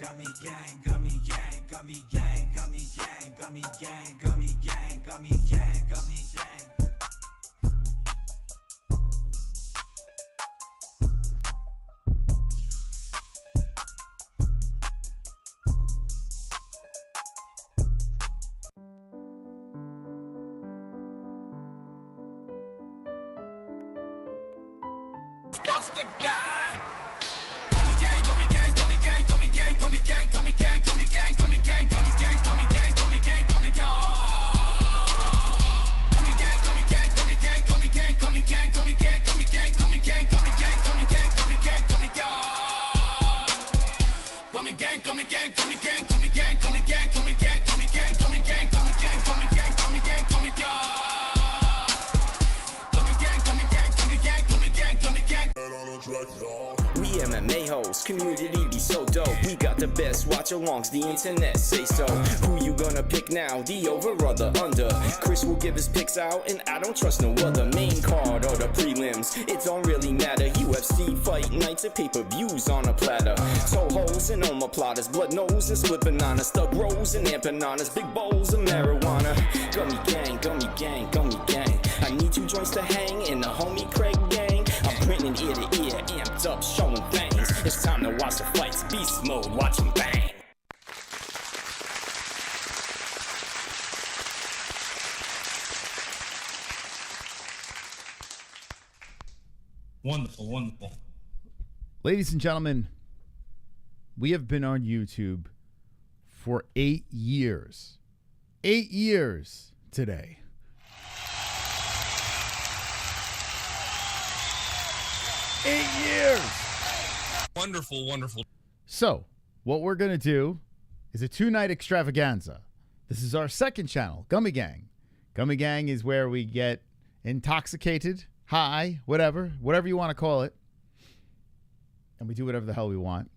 Gummy gang, gummy gang, gummy gang, gummy gang, gummy gang, gummy gang, gummy gang, gummy gang. COSTA gang. Gummy gang, gummy gang, gummy gang, gummy gang, gummy gang, gummy gang, gummy gang, gummy gang, gummy gang, gummy gang, gummy gang, gummy gang. Gummy gang, gummy gang, gummy gang, gummy gang, gummy gang, gummy gang, gummy gang, gummy gang, gummy gang, gummy gang, gummy gang, gummy gang. Gummy gang, gummy gang, gummy gang, gummy gang, gummy gang, gummy gang, gummy gang, gummy gang, gummy gang, gummy gang, gummy gang, gummy gang. We MMA-Holes, community be so dope. We got the best watch-alongs, the internet say so. Who you gonna pick now, the over or the under? Chris will give his picks out, and I don't trust no other. Main card or the prelims, it don't really matter. UFC fight nights and pay-per-views on a platter. Toe holes and omoplatas, blood nose and split bananas, thug rolls and empanadas, big bowls of marijuana. Gummy gang, gummy gang, gummy gang. I need 2 joints to hang in the homie Craig gang. I'm grinning ear to ear, amped up, showing things. It's time to watch the fights, beast mode, watch them bang. Wonderful, wonderful. Ladies and gentlemen, we have been on YouTube for 8 years. 8 years today. Wonderful, wonderful. So, what we're going to do is a 2-night extravaganza. This is our second channel, Gummy Gang. Gummy Gang is where we get intoxicated, high, whatever you want to call it. And we do whatever the hell we want.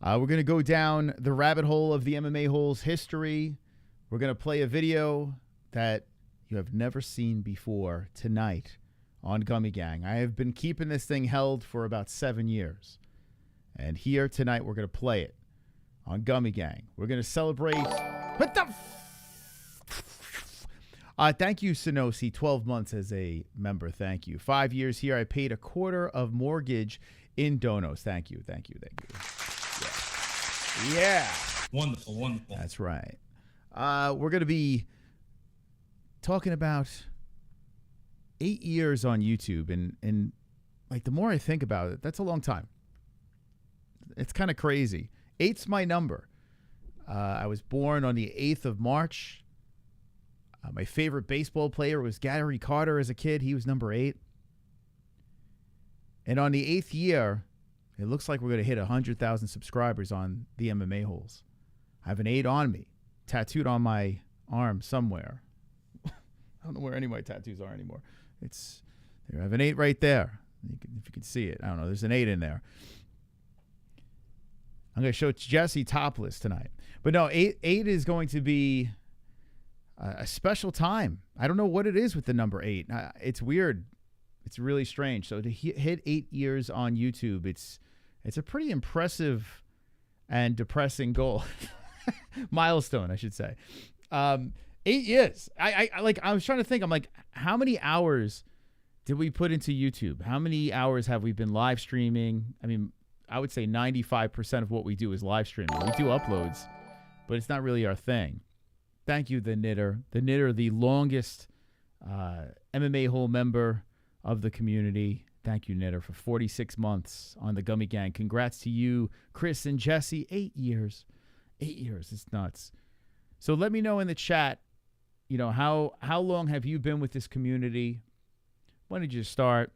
We're going to go down the rabbit hole of the MMA-Holes history. We're going to play a video that you have never seen before tonight on Gummy Gang. I have been keeping this thing held for about 7 years. And here tonight, we're going to play it on Gummy Gang. We're going to celebrate. What the? Thank you, Sonosi. 12 months as a member. Thank you. 5 years here. I paid a quarter of mortgage in donos. Thank you. Thank you. Thank you. Yeah. Wonderful, wonderful. That's right. We're going to be talking about 8 years on YouTube. And like, the more I think about it, that's a long time. It's kind of crazy. 8's my number. I was born on the 8th of March. My favorite baseball player was Gary Carter as a kid. He was number 8. And on the 8th year, it looks like we're going to hit 100,000 subscribers on the MMA-Holes. I have an 8 on me, tattooed on my arm somewhere. I don't know where any of my tattoos are anymore. It's there. I have an 8 right there. If you can see it. I don't know. There's an 8 in there. I'm going to show Jesse topless tonight. But no, 8 is going to be a special time. I don't know what it is with the number 8. It's weird. It's really strange. So to hit 8 years on YouTube, it's a pretty impressive and depressing goal. Milestone, I should say. 8 years. I was trying to think. I'm like, how many hours did we put into YouTube? How many hours have we been live streaming? I mean, I would say 95% of what we do is live streaming. We do uploads, but it's not really our thing. Thank you, The Knitter. The Knitter, the longest MMA Hole member of the community. Thank you, Knitter, for 46 months on the Gummy Gang. Congrats to you, Chris and Jesse. 8 years. 8 years. It's nuts. So let me know in the chat, you know, how long have you been with this community? When did you start?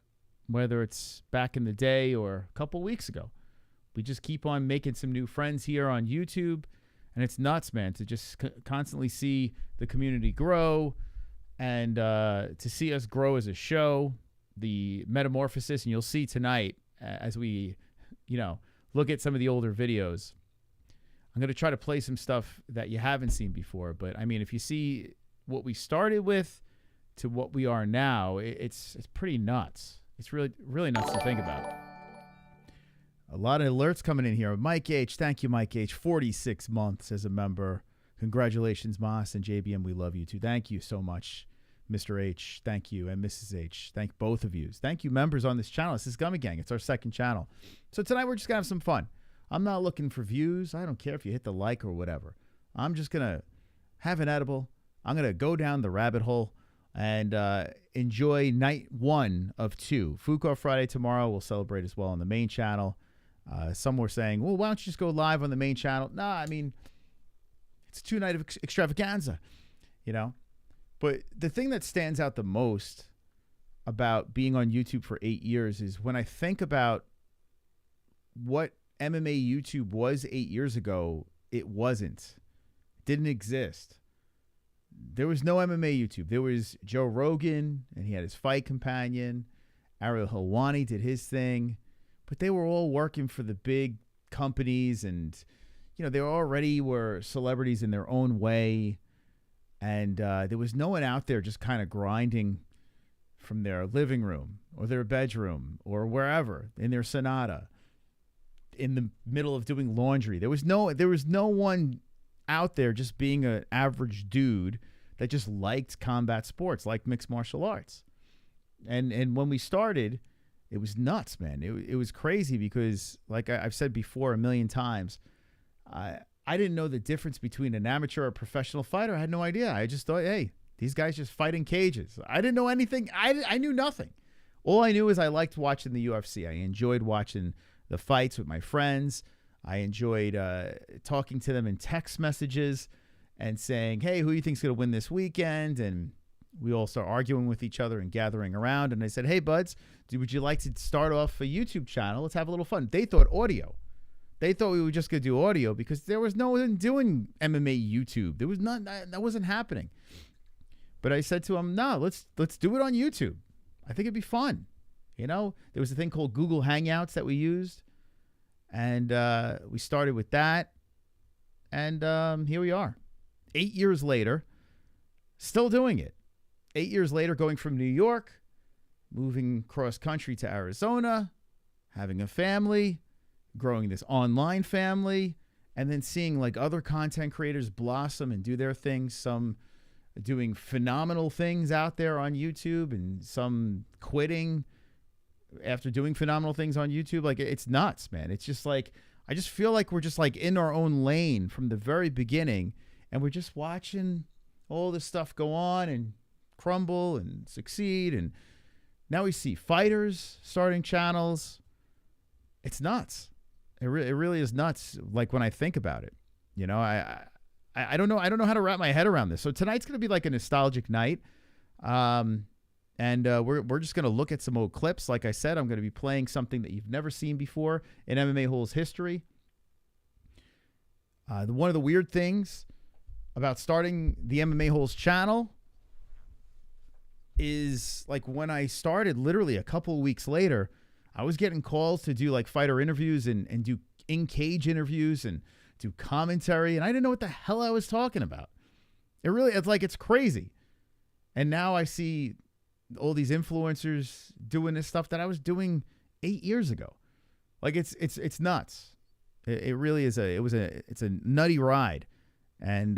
Whether it's back in the day or a couple weeks ago. We just keep on making some new friends here on YouTube. And it's nuts, man, to just constantly see the community grow and to see us grow as a show, the metamorphosis. And you'll see tonight as we, you know, look at some of the older videos. I'm going to try to play some stuff that you haven't seen before. But, I mean, if you see what we started with to what we are now, it's pretty nuts. It's really, really nuts to think about. A lot of alerts coming in here. Mike H, thank you, Mike H. 46 months as a member. Congratulations, Moss and JBM. We love you too. Thank you so much, Mr. H. Thank you. And Mrs. H. Thank both of you. Thank you, members on this channel. This is Gummy Gang. It's our second channel. So tonight we're just going to have some fun. I'm not looking for views. I don't care if you hit the like or whatever. I'm just going to have an edible. I'm going to go down the rabbit hole and enjoy night 1 of 2. Food Court Friday tomorrow. We'll celebrate as well on the main channel. Some were saying, well, why don't you just go live on the main channel? Nah, I mean, it's a 2-night of extravaganza, you know? But the thing that stands out the most about being on YouTube for 8 years is when I think about what MMA YouTube was 8 years ago, it wasn't. It didn't exist. There was no MMA YouTube. There was Joe Rogan, and he had his fight companion. Ariel Helwani did his thing. But they were all working for the big companies, and, you know, they already were celebrities in their own way. And there was no one out there just kind of grinding from their living room or their bedroom or wherever in their Sonata in the middle of doing laundry. There was no one out there just being an average dude that just liked combat sports, like mixed martial arts. And when we started, it was nuts, man. It was crazy because, like I've said before a million times, I didn't know the difference between an amateur or a professional fighter. I had no idea. I just thought, hey, these guys just fight in cages. I didn't know anything. I knew nothing. All I knew is I liked watching the UFC. I enjoyed watching the fights with my friends. I enjoyed talking to them in text messages and saying, hey, who do you think's going to win this weekend? And we all start arguing with each other and gathering around. And I said, hey, buds, would you like to start off a YouTube channel? Let's have a little fun. They thought audio. They thought we were just going to do audio because there was no one doing MMA YouTube. There was not, that wasn't happening. But I said to them, no, let's do it on YouTube. I think it'd be fun. You know, there was a thing called Google Hangouts that we used. And we started with that. And here we are. 8 years later, still doing it. 8 years later, going from New York, moving cross country to Arizona, having a family, growing this online family, and then seeing like other content creators blossom and do their things. Some doing phenomenal things out there on YouTube and some quitting after doing phenomenal things on YouTube. Like, it's nuts, man. It's just like, I just feel like we're just like in our own lane from the very beginning, and we're just watching all this stuff go on and crumble and succeed. And now we see fighters starting channels. It's nuts. It really is nuts. Like, when I think about it, you know, I don't know. I don't know how to wrap my head around this. So tonight's going to be like a nostalgic night. And we're just going to look at some old clips. Like I said, I'm going to be playing something that you've never seen before in MMA-Holes history. One of the weird things about starting the MMA-Holes channel is, like, when I started, literally a couple of weeks later, I was getting calls to do like fighter interviews and do in-cage interviews and do commentary. And I didn't know what the hell I was talking about. It's crazy. And now I see all these influencers doing this stuff that I was doing 8 years ago. Like, it's nuts. It really is it's a nutty ride. And,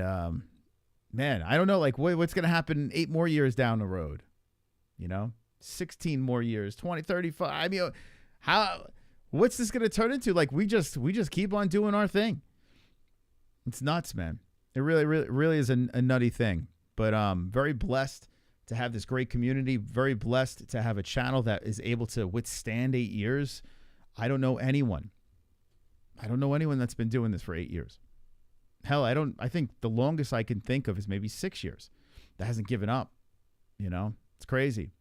man, I don't know, like, what's going to happen 8 more years down the road, you know, 16 more years, 20, 35. I mean, what's this going to turn into? Like, we just keep on doing our thing. It's nuts, man. It really is a nutty thing. But very blessed to have this great community. Very blessed to have a channel that is able to withstand 8 years. I don't know anyone. That's been doing this for 8 years. Hell, I think the longest I can think of is maybe 6 years that hasn't given up. You know, it's crazy.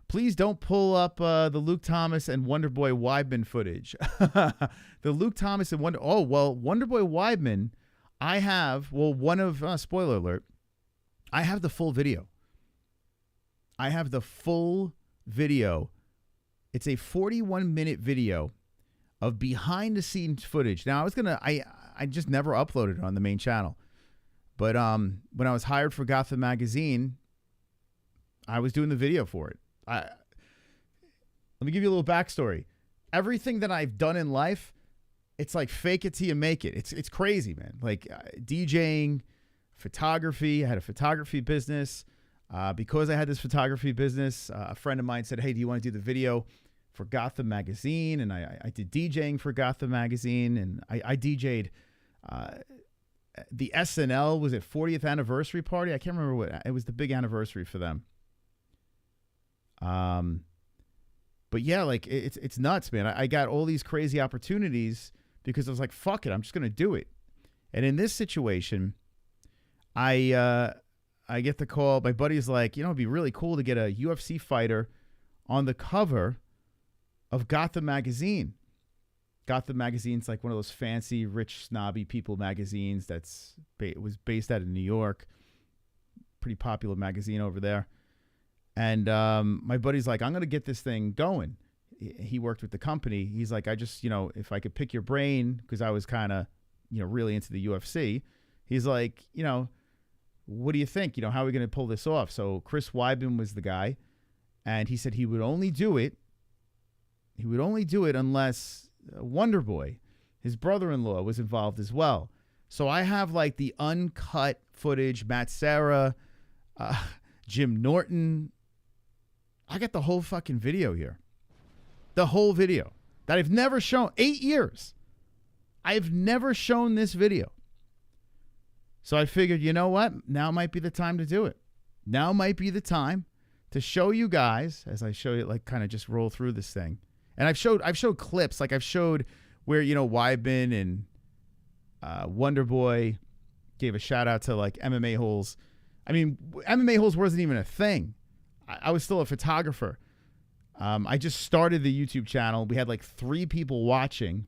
Please don't pull up the Luke Thomas and Wonderboy Weidman footage. The Luke Thomas and Wonderboy Weidman, I have, spoiler alert, I have the full video. It's a 41-minute video of behind-the-scenes footage. Now, I just never uploaded it on the main channel. But when I was hired for Gotham Magazine, I was doing the video for it. Let me give you a little backstory. everything that I've done in life, it's like fake it till you make it. It's crazy, man. Like DJing, photography. I had a photography business. Because I had this photography business, a friend of mine said, hey, do you want to do the video for Gotham Magazine? And I did DJing for Gotham Magazine, and I DJ'd the SNL, was it 40th anniversary party? I can't remember what, it was the big anniversary for them. But yeah, like it's nuts, man. I got all these crazy opportunities because I was like, fuck it, I'm just going to do it. And in this situation, I get the call. My buddy's like, you know, it'd be really cool to get a UFC fighter on the cover of Gotham Magazine. Gotham Magazine's like one of those fancy, rich, snobby people magazines it was based out of New York. Pretty popular magazine over there. And my buddy's like, I'm going to get this thing going. He worked with the company. He's like, I just, you know, if I could pick your brain, because I was kind of, you know, really into the UFC. He's like, you know, what do you think? You know, how are we going to pull this off? So Chris Weidman was the guy, and he said he would only do it. He would only do it unless Wonder Boy, his brother-in-law, was involved as well. So I have like the uncut footage, Matt Serra, Jim Norton. I got the whole fucking video here. The whole video that I've never shown. 8 years. I've never shown this video. So I figured, you know what? Now might be the time to do it. Now might be the time to show you guys, as I show you, like kind of just roll through this thing. And I've showed clips, like I've showed where, you know, Weidman and Wonder Boy gave a shout out to like MMA-Holes. I mean, MMA-Holes wasn't even a thing. I was still a photographer. I just started the YouTube channel. We had like 3 people watching.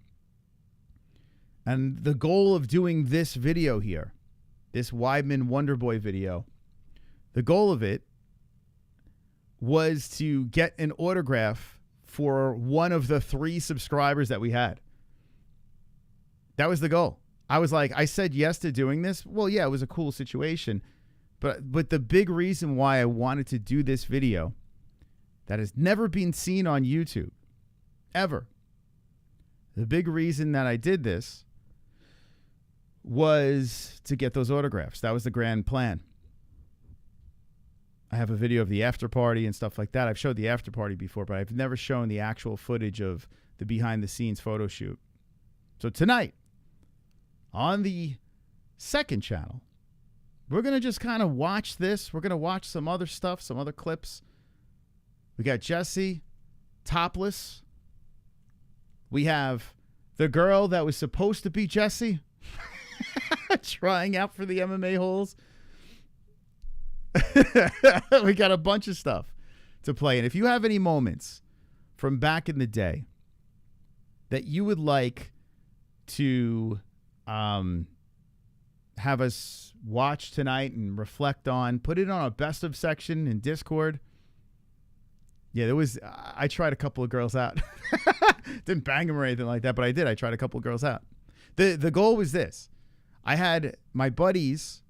And the goal of doing this video here, this Weidman Wonder Boy video, the goal of it was to get an autograph for one of the 3 subscribers that we had. That was the goal. I was like, I said yes to doing this. Well, yeah, it was a cool situation. But the big reason why I wanted to do this video that has never been seen on YouTube, ever. The big reason that I did this was to get those autographs. That was the grand plan. I have a video of the after party and stuff like that. I've showed the after party before, but I've never shown the actual footage of the behind the scenes photo shoot. So tonight, on the second channel, we're going to just kind of watch this. We're going to watch some other stuff, some other clips. We got Jesse topless. We have the girl that was supposed to be Jesse trying out for the MMA-Holes. We got a bunch of stuff to play. And if you have any moments from back in the day that you would like to have us watch tonight and reflect on, put it on a best of section in Discord. Yeah, I tried a couple of girls out. Didn't bang them or anything like that, but I did. I tried a couple of girls out. The goal was this. I had my buddies.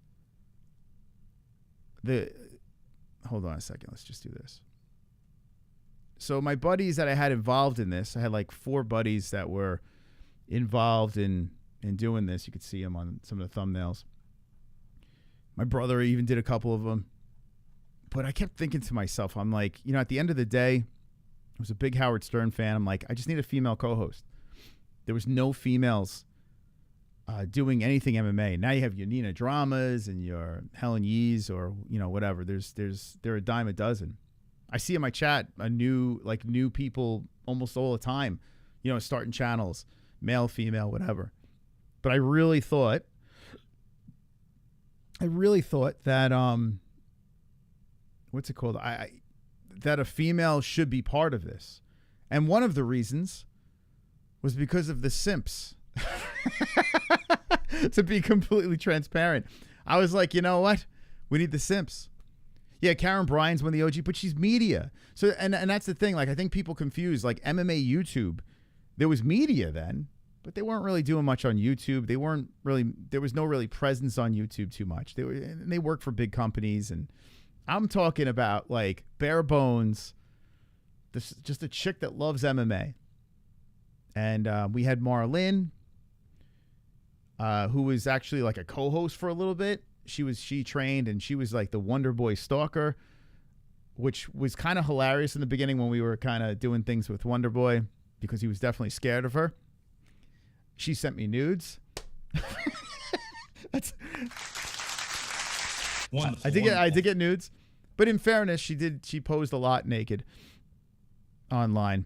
Hold on a second. Let's just do this. So my buddies that I had involved in this, I had like 4 buddies that were involved in doing this. You could see them on some of the thumbnails. My brother even did a couple of them. But I kept thinking to myself, I'm like, you know, at the end of the day, I was a big Howard Stern fan. I'm like, I just need a female co-host. There was no females doing anything MMA. Now you have your Nina Dramas and your Helen Yees or, you know, whatever. They're a dime a dozen. I see in my chat new people almost all the time, you know, starting channels, male, female, whatever. But I really thought that what's it called? That a female should be part of this. And one of the reasons was because of the simps. To be completely transparent, I was like, you know what? We need the simps. Yeah, Karen Bryan's one of the OG, but she's media. So and that's the thing. Like, I think people confuse like MMA YouTube. There was media then, but they weren't really doing much on YouTube. There was no really presence on YouTube too much. They worked for big companies, and I'm talking about like bare bones. This just a chick that loves MMA. And we had Marlene, who was actually like a co-host for a little bit. She trained, and she was like the Wonder Boy stalker, which was kind of hilarious in the beginning when we were kind of doing things with Wonder Boy, because he was definitely scared of her. She sent me nudes. That's Wonderful. I did get nudes, but in fairness, she posed a lot naked online.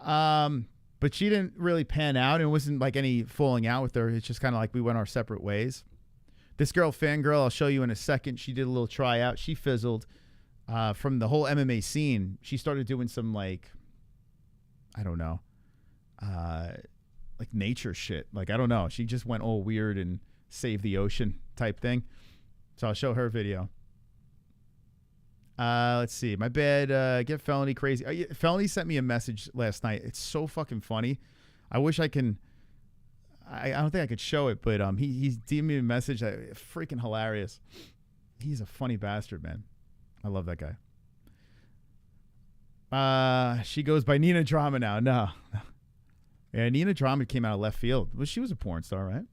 But she didn't really pan out. It wasn't like any falling out with her. It's just kind of like we went our separate ways. This girl, Fangirl, I'll show you in a second. She did a little tryout. She fizzled from the whole MMA scene. She started doing some like, I don't know, like nature shit. Like, I don't know. She just went all weird and save the ocean type thing. So I'll show her video. Let's see. My bad. Get Felony crazy. Felony sent me a message last night. It's so fucking funny. I wish I can. I don't think I could show it, but he's DM'd me a message. Freaking hilarious. He's a funny bastard, man. I love that guy. She goes by Nina Drama now. No. Yeah, Nina Drama came out of left field. Well, she was a porn star, right?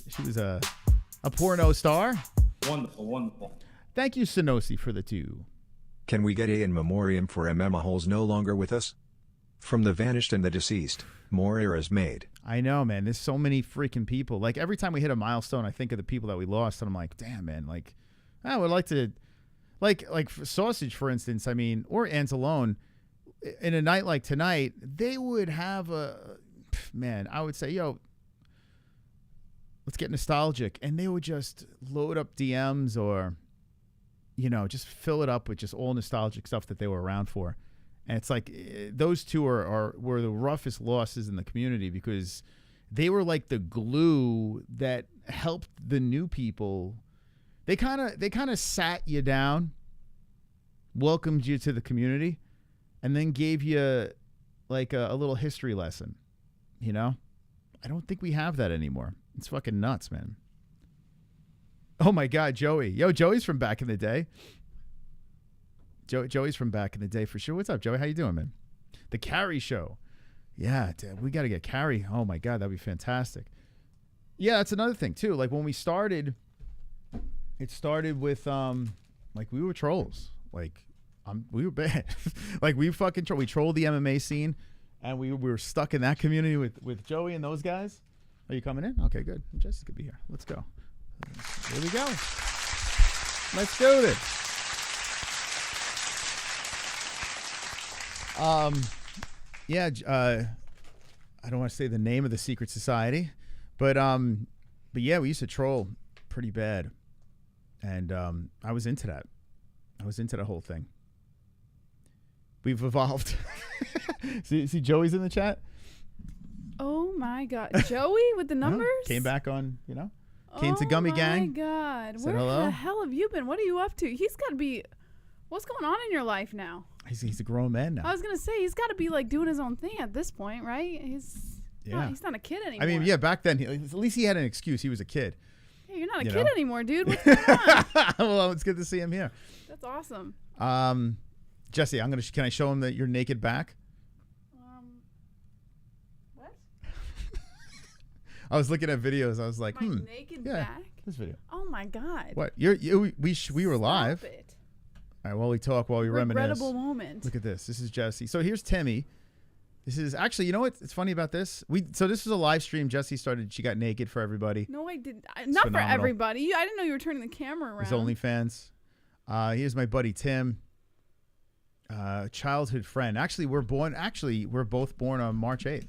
She was a porno star. Wonderful, wonderful. Thank you, Sonosi, for the 2. Can we get a in memoriam for MMA-Holes no longer with us? From the vanished and the deceased, more eras made. I know, man. There's so many freaking people. Like, every time we hit a milestone, I think of the people that we lost, and I'm like, damn, man. Like, I would like to, like for Sausage, for instance. I mean, or ANZALONE. In a night like tonight, they would have man. I would say, yo, let's get nostalgic, and they would just load up DMs or, you know, just fill it up with just all nostalgic stuff that they were around for. And it's like those two were the roughest losses in the community, because they were like the glue that helped the new people. They kind of sat you down, welcomed you to the community, and then gave you like a little history lesson. You know, I don't think we have that anymore. It's fucking nuts, man. Oh my God, Joey. Yo, Joey's from back in the day. Joey's from back in the day for sure. What's up, Joey? How you doing, man? The Carrie Show. Yeah, dude, we got to get Carrie. Oh my God, that'd be fantastic. Yeah, that's another thing too. Like when we started, it started with like we were trolls. Like we were bad. Like we trolled the MMA scene, and we were stuck in that community with Joey and those guys. Are you coming in? Okay, good. Jessica could be here. Let's go. Here we go. Let's do this. Yeah, I don't want to say the name of the secret society, but yeah, we used to troll pretty bad, and I was into that. I was into the whole thing. We've evolved. see, Joey's in the chat. Oh my God, Joey with the numbers came back on. You know, came to Gummy Gang. Oh my God, where hello. the hell have you been? What are you up to? He's got to be. What's going on in your life now? He's a grown man now. I was gonna say he's got to be like doing his own thing at this point, right? He's not a kid anymore. I mean, yeah, back then at least he had an excuse. He was a kid. Hey, you're not a kid anymore, dude. What's going on? Well, it's good to see him here. That's awesome. Jesse, can I show him that you're naked back? What? I was looking at videos. I was like, My naked back? This video. Oh my God. What? We were live. Stop it. All right, while we talk, while we reminisce. Regrettable moment. Look at this. This is Jesse. So here's Timmy. This is actually, you know what? It's funny about this. So this was a live stream. Jesse started. She got naked for everybody. No, I didn't. Not phenomenal. For everybody. I didn't know you were turning the camera around. His OnlyFans. Here's my buddy Tim. Childhood friend. Actually, we're both born on March 8th.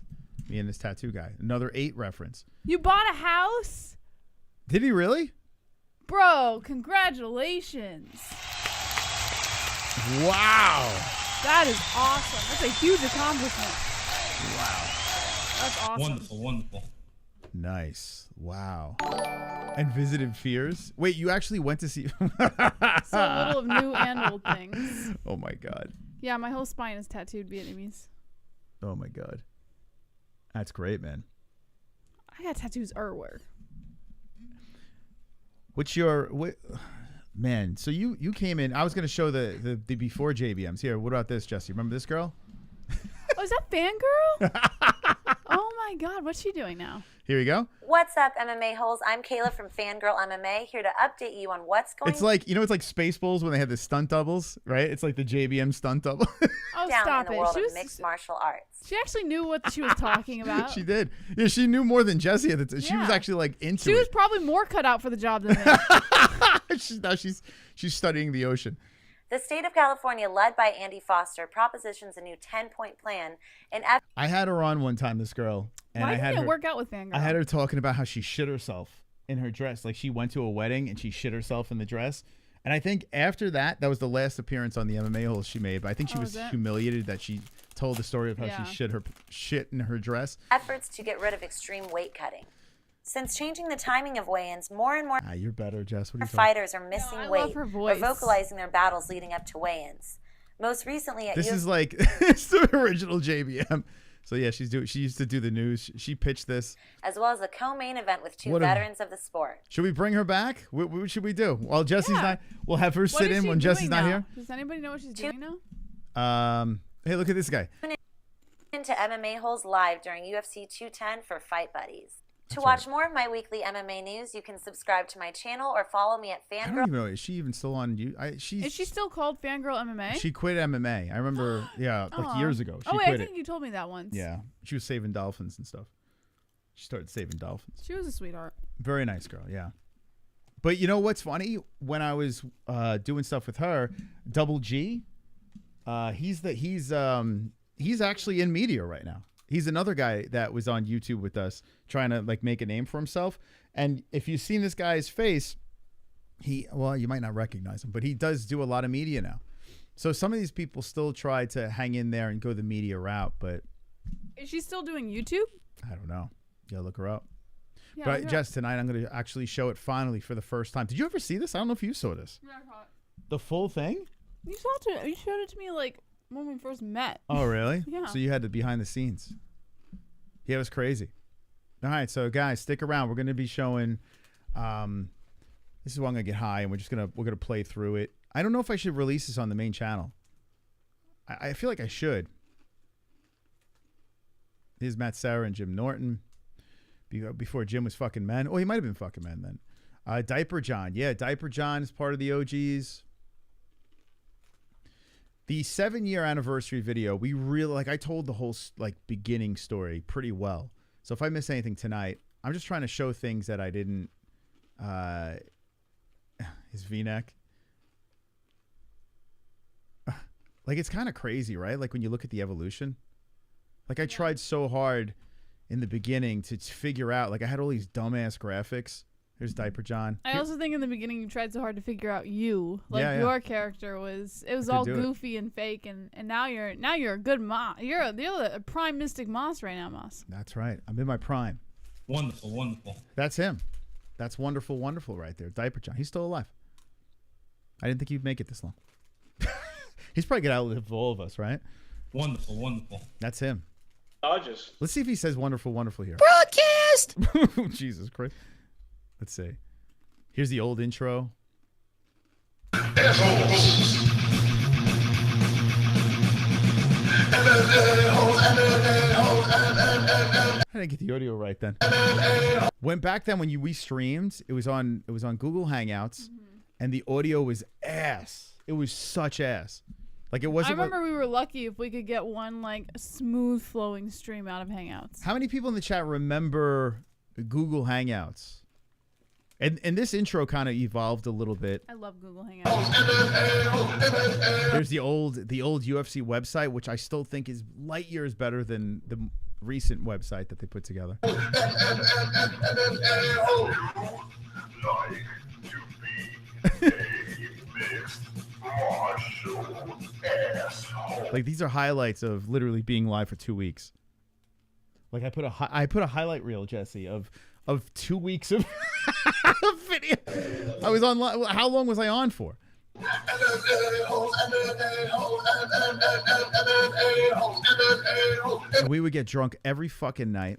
Me and this tattoo guy. Another 8 reference. You bought a house? Did he really? Bro, congratulations. Wow. That is awesome. That's a huge accomplishment. Wow. That's awesome. Wonderful, wonderful. Nice. Wow. And visited Fears. Wait, you actually went to see... So a little of new and old things. Oh my God. Yeah, my whole spine is tattooed Vietnamese. Oh my God. That's great, man. I got tattoos everywhere. Man, so you came in. I was going to show the before JBMs. Here, what about this, Jesse? Remember this girl? Oh, is that Fangirl? Oh my God, what's she doing now? Here we go. What's up, MMA-Holes? I'm Kayla from Fangirl MMA, here to update you on what's going It's like, you know, it's like Spaceballs when they had the stunt doubles, right? It's like the JBM stunt double. Oh, down stop in the it. world She of was, mixed martial arts. she actually knew what she was talking about. She did. Yeah, she knew more than Jesse at the time. She was Yeah. actually like into She was it. probably more cut out for the job than me. She's studying the ocean. The state of California, led by Andy Foster, propositions a new 10-point plan in I had her on one time, this girl, and Why I had didn't it her. work out with Fangirl? I had her talking about how she shit herself in her dress. Like she went to a wedding and she shit herself in the dress. And I think after that, that was the last appearance on the MMA Holes she made. But I think she was humiliated that she told the story of how she shit in her dress. efforts to get rid of extreme weight cutting. Since changing the timing of weigh-ins, more and more You're better, Jess. What are you talking? fighters are missing I love weight her or voice. vocalizing their battles leading up to weigh-ins. Most recently at This is like it's the original JBM. So yeah, she used to do the news. She pitched this. as well as a co-main event with two What a- veterans of the sport. Should we bring her back? What should we do? While Jesse's Yeah. not, we'll have her What sit is in she when Jesse's doing not now? Does anybody know what she's doing now? here. Hey, look at this guy. Into MMA-Holes live during UFC 210 for Fight Buddies. To watch more of my weekly MMA news, you can subscribe to my channel or follow me at I don't Fangirl. even know. Is she even still on you? Is she still called Fangirl MMA? She quit MMA. I remember, yeah, like years ago. She oh, wait, quit I think it. you told me that once. Yeah, she was saving dolphins and stuff. She started saving dolphins. She was a sweetheart. Very nice girl, yeah. But you know what's funny? When I was doing stuff with her, Double G, he's actually in media right now. He's another guy that was on YouTube with us trying to like make a name for himself. And if you've seen this guy's face, you might not recognize him, but he does do a lot of media now. So some of these people still try to hang in there and go the media route, but Is she still doing YouTube? I don't know. Yeah, look her up. Yeah, But Jess, tonight I'm going to actually show it finally for the first time. Did you ever see this? I don't know if you saw this. Yeah, I saw it. The full thing? You showed it to me like when we first met. Oh, really? Yeah. So you had the behind the scenes. Yeah, it was crazy. All right, so guys, stick around. We're going to be showing. This is where I'm going to get high, and we're gonna play through it. I don't know if I should release this on the main channel. I feel like I should. Here's Matt Sarah and Jim Norton. Before Jim was fucking men. Oh, he might have been fucking men then. Diaper John. Yeah, Diaper John is part of the OGs. The 7-year anniversary video, we really, like, I told the whole, like, beginning story pretty well. So if I miss anything tonight, I'm just trying to show things that I didn't, his V-neck. Like, it's kind of crazy, right? Like, when you look at the evolution. Like, I tried so hard in the beginning to figure out, like, I had all these dumbass graphics. Here's Diaper John. I also think in the beginning you tried so hard to figure out you. Like your character was all goofy and fake, and now you're a good moss. You're a prime mystic moss right now, Moss. That's right. I'm in my prime. Wonderful, wonderful. That's him. That's wonderful, wonderful right there. Diaper John. He's still alive. I didn't think he'd make it this long. He's probably gonna outlive all of us, right? Wonderful, wonderful. That's him. Dodges. Let's see if he says wonderful, wonderful here. Broadcast! Jesus Christ. Let's see. Here's the old intro. I didn't get the audio right then. When back then when we streamed, it was on Google Hangouts, and the audio was ass. It was such ass. Like it wasn't. I remember we were lucky if we could get one like smooth flowing stream out of Hangouts. How many people in the chat remember Google Hangouts? And this intro kind of evolved a little bit. I love Google Hangouts. There's the old UFC website, which I still think is light years better than the recent website that they put together. Like these are highlights of literally being live for 2 weeks. Like I put a highlight reel, Jesse, of 2 weeks of video. I was on. How long was I on for? We would get drunk every fucking night.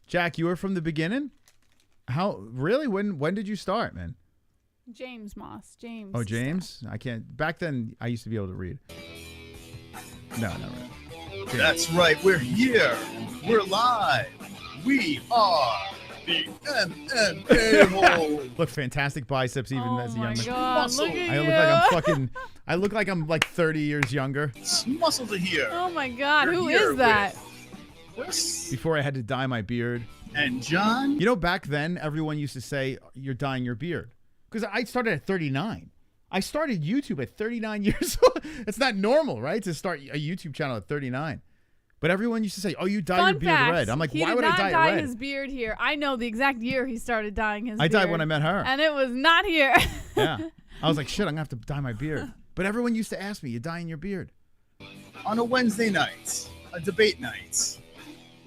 Jack, you were from the beginning? How really? When did you start, man? James Moss. James. Oh, James? I can't. Back then, I used to be able to read. No, not really. That's right. We're here. We're live. We are the MMA-Holes. Look, fantastic biceps even as a young man. God, look at I you. look like I'm fucking. I look like I'm like 30 years younger. Muscles are here. Oh my God, We're who here is that? with Chris Before I had to dye my beard. and John. You know, back then, everyone used to say, you're dyeing your beard. Because I started at 39. I started YouTube at 39 years old. It's not normal, right? To start a YouTube channel at 39. But everyone used to say, oh, you dye your Fun beard fact, red. I'm like, he why did would I not dye it dye red? his beard here. I know the exact year he started dyeing his beard. I dyed when I met her. And it was not here. Yeah. I was like, shit, I'm going to have to dye my beard. But everyone used to ask me, you dyeing your beard? On a Wednesday night, a debate night.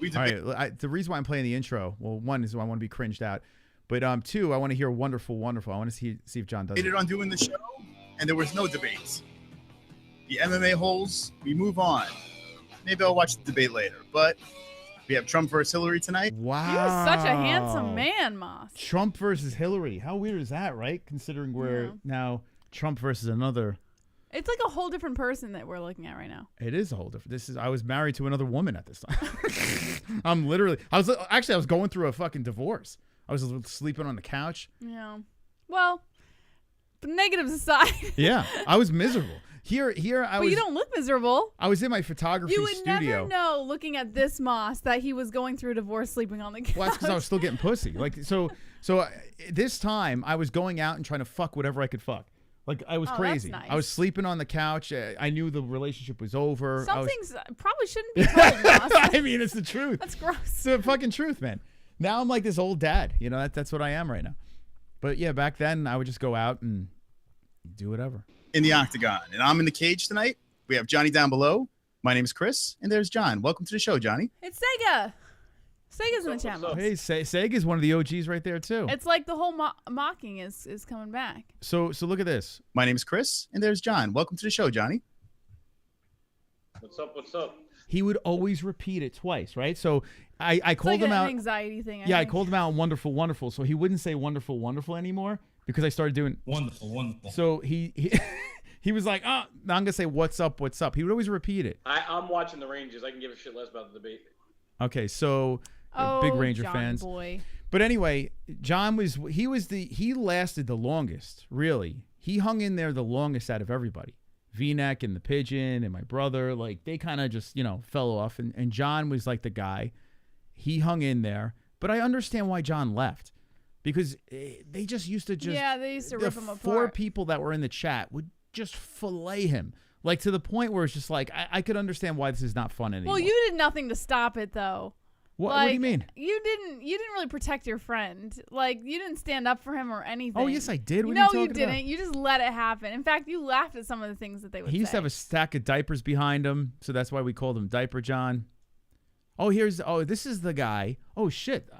We All debate. right. The reason why I'm playing the intro, well, one is I want to be cringed out. But two, I want to hear Wonderful, Wonderful. I want to see if John does it. Debated on doing the show, and there was no debate. The MMA-Holes, we move on. Maybe I'll watch the debate later. But we have Trump versus Hillary tonight. Wow. He was such a handsome man, Moss. Trump versus Hillary. How weird is that, right? Considering we're now Trump versus another. It's like a whole different person that we're looking at right now. It is a whole different. I was married to another woman at this time. I was going through a fucking divorce. I was sleeping on the couch. Yeah. Well, the negatives aside. Yeah, I was miserable. Here But you don't look miserable. I was in my photography You would studio. never know, looking at this Moss, that he was going through a divorce, sleeping on the couch. Well, that's because I was still getting pussy. Like so this time I was going out and trying to fuck whatever I could fuck. Like I was crazy. That's nice. I was sleeping on the couch. I knew the relationship was over. Some things probably shouldn't be told, Moss. I mean, it's the truth. That's gross. It's the fucking truth, man. Now I'm like this old dad. You know, that's what I am right now. But yeah, back then I would just go out and do whatever. In the octagon. And I'm in the cage tonight. We have Johnny down below. My name is Chris, and there's John. Welcome to the show, Johnny. It's Sega. Sega's in the channel. Hey, Sega's one of the OGs right there too. It's like the whole mocking is coming back. So look at this. My name is Chris, and there's John. Welcome to the show, Johnny. What's up? What's up? He would always repeat it twice, right? So I It's called like him an out. anxiety thing. I think. called him out on Wonderful, Wonderful. So he wouldn't say Wonderful, Wonderful anymore because I started doing. Wonderful, wonderful. So he was like, oh, now I'm gonna say what's up, what's up. He would always repeat it. I'm watching the Rangers. I can give a shit less about the debate. Okay, so Oh, big Ranger John fans. Boy. But anyway, John he lasted the longest, really. He hung in there the longest out of everybody. V-neck and the pigeon and my brother, like they kind of just, fell off. And John was like the guy. He hung in there. But I understand why John left. Because they just used to they used to rip him apart. 4 people that were in the chat would just fillet him. Like to the point where it's just like, I could understand why this is not fun anymore. Well, you did nothing to stop it, though. What do you mean? You didn't really protect your friend. Like, you didn't stand up for him or anything. Oh, yes, I did. What are No, you you talking didn't. about? You just let it happen. In fact, you laughed at some of the things that they would say. He used to have a stack of diapers behind him, so that's why we called him Diaper John. This is the guy. Oh, shit.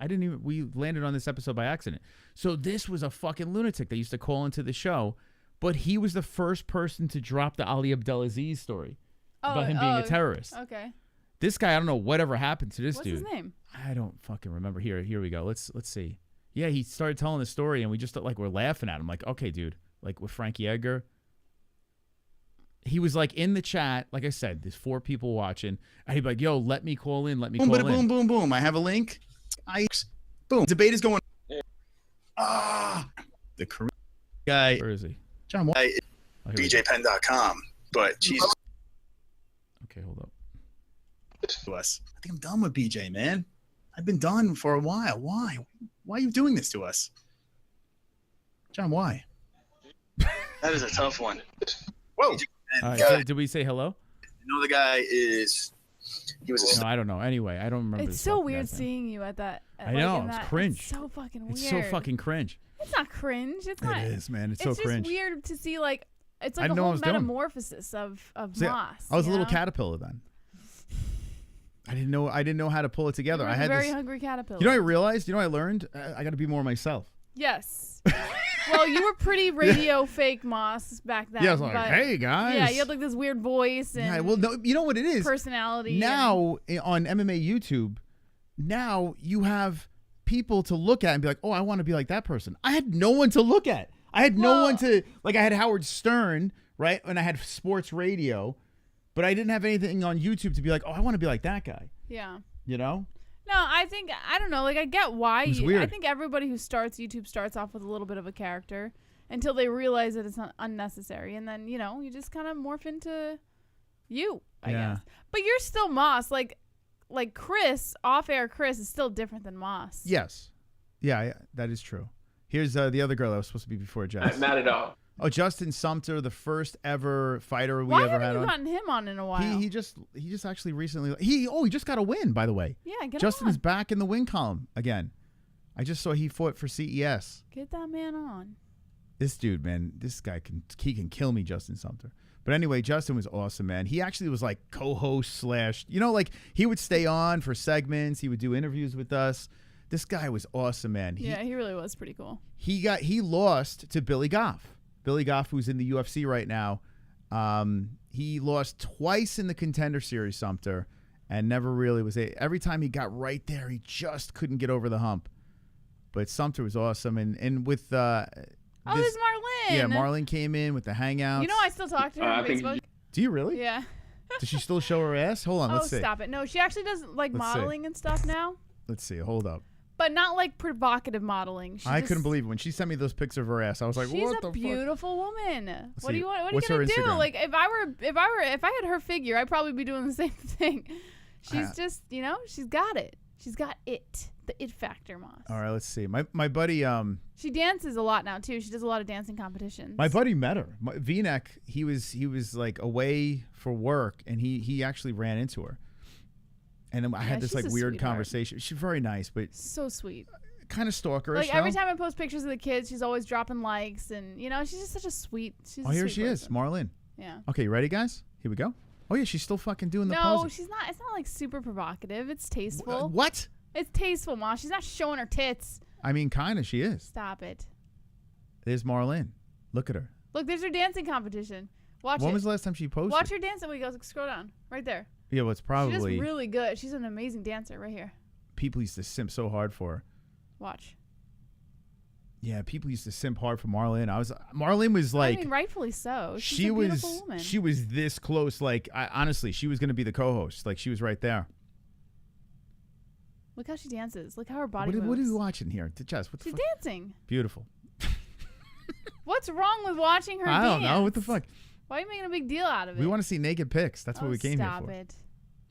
We landed on this episode by accident. So this was a fucking lunatic that used to call into the show, but he was the first person to drop the Ali Abdelaziz story about him being a terrorist. Okay. This guy, I don't know whatever happened to this What's dude. his name? I don't fucking remember. Here we go. Let's see. Yeah, he started telling the story, and we just we're laughing at him. Like, okay, dude. Like with Frankie Edgar. He was like in the chat. Like I said, there's 4 people watching, and he'd be like, "Yo, let me call in. Let me call in." Boom, boom, boom. I have a link. Boom. Debate is going. The Korean guy. Where is he? John, why? Oh, here we go. BJPen.com. But Jesus. Okay, hold up. To us. I think I'm done with BJ, man. I've been done for a while. Why? Why are you doing this to us? John, why? That is a tough one. Whoa. All right, so did we say hello? You know the guy is... He was No, I don't know. Anyway, I don't remember. It's this so fucking weird guy's name. seeing you at that. I know, it's cringe. It's so fucking weird. It's so fucking cringe. It's not cringe. It's not. It is, man. It's so just cringe. weird to see, like, it's I like a didn't know what I whole was doing. metamorphosis of See, Moss. I was a little know? caterpillar then. I didn't know how to pull it together. You were I a had very this. hungry caterpillar. You know what I realized? You know what I learned? I got to be more myself. Yes. Well, you were pretty radio fake Moss back then. Yeah, I was like, but hey guys. Yeah, you had like this weird voice and Yeah, well, no, you know what it is? personality. Now on MMA YouTube, now you have people to look at and be like, oh, I want to be like that person. I had no one to look at. I had no one to, like, I had Howard Stern, right? And I had sports radio, but I didn't have anything on YouTube to be like, oh, I want to be like that guy. Yeah. You know? No, I don't know. Like, I get why. Weird. I think everybody who starts YouTube starts off with a little bit of a character until they realize that it's not unnecessary. And then, you know, you just kind of morph into you, I guess. But you're still Moss. Like Chris, off-air Chris is still different than Moss. Yes. Yeah, that is true. Here's the other girl that was supposed to be before Jess. Not at all. Oh, Justin Sumter, the first ever fighter we Why ever had on. Why haven't you gotten him on in a while? He just actually recently he just got a win, by the way. Yeah, get Justin's on. back in the win column again. I just saw he fought for CES. Get that man on. This dude, man, this guy can kill me, Justin Sumter. But anyway, Justin was awesome, man. He actually was like co-host / like he would stay on for segments. He would do interviews with us. This guy was awesome, man. He really was pretty cool. He lost to Billy Goff. Billy Goff, who's in the UFC right now. He lost twice in the Contender Series, Sumter, and never really was every time he got right there, he just couldn't get over the hump. But Sumter was awesome, and with there's Marlene. Yeah, Marlene came in with the hangouts. You know, I still talk to her on Facebook. Do you really? Yeah. Does she still show her ass? Hold on, let's see. Oh, stop it. No, she actually does like modeling and stuff now. Let's see. Hold up. But not like provocative modeling. I couldn't believe it. When she sent me those pics of her ass, I was like, what the fuck? She's a beautiful woman. What do you want? What What's are you her gonna do? Instagram? Like if I had her figure, I'd probably be doing the same thing. She's just, you know, she's got it. She's got it. The it factor, Moss. All right, let's see. My buddy she dances a lot now too. She does a lot of dancing competitions. My buddy met her. V-neck, he was like away for work, and he actually ran into her. And then I had this like weird conversation. She's very nice, but so sweet. Kind of stalkerish. Like every time I post pictures of the kids, she's always dropping likes, and you know, she's just such a sweet. She's here she is, Marlene. Yeah. Okay, you ready, guys? Here we go. Oh yeah, she's still fucking doing the No, poses. she's not. It's not like super provocative. It's tasteful. What? It's tasteful, Ma. She's not showing her tits. I mean, kind of. She is. Stop it. There's Marlene. Look at her. Look, there's her dancing competition. Watch it. When was the last time she posted? Watch her dance. We go. Scroll down. Right there. Yeah, well, it's probably. She's just really good. She's an amazing dancer. Right here. People used to simp so hard for her. Watch. Yeah, people used to simp hard for Marlene. Marlene was like. I mean, rightfully so. She's a beautiful woman. She was this close. Like, honestly, she was going to be the co-host. Like, she was right there. Look how she dances. Look how her body moves. What are you watching here? Jess, what the She's fuck? dancing. Beautiful. What's wrong with watching her dance? I don't know. What the fuck? Why are you making a big deal out of it? We want to see naked pics. That's what we came here for. Stop it.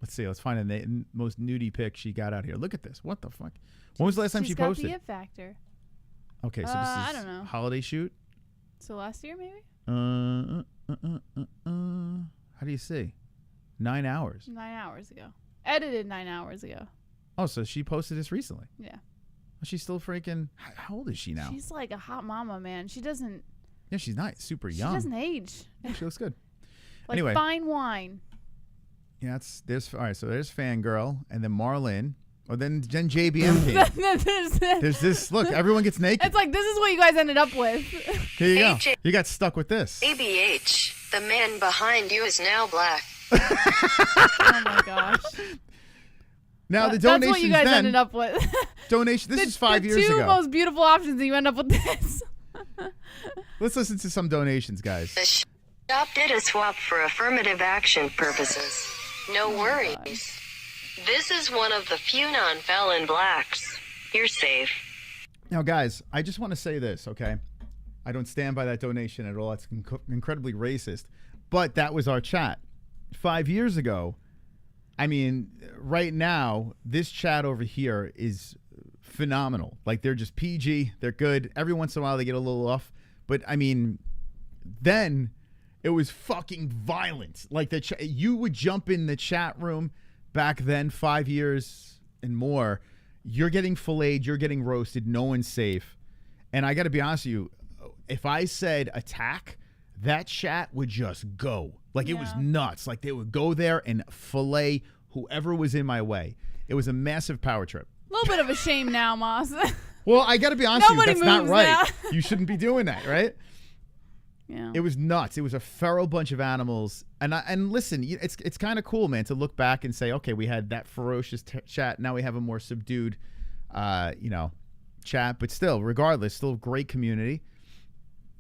Let's see. Let's find the most nudie pic she got out here. Look at this. What the fuck? When was the last time she posted? She's got the it factor. Okay, so this is I don't know. Holiday shoot. So last year, maybe? How do you see? 9 hours. 9 hours ago. Edited 9 hours ago. Oh, so she posted this recently. Yeah. She's still freaking. How old is she now? She's like a hot mama, man. She doesn't. Yeah, she's not super young. She doesn't age. Yeah, she looks good. Like anyway, fine wine. Yeah, there's all right. So there's Fangirl, and then Marlene. Or then JBM came. There's this. Look, everyone gets naked. It's like, this is what you guys ended up with. Here you go. You got stuck with this. ABH, the man behind you is now black. Oh my gosh. Now the donations. That's what you guys ended up with. Donation. This is 5 years ago. The two most beautiful options, and you end up with this. Let's listen to some donations, guys. The shop did a swap for affirmative action purposes. No worries. This is one of the few non-felon blacks. You're safe. Now, guys, I just want to say this, okay? I don't stand by that donation at all. That's incredibly racist. But that was our chat. 5 years ago, I mean, right now, this chat over here is phenomenal. Like, they're just PG. They're good. Every once in a while, they get a little off. But, I mean, then it was fucking violent. Like, you would jump in the chat room back then, 5 years and more. You're getting filleted. You're getting roasted. No one's safe. And I got to be honest with you, if I said attack, that chat would just go. Like, it was nuts. Like, they would go there and fillet whoever was in my way. It was a massive power trip. A little bit of a shame now, Moss. Well, I got to be honest with you, that's not right. Now. You shouldn't be doing that, right? Yeah. It was nuts. It was a feral bunch of animals. And listen, it's kind of cool, man, to look back and say, okay, we had that ferocious chat. Now we have a more subdued, chat. But still, regardless, still a great community.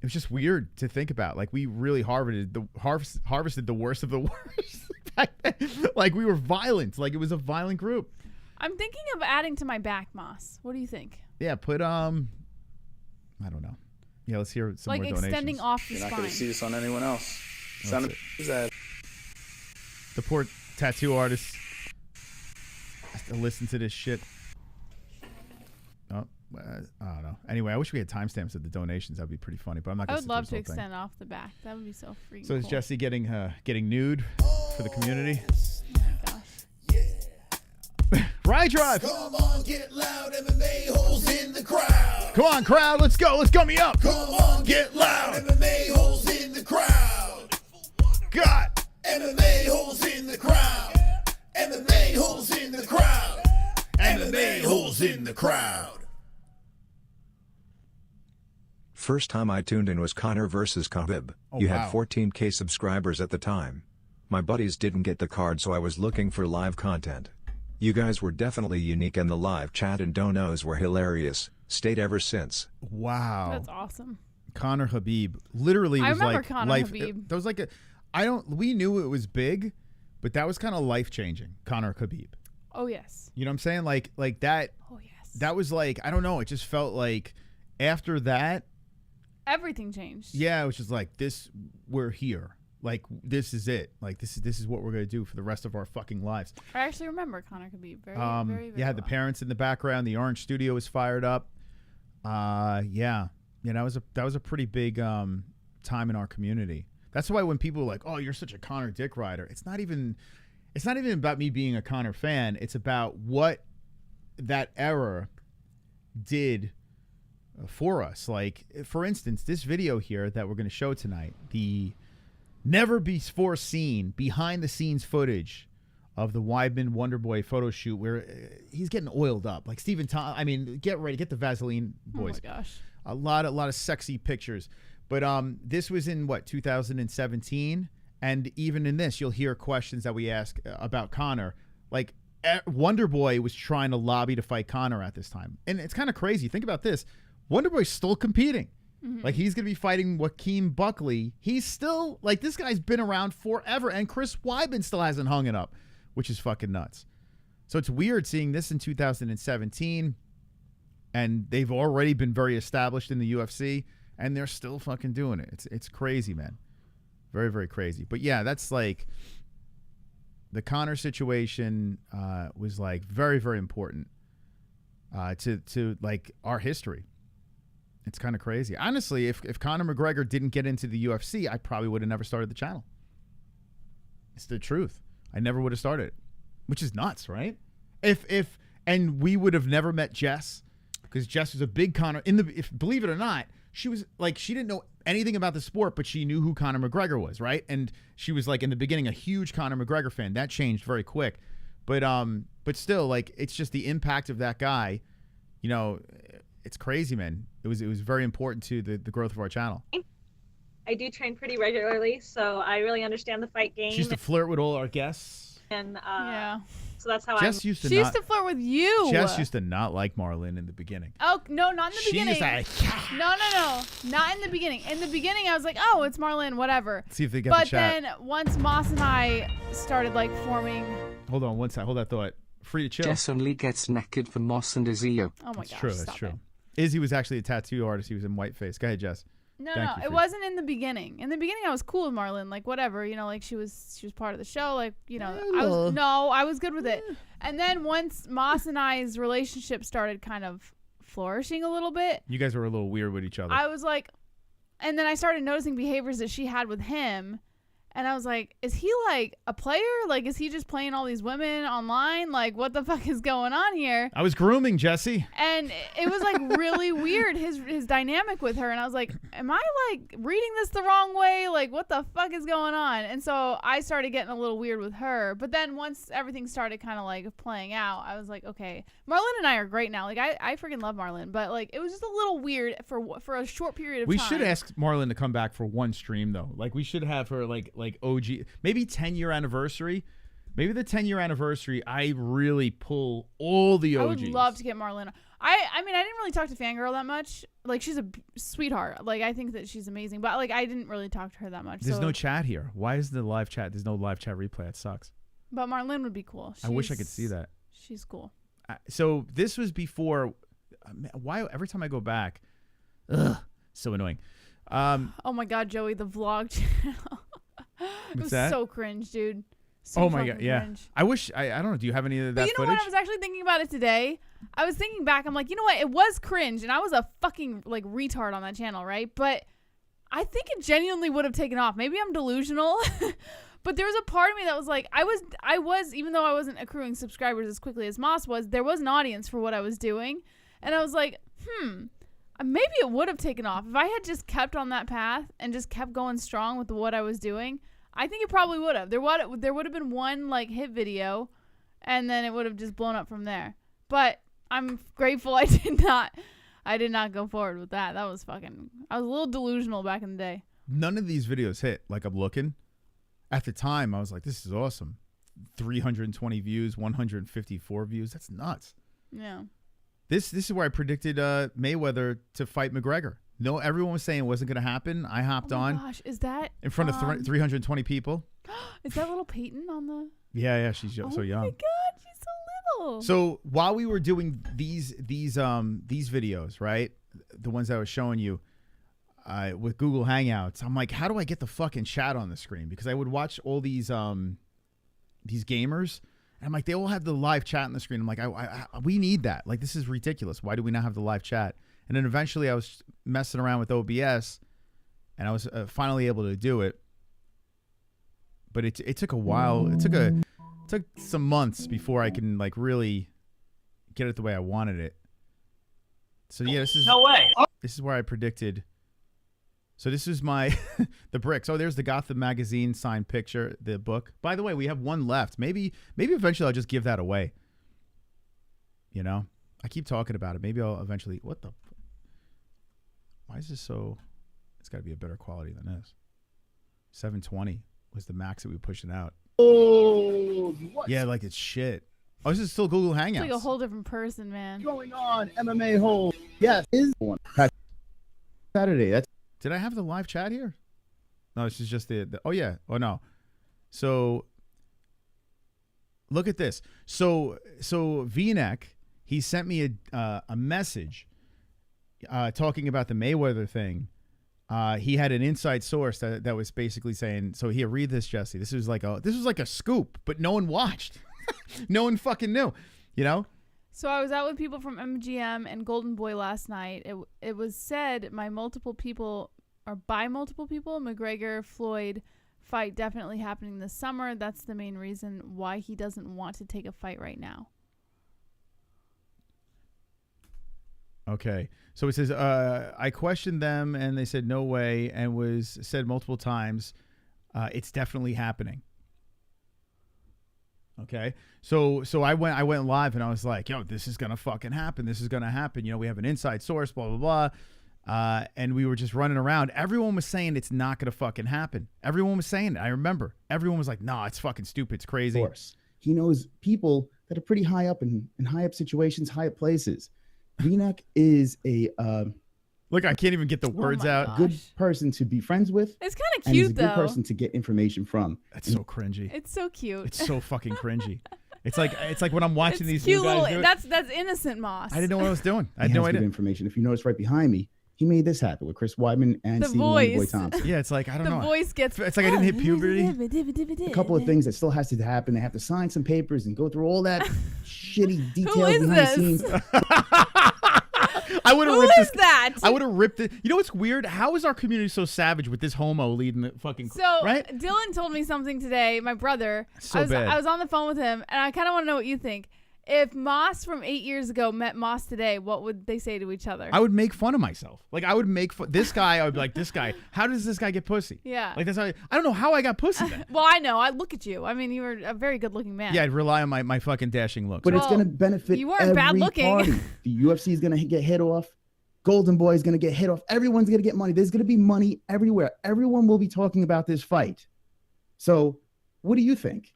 it was just weird to think about. Like we really harvested the worst of the worst back then. Like we were violent. Like it was a violent group. I'm thinking of adding to my back, Moss. What do you think? Yeah, put I don't know. Yeah, let's hear some like more donations. extending off the You're not spine. going to see this on anyone else. Sound The poor tattoo artist has to listen to this shit. Oh, I don't know. Anyway, I wish we had timestamps of the donations. That'd be pretty funny. But I'm not I going would love to extend off the back. That would be so freaking So is cool. Jesse getting nude for the community? Ride drive. Come on, get loud, MMA-Holes in the crowd. Come on, crowd. Let's go. Let's gummy up. Come on, get loud, MMA-Holes in the crowd. God. MMA-Holes in the crowd. MMA-Holes in the crowd. MMA-Holes in the crowd. First time I tuned in was Conor versus Khabib. Oh, You wow. had 14K subscribers at the time. My buddies didn't get the card, so I was looking for live content. You guys were definitely unique, and the live chat and donos were hilarious. Stayed ever since. Wow. That's awesome. Conor Khabib literally I was remember like Conor life. Khabib. That was like we knew it was big, but that was kind of life changing. Conor Khabib. Oh yes. You know what I'm saying? Like that. Oh yes. That was like, I don't know. It just felt like after that, Everything changed. yeah, it was just like this. We're here. Like this is it. Like this is what we're gonna do for the rest of our fucking lives. I actually remember Conor Khabib very, very You had the well. parents in the background. The Orange Studio was fired up. Yeah, that was a pretty big time in our community. That's why when people are like, "Oh, you're such a Conor dick rider," it's not even about me being a Conor fan. It's about what that era did for us. Like, for instance, this video here that we're going to show tonight, the never before seen behind the scenes footage of the Weidman Wonderboy photo shoot where he's getting oiled up. Like Stephen Tom, I mean, get ready, get the Vaseline, boys. Oh my gosh. A lot of sexy pictures. But this was in 2017, and even in this, you'll hear questions that we ask about Conor. Like Wonderboy was trying to lobby to fight Conor at this time, and it's kind of crazy. Think about this: Wonderboy's still competing. Mm-hmm. Like he's gonna be fighting Joaquin Buckley. He's still like this guy's been around forever, and Chris Weidman still hasn't hung it up, which is fucking nuts. So it's weird seeing this in 2017, and they've already been very established in the UFC. And they're still fucking doing it. It's crazy, man. Very, very crazy. But yeah, that's like the situation was like very, very important to like our history. It's kind of crazy. Honestly, if Conor McGregor didn't get into the UFC, I probably would have never started the channel. It's the truth. I never would have started it, which is nuts, right? And we would have never met Jess, because Jess was a big Conor believe it or not. She was like, she didn't know anything about the sport, but she knew who Conor McGregor was, right? And she was like in the beginning a huge Conor McGregor fan. That changed very quick, but still, like, it's just the impact of that guy. You know, it's crazy, man. It was very important to the growth of our channel. I do train pretty regularly, so I really understand the fight game. She used to flirt with all our guests. And yeah. So that's how Jess used to She used to flirt with you. Jess used to not like Marlon in the beginning. Oh, no, not in the beginning. She used to No. Not in the beginning. In the beginning, I was like, oh, it's Marlon, whatever. See if they get the chat. But then once Moss and I started like forming. Hold on one sec. Hold that thought. Free to chill. Jess only gets naked for Moss and Izzy. Oh my gosh. True. That's stop true. It. Izzy was actually a tattoo artist. He was in whiteface. Go ahead, Jess. No, Thank you it for- wasn't in the beginning. In the beginning, I was cool with Marlon, like whatever, you know, like she was part of the show, like, you know, I was good with it. And then once Moss and I's relationship started kind of flourishing a little bit, You guys were a little weird with each other. I was like, and then I started noticing behaviors that she had with him. And I was like, is he like a player? Like, is he just playing all these women online? Like, what the fuck is going on here? I was grooming Jesse. And it was like really weird, his dynamic with her. And I was like, am I like reading this the wrong way? Like, what the fuck is going on? And so I started getting a little weird with her. But then once everything started kind of like playing out, I was like, okay, Marlon and I are great now. Like, I freaking love Marlon. But like, it was just a little weird for a short period of time. We should ask Marlon to come back for one stream, though. Like, we should have her like OG, maybe 10-year anniversary. Maybe the 10-year anniversary, I really pull all the OGs. I would love to get Marlon. I mean, I didn't really talk to Fangirl that much. Like, she's a sweetheart. Like, I think that she's amazing. But, like, I didn't really talk to her that much. There's no chat here. Why is the live chat? There's no live chat replay. It sucks. But Marlene would be cool. I wish I could see that. She's cool. So this was before. Why every time I go back, ugh, so annoying. Oh my God, Joey, the vlog channel. It was so cringe, dude. So oh my God, yeah. Cringe. I wish I don't know. Do you have any of that but you know footage? what? I was actually thinking about it today. I was thinking back. I'm like, you know what? It was cringe, and I was a fucking like retard on that channel, right? But I think it genuinely would have taken off. Maybe I'm delusional. But there was a part of me that was like, I was, even though I wasn't accruing subscribers as quickly as Moss was, there was an audience for what I was doing. And I was like, maybe it would have taken off. If I had just kept on that path and just kept going strong with what I was doing, I think it probably would have. There would have been one like hit video, and then it would have just blown up from there. But I'm grateful I did not go forward with that. That was fucking, I was a little delusional back in the day. None of these videos hit. Like, I'm looking. At the time, I was like, this is awesome. 320 views, 154 views. That's nuts. Yeah. This is where I predicted Mayweather to fight McGregor. No, everyone was saying it wasn't going to happen. I hopped on. Gosh, is that in front of 320 people? Is that little Peyton on the? Yeah, she's so young. Oh my God, she's so little. So while we were doing these videos, right, the ones that I was showing you, with Google Hangouts, I'm like, how do I get the fucking chat on the screen? Because I would watch all these gamers, and I'm like, they all have the live chat on the screen. I'm like, we need that. Like, this is ridiculous. Why do we not have the live chat? And then eventually I was messing around with OBS, and I was finally able to do it. But it took a while. It took some months before I can like really get it the way I wanted it. So yeah, this is no way. This is where I predicted. So this is my the bricks. Oh, there's the Gotham magazine signed picture, the book. By the way, we have one left. Maybe eventually I'll just give that away. You know, I keep talking about it. Maybe I'll eventually. What the? Why is this so? It's got to be a better quality than this. 720 was the max that we were pushing out. Oh, what? Yeah, like it's shit. Oh, this is still Google Hangouts. It's like a whole different person, man. What's going on? MMA-Holes. Yes, is one. Saturday. That's. Did I have the live chat here? No, this is just the oh yeah. Oh no. So look at this. So V-Neck, he sent me a message talking about the Mayweather thing. He had an inside source that was basically saying, so here, read this, Jesse. This was like a scoop, but no one watched. No one fucking knew, you know? So I was out with people from MGM and Golden Boy last night. It was said by multiple people, McGregor Floyd fight definitely happening this summer. That's the main reason why he doesn't want to take a fight right now. Okay. So it says, I questioned them and they said no way, and was said multiple times, it's definitely happening. Okay. So I went live and I was like, yo, this is going to fucking happen. This is going to happen. You know, we have an inside source, blah, blah, blah. And we were just running around. Everyone was saying it's not going to fucking happen. Everyone was saying it. I remember. Everyone was like, nah, it's fucking stupid. It's crazy. Of course. He knows people that are pretty high up in high up situations, high up places. V-Neck is a look, I can't even get the words out. Good person to be friends with. It's kind of and cute, he's a though. good person to get information from. That's so cringy. It's so cute. It's so fucking cringy. It's like when I'm watching these cute new guys do little. That's innocent, Moss. I didn't know what I was doing. I He had no has good idea. information. If you notice right behind me, he made this happen with Chris Weidman and The Stephen voice. Boy Thompson. Yeah, it's like I don't The know. voice gets. It's like I didn't hit puberty. A couple of things that still has to happen. They have to sign some papers and go through all that shitty details Who is behind this? the scenes. I would have Who ripped is this. that? I would have ripped it. You know what's weird? How is our community so savage with this homo leading the fucking? So right? Dylan told me something today. My brother. So bad. I was on the phone with him, and I kind of want to know what you think. If Moss from 8 years ago met Moss today, what would they say to each other? I would make fun of myself. Like I would make fun. This guy, I would be like, this guy. How does this guy get pussy? Yeah. Like that's how I don't know how I got pussy then. Well, I know. I look at you. I mean, you were a very good-looking man. Yeah, I'd rely on my fucking dashing looks. But it's going to benefit you weren't every bad-looking. party. The UFC is going to get hit off. Golden Boy is going to get hit off. Everyone's going to get money. There's going to be money everywhere. Everyone will be talking about this fight. So what do you think?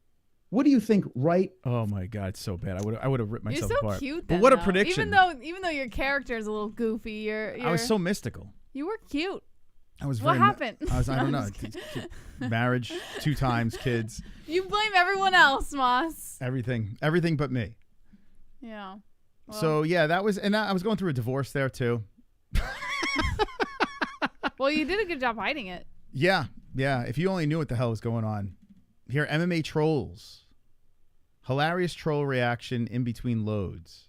What do you think? Right? Oh my God, so bad. I would have ripped myself You're so apart. cute. But Then, what a though. prediction! Even though your character is a little goofy, you're I was so mystical. You were cute. I was. What very happened? I don't know. Marriage, 2 times, kids. You blame everyone else, Moss. Everything but me. Yeah. Well, So yeah, that was, and I was going through a divorce there too. well, you did a good job hiding it. Yeah. If you only knew what the hell was going on. Here, MMA trolls. Hilarious troll reaction in between loads.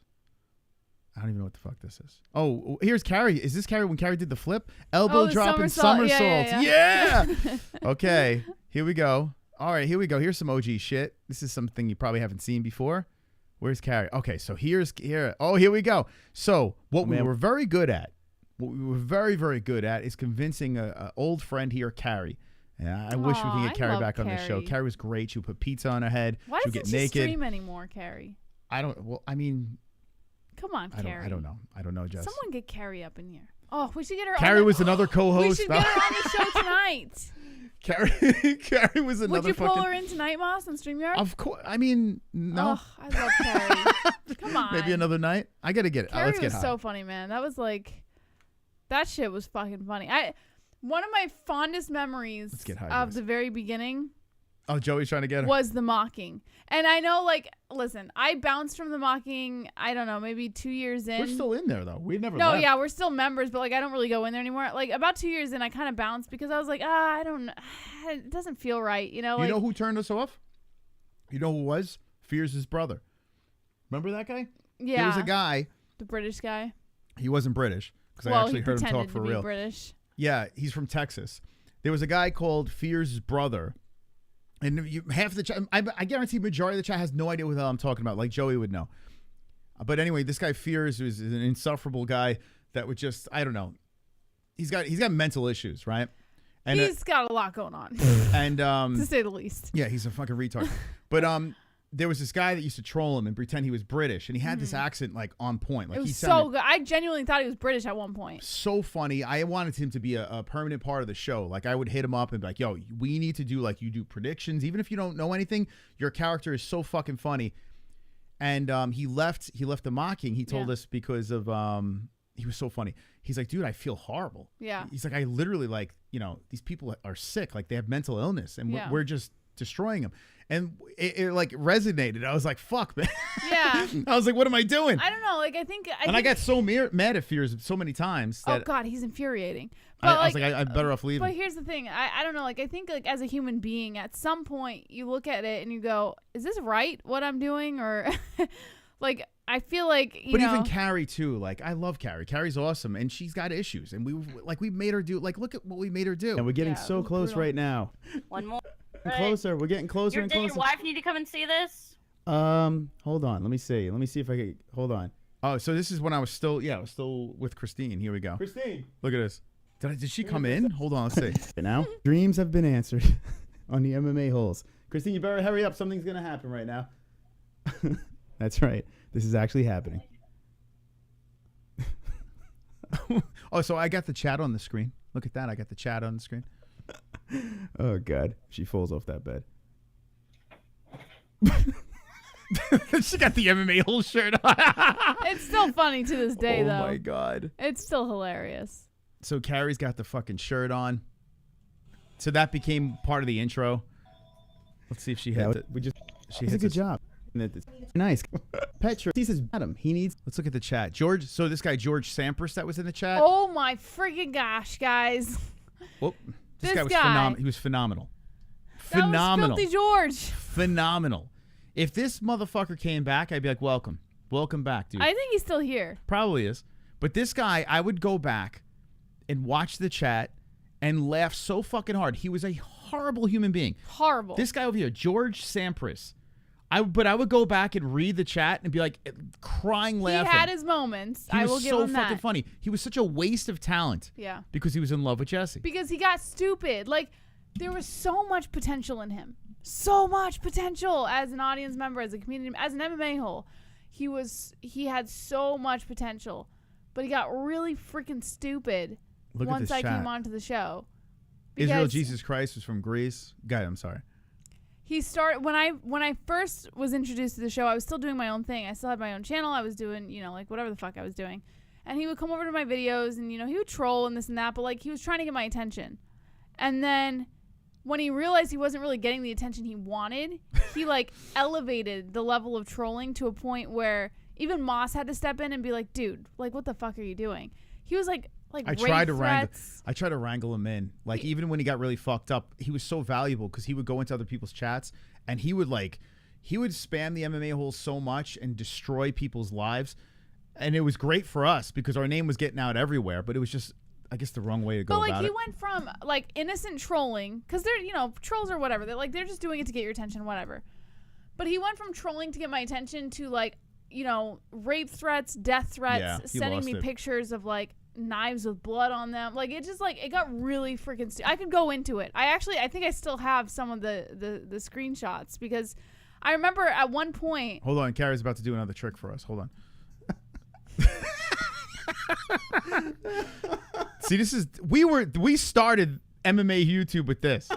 I don't even know what the fuck this is. Oh, here's Carrie. Is this Carrie when Carrie did the flip? Elbow drop and somersault. Yeah. Okay, here we go. All right, here we go. Here's some OG shit. This is something you probably haven't seen before. Where's Carrie? Okay, so here. Oh, here we go. So what we were very good at, very good at, is convincing a old friend here, Carrie. Yeah, I wish we could get Carrie back on the show. Carrie was great. She would put pizza on her head. Why she would doesn't get naked. she stream anymore, Carrie? I don't. Well, I mean, come on, Carrie. I don't know, Jess. Someone get Carrie up in here. Oh, we should get her. Carrie was another co-host. We should get her on the show tonight. Carrie was another. Would you pull her in tonight, Moss, on StreamYard? Of course. I mean, no. Oh, I love Carrie. Come on. Maybe another night. I gotta get it. Carrie Let's get was high. so funny, man. That was like, that shit was fucking funny. One of my fondest memories of the very beginning. Oh, Joey's trying to get her. Was the mocking. And I know, like, listen, I bounced from the mocking, I don't know, maybe 2 years in. We're still in there, though. We've never No, left. yeah, we're still members, but, like, I don't really go in there anymore. Like, about 2 years in, I kind of bounced because I was like, I don't know. It doesn't feel right, you know? Like, you know who turned us off? You know who it was? Fears' brother. Remember that guy? Yeah. There was a guy. The British guy. He wasn't British because I actually heard him talk for real. real. British. Yeah, he's from Texas. There was a guy called Fears' brother. And half the chat, I guarantee majority of the chat has no idea what the hell I'm talking about. Like Joey would know. But anyway, this guy Fears is an insufferable guy that would just, I don't know. He's got mental issues, right? And he's got a lot going on. And to say the least. Yeah, he's a fucking retard. But there was this guy that used to troll him and pretend he was British, and he had this accent like on point. Like it was so good. I genuinely thought he was British at one point. So funny. I wanted him to be a permanent part of the show. Like I would hit him up and be like, "Yo, we need to do like you do predictions, even if you don't know anything. Your character is so fucking funny." And he left the mocking. He told us because of he was so funny. He's like, "Dude, I feel horrible." Yeah. He's like, "I literally like these people are sick. Like they have mental illness, and we're just destroying them." And it like resonated. I was like, "Fuck, man." Yeah. I was like, "What am I doing?" I don't know. Like I think I got so mad at Fears so many times. That oh God, he's infuriating. But I was like, I'm better off leaving. But here's the thing. I don't know. Like I think like as a human being, at some point you look at it and you go, "Is this right? What I'm doing?" Or like I feel like you know. Even Carrie too. Like I love Carrie. Carrie's awesome, and she's got issues. And we made her do. Like look at what we made her do. And we're getting so close right now. One more. Closer. We're getting closer and closer. Your wife need to come and see this? Hold on. Let me see. Let me see if I can. Hold on. Oh, so this is when I was still with Christine. Here we go. Christine. Look at this. Did she come in? Hold on. Let's see. Now, dreams have been answered on the MMA-Holes. Christine, you better hurry up. Something's going to happen right now. That's right. This is actually happening. Oh, so I got the chat on the screen. Look at that. I got the chat on the screen. Oh, God. She falls off that bed. She got the MMA-Holes shirt on. It's still funny to this day, though. Oh, my God. It's still hilarious. So Carrie's got the fucking shirt on. So that became part of the intro. Let's see if she hit it. She did a good job. Nice. Petra. He says, Adam, he needs. Let's look at the chat. George. So this guy, George Sampras, that was in the chat. Oh, my freaking gosh, guys. Whoop. This guy was phenomenal. He was phenomenal. That was Filthy George. Phenomenal. If this motherfucker came back, I'd be like, welcome. Welcome back, dude. I think he's still here. Probably is. But this guy, I would go back and watch the chat and laugh so fucking hard. He was a horrible human being. Horrible. This guy over here, George Sampras. But I would go back and read the chat and be like crying, laughing. He had his moments. I will give him that. He was so fucking funny. He was such a waste of talent. Yeah. Because he was in love with Jessie. Because he got stupid. Like, there was so much potential in him. So much potential as an audience member, as a community, as an MMA hole. He had so much potential. But he got really freaking stupid once I came onto the show. Israel Jesus Christ was from Greece. Guy, I'm sorry. he started when I first was introduced to the show. I was still doing my own thing. I still had my own channel. I was doing, you know, like whatever the fuck I was doing. And he would come over to my videos and, you know, he would troll and this and that, but like he was trying to get my attention. And then when he realized he wasn't really getting the attention he wanted, he like elevated the level of trolling to a point where even Moss had to step in and be like, dude, like what the fuck are you doing? He was like I tried to wrangle him in. Like even when he got really fucked up, he was so valuable because he would go into other people's chats and he would spam the MMA holes so much and destroy people's lives. And it was great for us because our name was getting out everywhere, but it was just, I guess, the wrong way to go about it. But like he went from like innocent trolling, because they're, you know, trolls or whatever. They're just doing it to get your attention, whatever. But he went from trolling to get my attention to like, you know, rape threats, death threats, sending me pictures of like knives with blood on them. Like it just like it got really freaking stupid. I could go into it. I think I still have some of the screenshots because I remember at one point. Hold on, Carrie's about to do another trick for us. Hold on. See, this is we started MMA YouTube with this.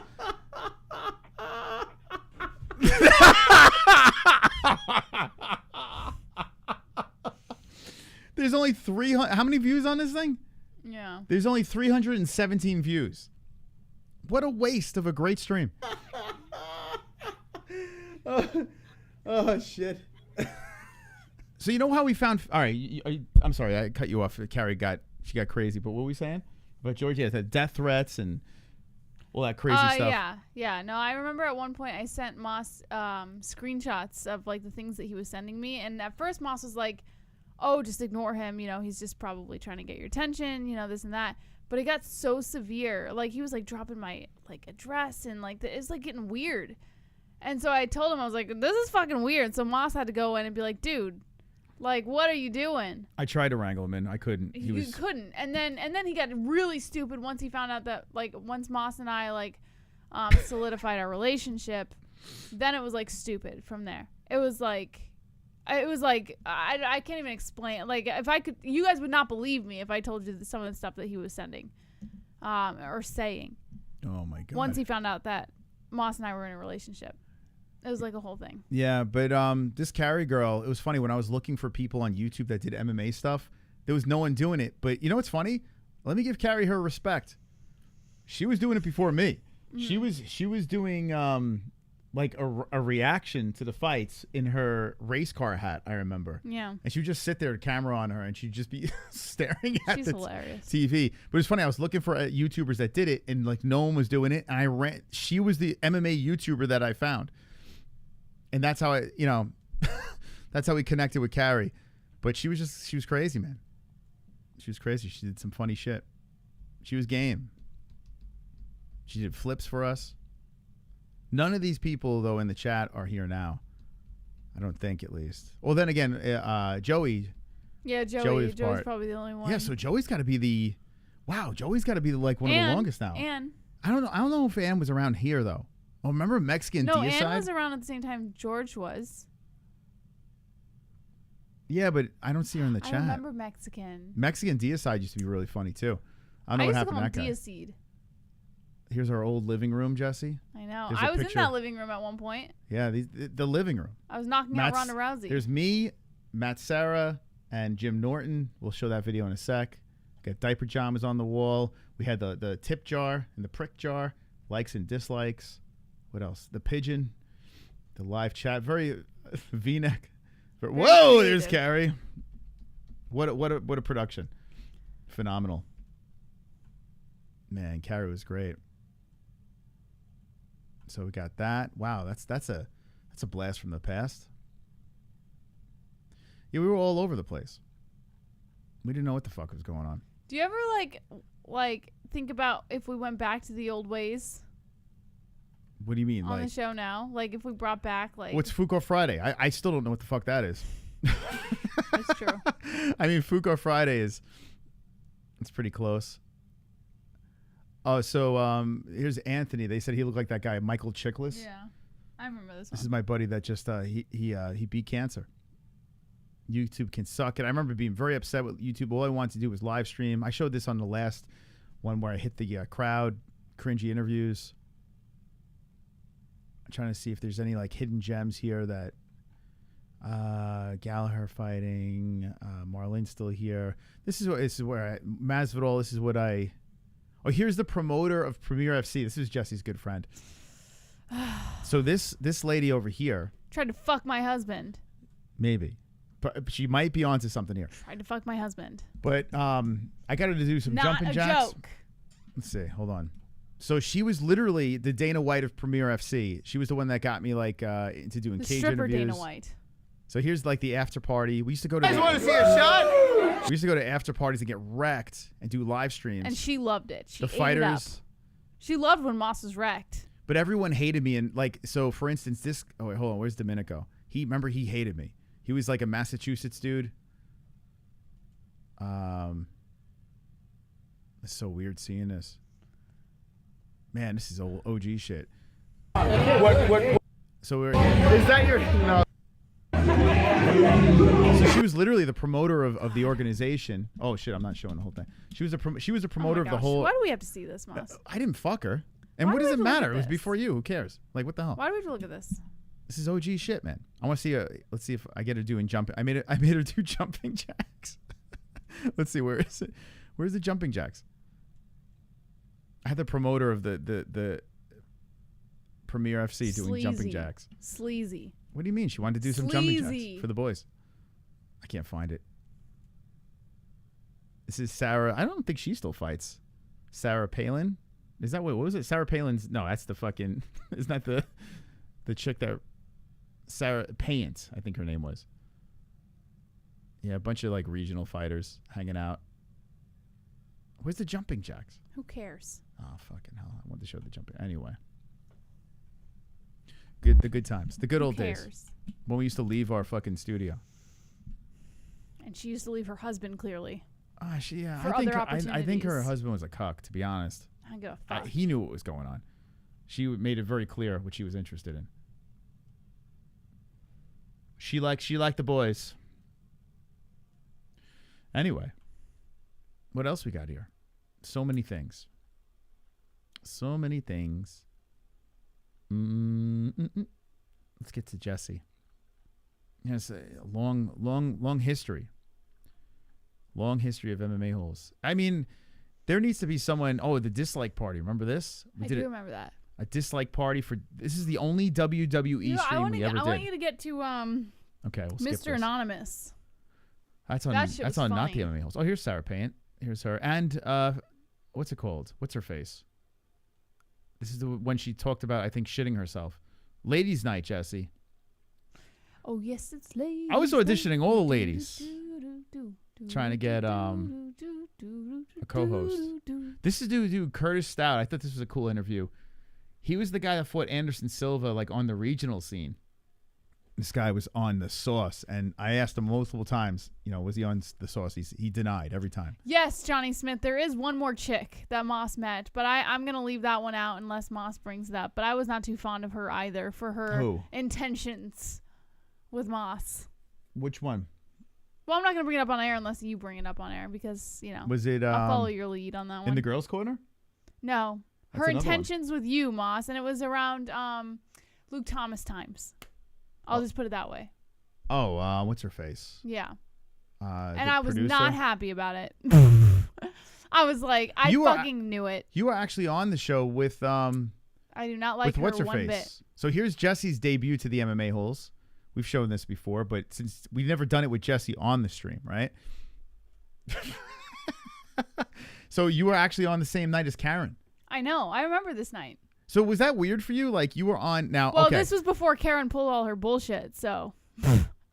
There's only 300. How many views on this thing? Yeah. There's only 317 views. What a waste of a great stream. Oh shit. So you know how we found? All right, I'm sorry, I cut you off. Carrie got crazy, but what were we saying about George? Yeah, the death threats and all that crazy stuff. Yeah. No, I remember at one point I sent Moss screenshots of like the things that he was sending me, and at first Moss was like, "Oh, just ignore him. You know, he's just probably trying to get your attention. You know, this and that." But it got so severe. Like he was like dropping my like address and like it's like getting weird. And so I told him, I was like, "This is fucking weird." So Moss had to go in and be like, "Dude, like, what are you doing?" I tried to wrangle him in. I couldn't. He couldn't. And then he got really stupid once he found out that, like, once Moss and I, like, solidified our relationship, then it was, like, stupid from there. It was like, I can't even explain. Like, if I could, you guys would not believe me if I told you some of the stuff that he was sending or saying. Oh, my God. Once he found out that Moss and I were in a relationship. It was like a whole thing. Yeah, but this Carrie girl, it was funny when I was looking for people on YouTube that did MMA stuff, there was no one doing it. But you know what's funny? Let me give Carrie her respect. She was doing it before me. Mm-hmm. She was doing like a reaction to the fights in her race car hat, I remember. Yeah. And she would just sit there, camera on her, and she'd just be staring at She's the hilarious. TV. But it's funny, I was looking for YouTubers that did it, and like no one was doing it. And she was the MMA YouTuber that I found. And that's how that's how we connected with Carrie. But she was crazy, man. She was crazy. She did some funny shit. She was game. She did flips for us. None of these people, though, in the chat are here now. I don't think, at least. Well, then again, Joey. Yeah, Joey's probably the only one. Yeah, so Joey's got to be Joey's got to be like one of the longest now. Ann. I don't know if Ann was around here, though. Oh, remember Mexican DIAZ? No, Ann was around at the same time George was. Yeah, but I don't see her in the chat. I remember Mexican. Mexican DIAZ used to be really funny, too. I don't know what happened to that guy. I used to call him DIAZ. Here's our old living room, Jesse. I know. I was in that living room at one point. Yeah, the living room. I was knocking out Ronda Rousey. There's me, Matt Sarah, and Jim Norton. We'll show that video in a sec. Got diaper pajamas on the wall. We had the tip jar and the prick jar, likes and dislikes. What else? The pigeon, the live chat. Very V-neck. Whoa, there's Carrie. What a production. Phenomenal. Man, Carrie was great. So we got that. Wow, that's a blast from the past. Yeah, we were all over the place. We didn't know what the fuck was going on. Do you ever like think about if we went back to the old ways? What do you mean? On the show now? Like if we brought back like what's Fuko Friday? I still don't know what the fuck that is. That's true. I mean, Fuko Friday it's pretty close. Oh, so here's Anthony. They said he looked like that guy, Michael Chiklis. Yeah, I remember this one. This is my buddy that just he beat cancer. YouTube can suck. And I remember being very upset with YouTube. All I wanted to do was live stream. I showed this on the last one where I hit the crowd, cringy interviews. I'm trying to see if there's any like hidden gems here that Gallagher fighting, Marlene's still here. This is where Masvidal. This is what I. Oh, here's the promoter of Premier FC. This is Jesse's good friend. So this lady over here tried to fuck my husband. Maybe, but she might be onto something here. Tried to fuck my husband. But I got her to do some Not jumping a jacks. joke. Let's see. Hold on. So she was literally the Dana White of Premier FC. She was the one that got me like into doing The cage stripper interviews. Dana White. So here's like the after party. We used to go to. You guys wanna see a shot? We used to go to after parties and get wrecked and do live streams. And she loved it. She the ate it fighters. up. She loved when Moss was wrecked. But everyone hated me, and like so. For instance, this. Oh wait, hold on. Where's Domenico? He hated me. He was like a Massachusetts dude. It's so weird seeing this. Man, this is old OG shit. What? So we're. Is that your? No. So she was literally the promoter of the organization. Oh shit! I'm not showing the whole thing. She was a promoter of the whole. Why do we have to see this, Moss? I didn't fuck her. And Why what do does we it have to look matter? at It was this? before you. Who cares? Like what the hell? Why do we have to look at this? This is OG shit, man. I want to see let's see if I get her doing jumping. I made her do jumping jacks. Let's see, where is it? Where's the jumping jacks? I had the promoter of the Premier FC doing jumping jacks. Sleazy. What do you mean? She wanted to do some jumping Sleazy. jacks for the boys. I can't find it. This is Sarah. I don't think she still fights. Sarah Palin. Is that what was it? Sarah Palin's. No, that's the fucking. Isn't that the chick that Sarah Payant? I think her name was. Yeah, a bunch of like regional fighters hanging out. Where's the jumping jacks? Who cares? Oh fucking hell! I wanted to show the jumping anyway. The good times, the good old days when we used to leave our fucking studio. And she used to leave her husband clearly. Yeah, For I think other I think her opportunities. husband was a cuck. To be honest, I don't give a fuck. he knew what was going on. She made it very clear what she was interested in. She liked the boys. Anyway, what else we got here? So many things. So many things. Let's get to Jesse. Yes, a long history. Long history of MMA-Holes. I mean, there needs to be someone. Oh, the dislike party. Remember this? I do remember that. A dislike party for. This is the only WWE stream we ever did. I want you to get to Okay, we'll skip Mr. this. Anonymous. That's on. That shit That's was on not the funny. MMA-Holes. Oh, here's Sarah Payant. Here's her. And what's it called? What's her face? This is the when she talked about, I think, shitting herself. Ladies' night, Jesse. Oh yes, it's ladies. I was auditioning all the ladies, trying to get a co-host. This is dude Curtis Stout. I thought this was a cool interview. He was the guy that fought Anderson Silva like on the regional scene. This guy was on the sauce, and I asked him multiple times, was he on the sauce? He denied every time. Yes, Johnny Smith. There is one more chick that Moss met, but I'm going to leave that one out unless Moss brings it up. But I was not too fond of her either for her intentions with Moss. Which one? Well, I'm not going to bring it up on air unless you bring it up on air because, Was it I'll follow your lead on that one. in the girls' corner? No. That's Her another one. intentions with you, Moss, and it was around Luke Thomas times. I'll just put it that way. Oh, what's her face? Yeah. And I was not happy about it. I was like, I knew it. You were actually on the show with I do not like with her what's her one face. bit. So here's Jesse's debut to the MMA-Holes. We've shown this before, but since we've never done it with Jesse on the stream, right? So you were actually on the same night as Karen. I know. I remember this night. So was that weird for you? Like you were on now. Well, okay. this was before Karen pulled all her bullshit, so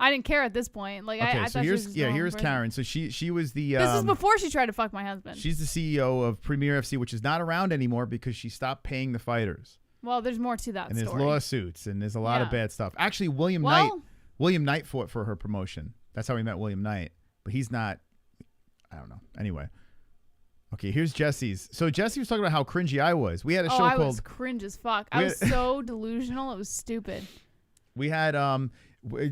I didn't care at this point. Like Okay, I so thought here's she was just going here's for it. Karen. So she was the. This is before she tried to fuck my husband. She's the CEO of Premier FC, which is not around anymore because she stopped paying the fighters. Well, there's more to that And there's story. lawsuits and there's a lot of Yeah. bad stuff. Actually, William Knight fought for her promotion. That's how we met William Knight. But he's not. I don't know. Anyway. Okay, here's Jesse's. So Jesse was talking about how cringy I was. We had a show I called. was cringe as fuck. I was so delusional. It was stupid. We had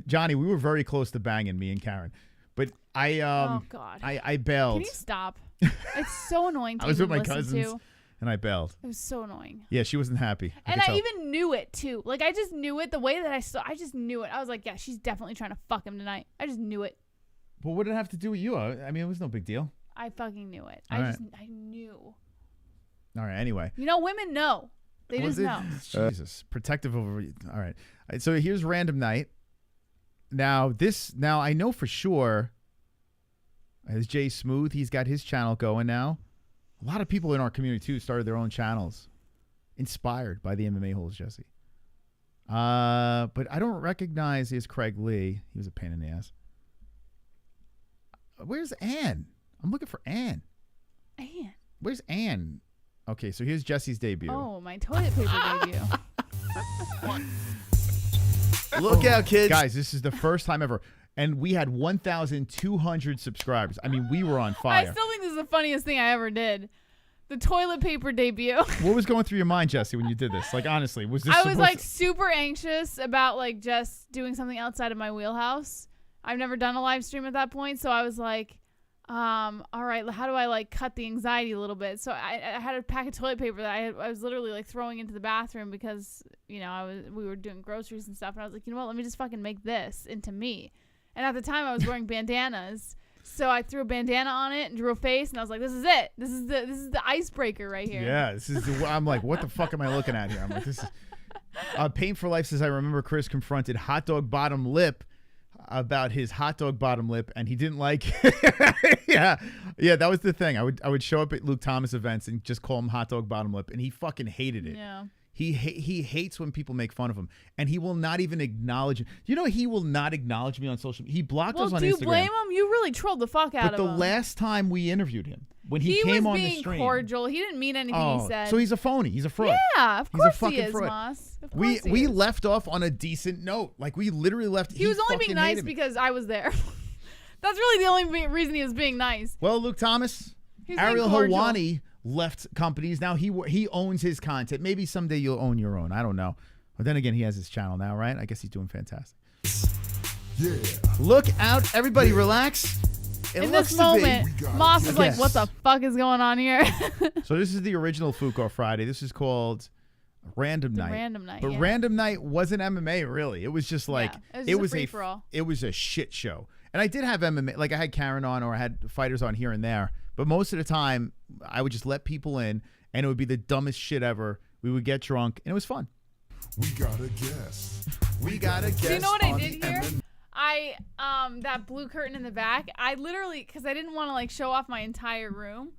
Johnny. We were very close to banging, me and Karen, but I Oh God. I bailed. Can you stop? It's so annoying to I was with even my listen cousins, to. and I bailed. It was so annoying. Yeah, she wasn't happy. And I even knew it too. Like I just knew it the way that I just knew it. I was like, yeah, she's definitely trying to fuck him tonight. I just knew it. But what did it have to do with you? I mean, it was no big deal. I fucking knew it. All I knew. All right. Anyway. You know, women know. They just know. Jesus, protective over. All right. So here's random night. Now I know for sure. As Jay Smooth, he's got his channel going now. A lot of people in our community too started their own channels, inspired by the MMA-Holes, Jesse. But I don't recognize his Craig Lee. He was a pain in the ass. Where's Ann? I'm looking for Ann. Ann. Where's Ann? Okay, so here's Jesse's debut. Oh, my toilet paper debut. Look out, kids. Guys, this is the first time ever. And we had 1,200 subscribers. I mean, we were on fire. I still think this is the funniest thing I ever did. The toilet paper debut. What was going through your mind, Jesse, when you did this? Like, honestly, was this I was like super anxious about like just doing something outside of my wheelhouse. I've never done a live stream at that point, so I was like, all right, how do I like cut the anxiety a little bit? So I had a pack of toilet paper that I was literally like throwing into the bathroom because, you know, we were doing groceries and stuff, and I was like, you know what, let me just fucking make this into me. And at the time I was wearing bandanas, so I threw a bandana on it and drew a face, and I was like, this is it. This is the icebreaker right here. Yeah, this is I'm like, what the fuck am I looking at here? I'm like, this is Pain for Life says, I remember Chris confronted Hot Dog Bottom Lip about his hot dog bottom lip, and he didn't like yeah, that was the thing. I would show up at Luke Thomas events and just call him hot dog bottom lip, and he fucking hated it. Yeah. He hates when people make fun of him, and he will not even acknowledge it. You know, he will not acknowledge me on social media. He blocked us on Instagram. Do you blame him? You really trolled the fuck out of him. But the last time we interviewed him, when he came on the stream, he was being cordial. He didn't mean anything he said. So he's a phony. He's a fraud. Yeah, of course he is, Moss. Of course we left off on a decent note. Like, we literally left. He was only being nice because I was there. That's really the only reason he was being nice. Well, Luke Thomas, Ariel Hawani left companies. Now he owns his content. Maybe someday you'll own your own. I don't know. But then again, he has his channel now, right? I guess he's doing fantastic. Yeah. Look out, everybody, relax. In this moment, Moss is like, what the fuck is going on here? So this is the original Fuko Friday. This is called Random Night. Random Night, But Random Night wasn't MMA, really. It was just like, it was a free-for-all. It was a shit show. And I did have MMA, like I had Karen on, or I had fighters on here and there. But most of the time, I would just let people in, and it would be the dumbest shit ever. We would get drunk, and it was fun. We got a guess. We got a guess. Do you know what I did here? That blue curtain in the back, I literally, because I didn't want to like show off my entire room,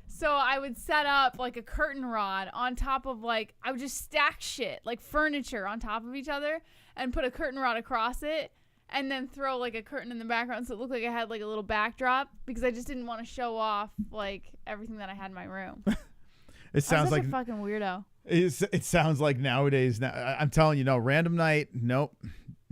so I would set up like a curtain rod on top of like, I would just stack shit, like furniture on top of each other, and put a curtain rod across it, and then throw like a curtain in the background so it looked like I had like a little backdrop, because I just didn't want to show off like everything that I had in my room. It sounds like a fucking weirdo. It sounds like nowadays. Now I'm telling you, no, Random Night, nope.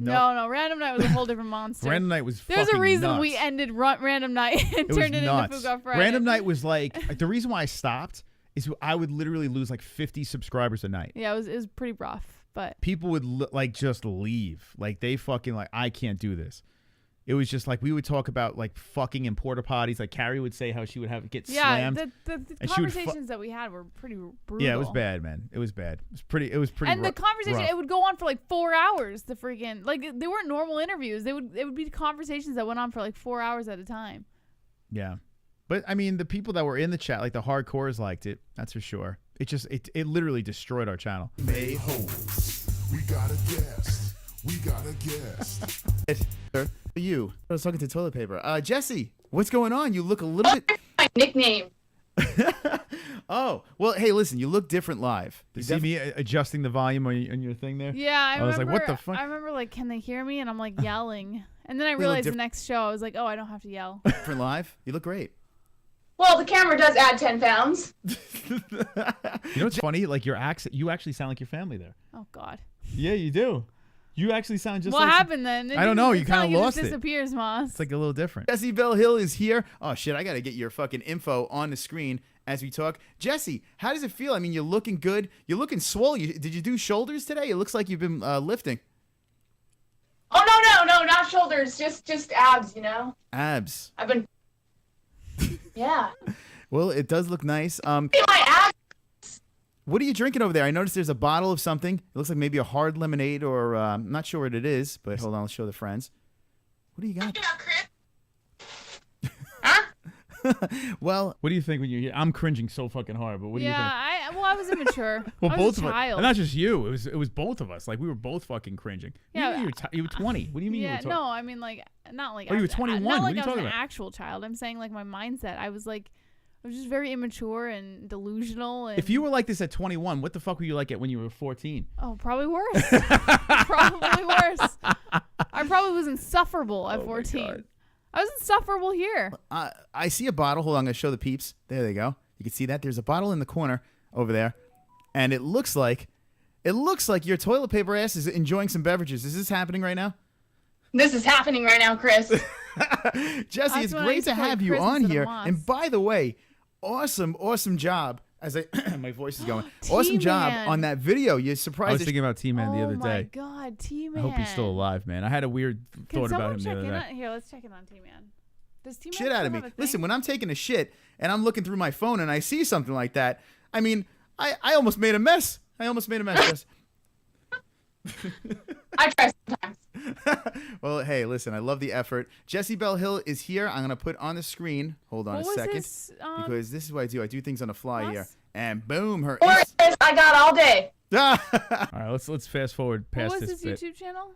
No, Random Night was a whole different monster. Random Night was There's fucking a reason nuts. we ended Random Night and turned it into Fuko Friday. Random Night was like, the reason why I stopped is I would literally lose like 50 subscribers a night. Yeah, it was pretty rough, but people would like just leave. Like they fucking like, I can't do this. It was just like we would talk about like fucking in porta potties. Like Carrie would say how she would get slammed. Yeah, the conversations that we had were pretty brutal. Yeah, it was bad, man. It was bad. It was pretty. And the conversation, it would go on for like 4 hours. The freaking like they weren't normal interviews. It would be conversations that went on for like 4 hours at a time. Yeah, but I mean, the people that were in the chat, like the hardcores, liked it. That's for sure. It literally destroyed our channel. MMA-Holes. We got a guest. We got a guest. You. I was talking to toilet paper. Jesse, what's going on? You look a little bit. My nickname. Oh, well, hey, listen, you look different live. You see me adjusting the volume on your thing there? Yeah, I was like, what the fuck? I remember, like, can they hear me? And I'm like yelling. And then I realized the next show, I was like, oh, I don't have to yell. Different live? You look great. Well, the camera does add 10 pounds. You know what's funny? Like your accent, you actually sound like your family there. Oh, God. Yeah, you do. You actually sound just what like... What happened then? I don't know. You kind of lost it. It disappears, Moss. It's like a little different. Jesse Bell Hill is here. Oh, shit. I got to get your fucking info on the screen as we talk. Jesse, how does it feel? I mean, you're looking good. You're looking swole. Did you do shoulders today? It looks like you've been lifting. Oh, no, not shoulders. Just abs, you know? Abs. I've been... Yeah. Well, it does look nice. My abs What are you drinking over there? I noticed there's a bottle of something. It looks like maybe a hard lemonade, or I'm not sure what it is. But hold on, I'll show the friends. What do you got? Well, what do you think when you hear? I'm cringing so fucking hard, but what do you think? I was immature. Well, I both was a of us, child. and not just you. It was both of us. Like we were both fucking cringing. Yeah, you were 20. What do you mean? Yeah, you were no, I mean like not like. Oh, you were 21. Not What like are you I was talking an about? actual child. I'm saying like my mindset. I was just very immature and delusional. And If you were like this at 21, what the fuck were you like at when you were 14? oh, probably worse. Probably worse. I probably was insufferable at 14. I was insufferable here. I see a bottle. Hold on, I'm going to show the peeps. There they go. You can see that. There's a bottle in the corner over there. And it looks like your toilet paper ass is enjoying some beverages. Is this happening right now? This is happening right now, Chris. Jesse, it's great to have you on here. And by the way, awesome job. As my voice is going. Awesome job on that video. You surprised. I was thinking about T-Man the other day. Oh my God, T-Man. I hope he's still alive, man. I had a weird thought about him the other day. Here, let's check in on T-Man. Does T-Man Shit out of me. Listen, when I'm taking a shit and I'm looking through my phone and I see something like that, I mean, I almost made a mess. Jess. I try sometimes. Well, hey, listen, I love the effort. Jesse Bell Hill is here. I'm going to put on the screen. Hold on a second. Because this is what I do. I do things on the fly here. And boom, her. Chris, I got all day. All right, let's fast forward past What was this his bit. YouTube channel?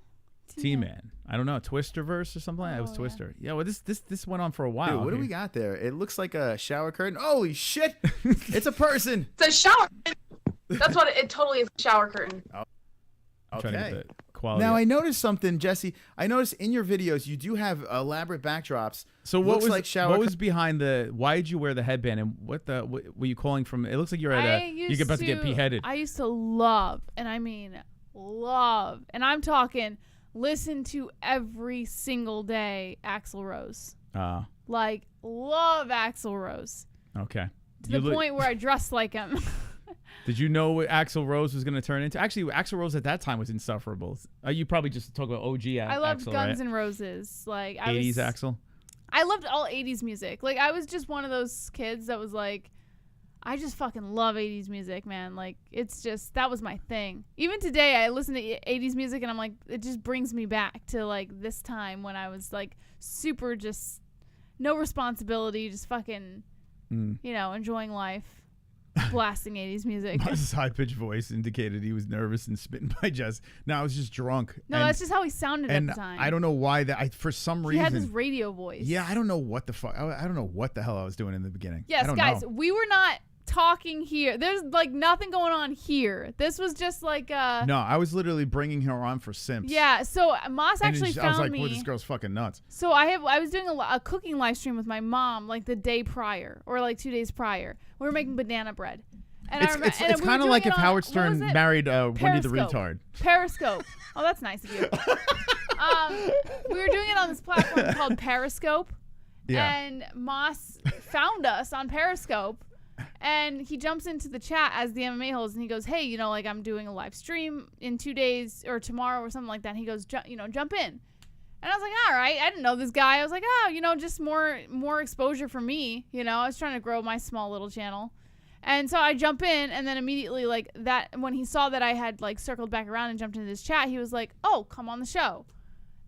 T-Man. I don't know, Twisterverse or something like that. It was Twister. Yeah, well, this went on for a while. Dude, what do we got there? It looks like a shower curtain. Holy shit! It's a person. It's a shower. That's what it totally is. A shower curtain. Oh. I'm trying to get the quality Now up. I noticed something, Jesse. I noticed in your videos you do have elaborate backdrops. So what Looks was like shower what was behind the? Why did you wear the headband? And what were you calling from? It looks like you're at you're about to get beheaded. I used to love, and I mean love, and I'm talking listen to every single day Axl Rose. Like love Axl Rose. Okay. To the point where I dressed like him. Did you know what Axl Rose was going to turn into? Actually, Axl Rose at that time was insufferable. You probably just talk about OG Axl, I loved right? Guns N' Roses. Like 80s Axl? I loved all 80s music. Like I was just one of those kids that was like, I just fucking love 80s music, man. Like it's just, that was my thing. Even today I listen to 80s music and I'm like, it just brings me back to like this time when I was like super just no responsibility, just fucking, you know, enjoying life. Blasting 80s music. His high-pitched voice indicated he was nervous and spitting by Jess. No, I was just drunk. No, that's just how he sounded at the time. I don't know why that. For some reason, he had this radio voice. Yeah, I don't know what the fuck. I don't know what the hell I was doing in the beginning. Yes, I don't guys, know. we were not talking here. There's like nothing going on here. This was just like No, I was literally bringing her on for simps. Yeah, so Moss actually found me. I was like, well, this girl's fucking nuts. So I was doing a cooking live stream with my mom like the day prior or like 2 days prior. We were making banana bread. And it's kind of like if Howard Stern married Wendy the retard. Periscope. Oh, that's nice of you. We were doing it on this platform called Periscope. Yeah. And Moss found us on Periscope. And he jumps into the chat as the MMA-Holes and he goes, hey, you know, like I'm doing a live stream in 2 days or tomorrow or something like that. And he goes, jump in. And I was like, all right. I didn't know this guy. I was like, oh, you know, just more exposure for me. You know, I was trying to grow my small little channel. And so I jump in, and then immediately, like, that, when he saw that I had, like, circled back around and jumped into this chat, he was like, oh, come on the show.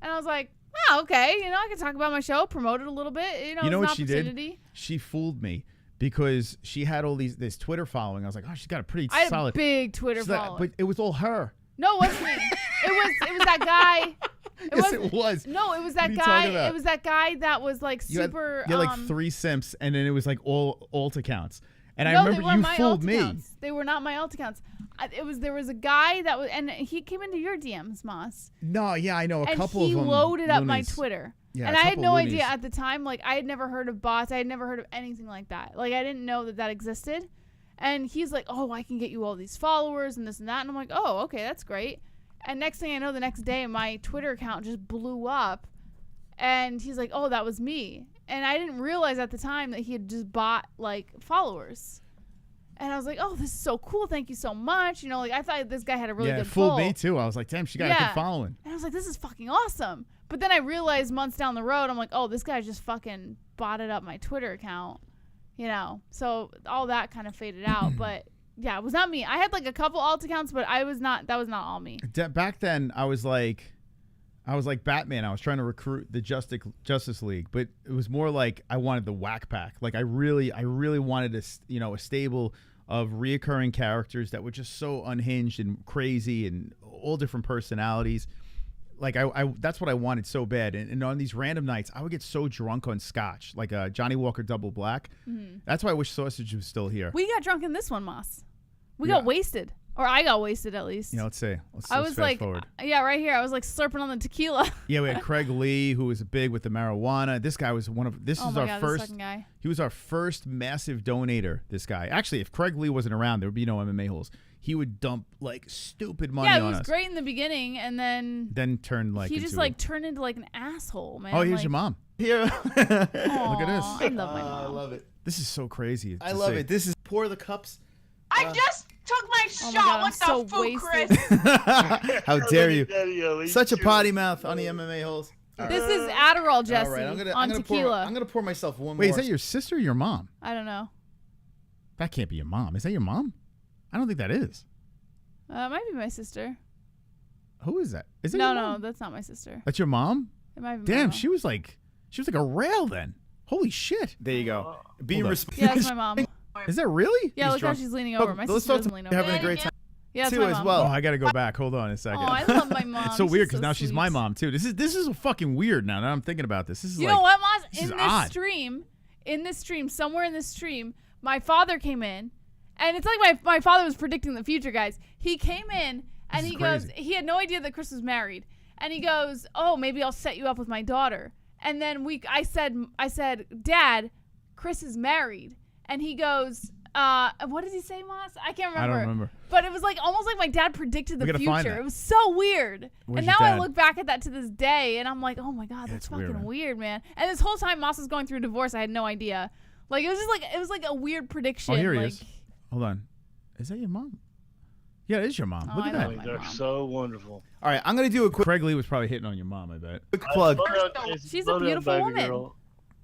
And I was like, oh, okay. You know, I can talk about my show, promote it a little bit. You know what she did? She fooled me because she had all this Twitter following. I was like, oh, she's got a pretty I solid. had a big Twitter She's like, following. but it was all her. No, it wasn't me. It was that guy. It was. No, it was that What are you guy. talking about? It was that guy that was, like, super. You had like 3 simps, and then it was like all alt accounts. And no, I remember you fooled me. Accounts. They were not my alt accounts. There was a guy that was, and he came into your DMs, Moss. No, yeah, I know a couple of them. And he loaded up my loonies. Twitter. Yeah, and a I had couple no loonies. idea at the time. Like I had never heard of bots. I had never heard of anything like that. Like I didn't know that existed. And he's like, "Oh, I can get you all these followers and this and that." And I'm like, "Oh, okay, that's great." And next thing I know, the next day, my Twitter account just blew up. And he's like, "Oh, that was me." And I didn't realize at the time that he had just bought like followers. And I was like, oh, this is so cool. Thank you so much. You know, like I thought this guy had a really good it fooled pull. me too. I was like, damn, she got a good following. And I was like, this is fucking awesome. But then I realized months down the road, I'm like, oh, this guy just fucking botted up my Twitter account. You know, so all that kind of faded out. But Yeah, it was not me. I had like a couple alt accounts, but that was not all me. Back then, I was like Batman. I was trying to recruit the Justice League, but it was more like I wanted the whack pack. Like I really wanted a stable of reoccurring characters that were just so unhinged and crazy and all different personalities. Like I that's what I wanted so bad. And on these random nights, I would get so drunk on scotch, like Johnny Walker Double Black. Mm-hmm. That's why I wish Sausage was still here. We got drunk in this one, Moss. We got wasted. Or I got wasted at least. You know, let's see. Let's was fast forward. Yeah, right here. I was like slurping on the tequila. Yeah, we had Craig Lee, who was big with the marijuana. This guy was this oh is my our God, first. this fucking guy. He was our first massive donator. This guy. Actually, if Craig Lee wasn't around, there would be no MMA-Holes. He would dump like stupid money on us. Yeah, it was great in the beginning, and then turned like he just like turned into like an asshole, man. Oh, here's like, your mom. Here. Look at this. I love my mom. I love it. This is so crazy. I love it. This is pour the cups. I just took my Oh my shot. God, I'm What so the fuck, wasted. Chris? How dare you? Such a potty mouth on the MMA-Holes. This is Adderall, Jesse, All right, I'm on gonna tequila. I'm gonna pour myself one more. Wait, is that your sister or your mom? I don't know. That can't be your mom. Is that your mom? I don't think that is. It might be my sister. Who is that? Is it No, your no, mom? that's not my sister. That's your mom? It might be my Damn, mom. she was like a rail then. Holy shit. There you go. Be Hold on. responsible. Yeah, that's my mom. Is that really? Yeah, look how she's leaning over. My sister doesn't lean over. Having a great time. Yeah, that's too my as mom. well. Oh, I gotta go back. Hold on a second. Oh, I love my mom. It's so She's weird because so now she's my sweet. mom too. This is fucking weird now. Now I'm thinking about this. This is You like, know what, Moz? this is In odd. this stream, somewhere in this stream, my father came in, and it's like my father was predicting the future, guys. He came in, and This he is goes, crazy. he had no idea that Chris was married, and he goes, oh, maybe I'll set you up with my daughter. And then I said, Dad, Chris is married, and he goes, what does he say, Moss? I can't remember. I don't remember. But it was like almost like my dad predicted the We gotta find future. that. It was so weird. Where's and your now I dad? look back at that to this day, and I'm like, oh my God, that's it's weird, fucking man. weird, man. And this whole time, Moss was going through a divorce. I had no idea. Like it was like a weird prediction. Oh, here he like, is. Hold on. Is that your mom? Yeah, it is your mom. Oh, Look I at love that. my They're mom. so wonderful. All right, I'm gonna do a quick Craig Lee was probably hitting on your mom, I bet. plug. She's a beautiful woman.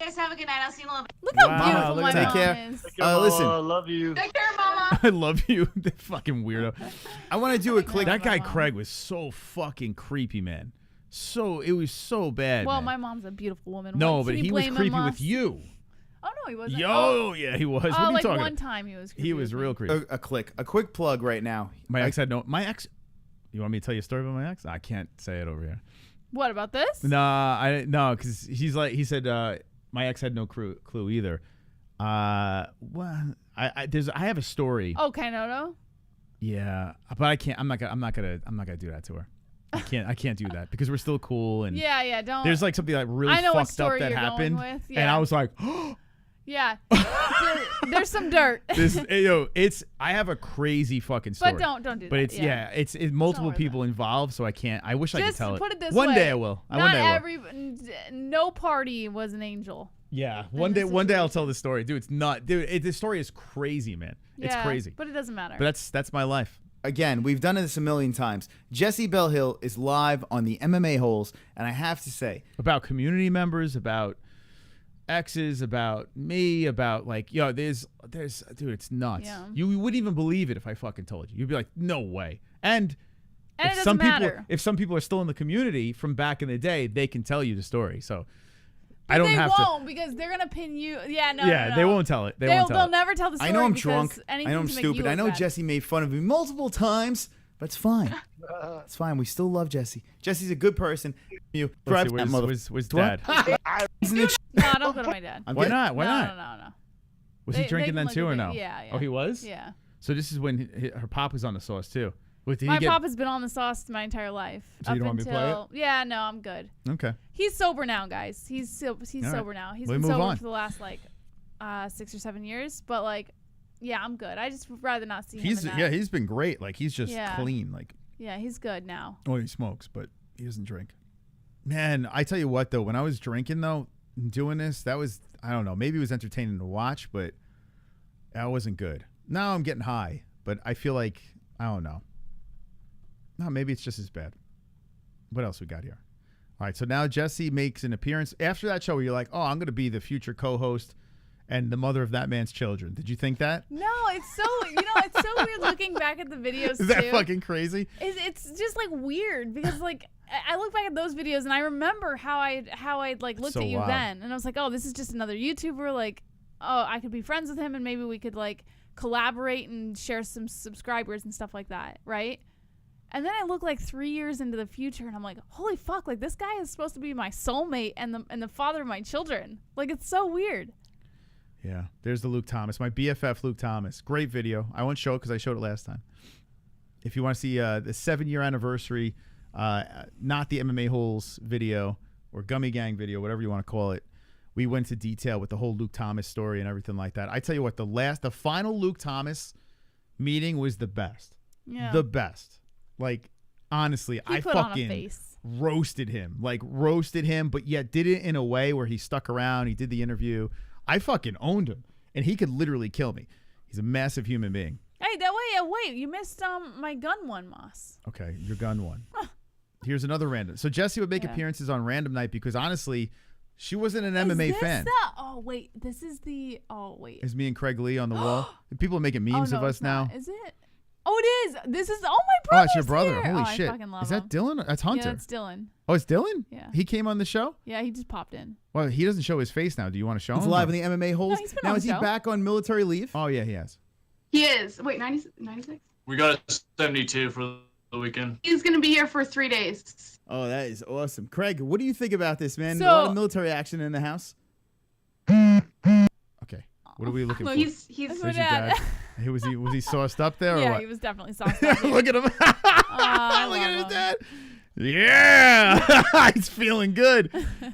You guys have a good night. I'll see you in a little bit. Look how Wow, beautiful look my at mom that. Take care. is. Listen. I love you. Take care, Mama. I love you. The fucking weirdo. I want to do a quick. That guy mom. Craig was so fucking creepy, man. It was so bad. Well, man. my mom's a beautiful woman. No, What, but can you he was blame him, creepy Moss? with you. Oh no, he wasn't. Yo, yeah, he was. What are you like talking one about? time he was. Creepy He was with real me. creepy. A quick plug right now. My ex had no. My ex. You want me to tell you a story about my ex? I can't say it over here. What about this? No, because he said my ex had no clue either. Well, I have a story. Oh, Kanoto? Yeah, but I can't. I'm not gonna do that to her. I can't do that because we're still cool and Yeah, don't. there's like something like really I know what fucked up story that you're going happened, with, and yeah. I was like, Yeah. There's some dirt. I have a crazy fucking story. But don't do But that, it's yeah. it's multiple people involved, so I can't. I wish I could Just tell put it this One way. day I will. One day I will. No party was an angel. Yeah, one day I'll tell the story, dude. It's not, dude. This story is crazy, man. It's Yeah, crazy. but it doesn't matter. But that's my life. Again, we've done this a million times. Jesse Bellhill is live on the MMA-Holes, and I have to say, About community members, about exes, about me, about like, yo, there's dude, it's nuts. Yeah. You wouldn't even believe it if I fucking told you. You'd be like, no way. And it if doesn't some people matter. if some people are still in the community from back in the day, they can tell you the story. So But I don't they have won't because they're gonna pin you. Yeah, no. Yeah, no, they no. won't tell it. They'll They'll never tell the story. I know I'm because drunk. I anything know I'm to make stupid. you I look know bad. Jesse made fun of me multiple times, but it's fine. It's fine. We still love Jesse. Jesse's a good person. You Let's see, that mother- where's What? Dad? No, don't go to my dad. Why not? Why not? No. Was They- he drinking they then can too look or at no? me. Yeah. Oh, he was? Yeah. So this is when her pop was on the sauce too. Did My he get, pop has been on the sauce my entire life. So you don't up want me to play until yeah, no, I'm good. Okay. He's sober now, guys. He's All right. sober now. He's We been move sober on. for the last like 6 or 7 years. But like, yeah, I'm good. I just would rather not see him. in that. He's been great. Like he's just Yeah. clean. Like Yeah, he's good now. oh, he smokes, but he doesn't drink. Man, I tell you what though, when I was drinking though, doing this, that was I don't know, maybe it was entertaining to watch, but that wasn't good. Now I'm getting high, but I feel like I don't know. No, maybe it's just as bad. What else we got here? All right, so now Jesse makes an appearance after that show where you're like, oh, I'm going to be the future co-host and the mother of that man's children. Did you think that? No, it's so it's so weird looking back at the videos. Is that too. fucking crazy? It's just like weird because like I look back at those videos and I remember how I'd like looked So at you wild. then, and I was like, oh, this is just another YouTuber. Like, oh, I could be friends with him and maybe we could like collaborate and share some subscribers and stuff like that, right? And then I look like 3 years into the future and I'm like, holy fuck, like this guy is supposed to be my soulmate and the father of my children. Like, it's so weird. Yeah, there's the Luke Thomas, my BFF Luke Thomas. Great video. I won't show it because I showed it last time. If you want to see the 7-year anniversary, not the MMA-Holes video or Gummy Gang video, whatever you want to call it, we went to detail with the whole Luke Thomas story and everything like that. I tell you what, the final Luke Thomas meeting was the best. Yeah. The best. Like, honestly, I put on a fucking face. roasted him. Like, roasted him, but yet did it in a way where he stuck around. He did the interview. I fucking owned him, and he could literally kill me. He's a massive human being. Hey, wait, you missed my gun one, Moss. Okay, your gun one. Here's another random. So Jessie would make appearances on Random Night because, honestly, she wasn't an MMA fan. This is the Is me and Craig Lee on the wall. People are making memes of us now. Is it? Oh, it is. This is. Oh, my Oh, brother. it's your brother. Here. Holy I shit. fucking love Is that him. Dylan? That's Hunter. Yeah, that's Dylan. Oh, it's Dylan? Yeah. He came on the show? Yeah, he just popped in. Well, he doesn't show his face now. Do you want to show He's him? live in the MMA Holes. he's been Now, on is the he show. back on military leave? Oh, yeah, he has. He is. Wait, 96? We got a 72 for the weekend. He's going to be here for 3 days. Oh, that is awesome. Craig, what do you think about this, man? So- a lot of military action in the house. Okay. What are we looking Well, for? he's That's There's my your dad. dad. Was he sauced up there or Yeah, what? he was definitely sauced up. Look at him. I Look at his love him. dad. Yeah. He's feeling good.